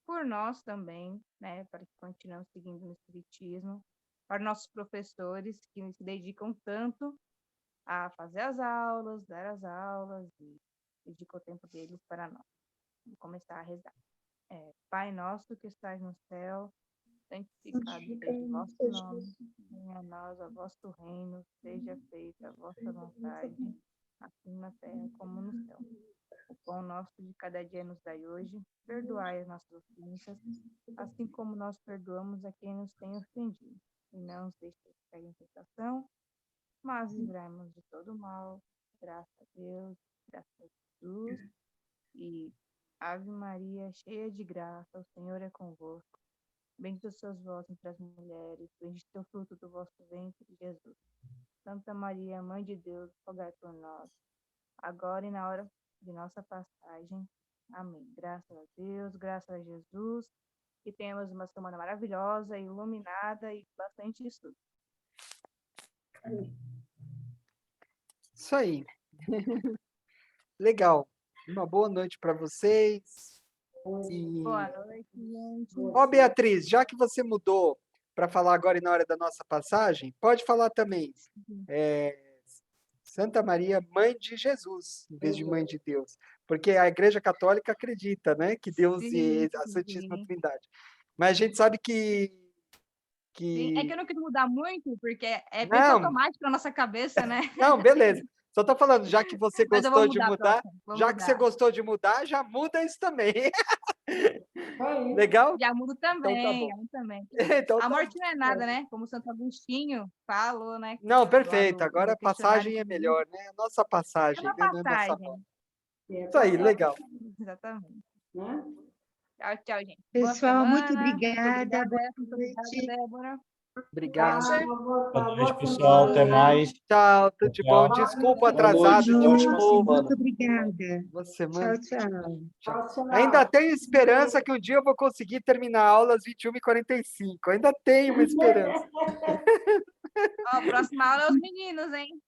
[SPEAKER 10] por nós também, né, para que continuemos seguindo no Espiritismo, para nossos professores que se dedicam tanto a fazer as aulas, dar as aulas e dedicam o tempo deles para nós. Vou começar a rezar. Pai nosso que estás no céu, santificado seja o vosso nome, venha a nós o vosso reino, seja feita a vossa vontade, assim na terra como no céu. O pão nosso de cada dia nos dai hoje, perdoai as nossas ofensas, assim como nós perdoamos a quem nos tem ofendido. E não nos deixeis cair em tentação, mas livrai-nos de todo mal. Graças a Deus, graças a Jesus. E Ave Maria, cheia de graça, o Senhor é convosco. Bendita sois vós entre as mulheres, bendito é o fruto do vosso ventre, Jesus. Santa Maria, Mãe de Deus, rogai por nós, agora e na hora de nossa passagem. Amém. Graças a Deus, graças a Jesus. Que tenhamos uma semana maravilhosa, iluminada e bastante estudo.
[SPEAKER 3] Isso aí. Legal. Uma boa noite para vocês. E...
[SPEAKER 10] Boa noite, gente.
[SPEAKER 3] Ó, Beatriz, já que você mudou para falar agora e na hora da nossa passagem, pode falar também. Santa Maria, Mãe de Jesus, em vez de Mãe de Deus. Porque a Igreja Católica acredita, né, que Deus e a Santíssima Trindade. Mas a gente sabe que...
[SPEAKER 10] Sim, é que eu não quis mudar muito, porque é bem
[SPEAKER 3] Não.
[SPEAKER 10] automático na nossa cabeça, né?
[SPEAKER 3] Não, beleza. Só estou falando, já que você
[SPEAKER 10] Mas eu vou
[SPEAKER 3] gostou de mudar,
[SPEAKER 10] próximo, vou
[SPEAKER 3] já
[SPEAKER 10] mudar.
[SPEAKER 3] que você gostou de mudar, já muda isso também. Legal?
[SPEAKER 10] Já mudo também,
[SPEAKER 3] Então tá bom.
[SPEAKER 10] eu também.
[SPEAKER 3] Então,
[SPEAKER 10] a morte não é nada, né? Como Santo Agostinho falou, né?
[SPEAKER 3] Não, perfeito.
[SPEAKER 10] Do
[SPEAKER 3] Agora a passagem é melhor, né? A nossa passagem,
[SPEAKER 10] é uma
[SPEAKER 3] né? Não é nossa
[SPEAKER 10] passagem.
[SPEAKER 3] morte. Isso aí, legal.
[SPEAKER 10] Exatamente. Tchau, tchau, gente.
[SPEAKER 2] Pessoal,
[SPEAKER 10] boa
[SPEAKER 2] muito
[SPEAKER 10] semana.
[SPEAKER 2] obrigada.
[SPEAKER 10] Muito obrigada, Débora.
[SPEAKER 3] Obrigado.
[SPEAKER 7] Boa noite, pessoal. Até mais.
[SPEAKER 3] Tchau, tudo de bom.
[SPEAKER 7] Tchau.
[SPEAKER 3] Desculpa
[SPEAKER 5] Boa noite,
[SPEAKER 3] atrasado.
[SPEAKER 5] gente. Ótima semana.
[SPEAKER 2] Muito obrigada.
[SPEAKER 3] Boa semana.
[SPEAKER 2] Tchau, tchau.
[SPEAKER 3] Ainda tenho esperança que um dia eu vou conseguir terminar a aula às 21h45. Ainda tenho uma esperança.
[SPEAKER 10] Ó, a próxima aula é os meninos, hein?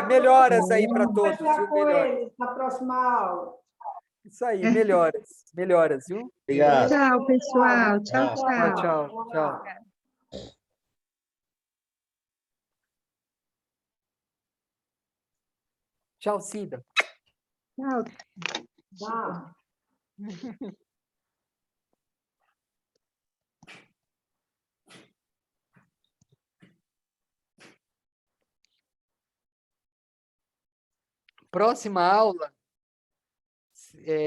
[SPEAKER 3] Melhoras aí para todos, viu? Melhoras.
[SPEAKER 1] Na próxima aula.
[SPEAKER 3] Isso aí, melhoras. Melhoras, viu?
[SPEAKER 5] Obrigado.
[SPEAKER 2] Tchau, pessoal. Tchau, tchau.
[SPEAKER 3] Tchau. Tchau, Cida.
[SPEAKER 2] Tchau.
[SPEAKER 3] Próxima aula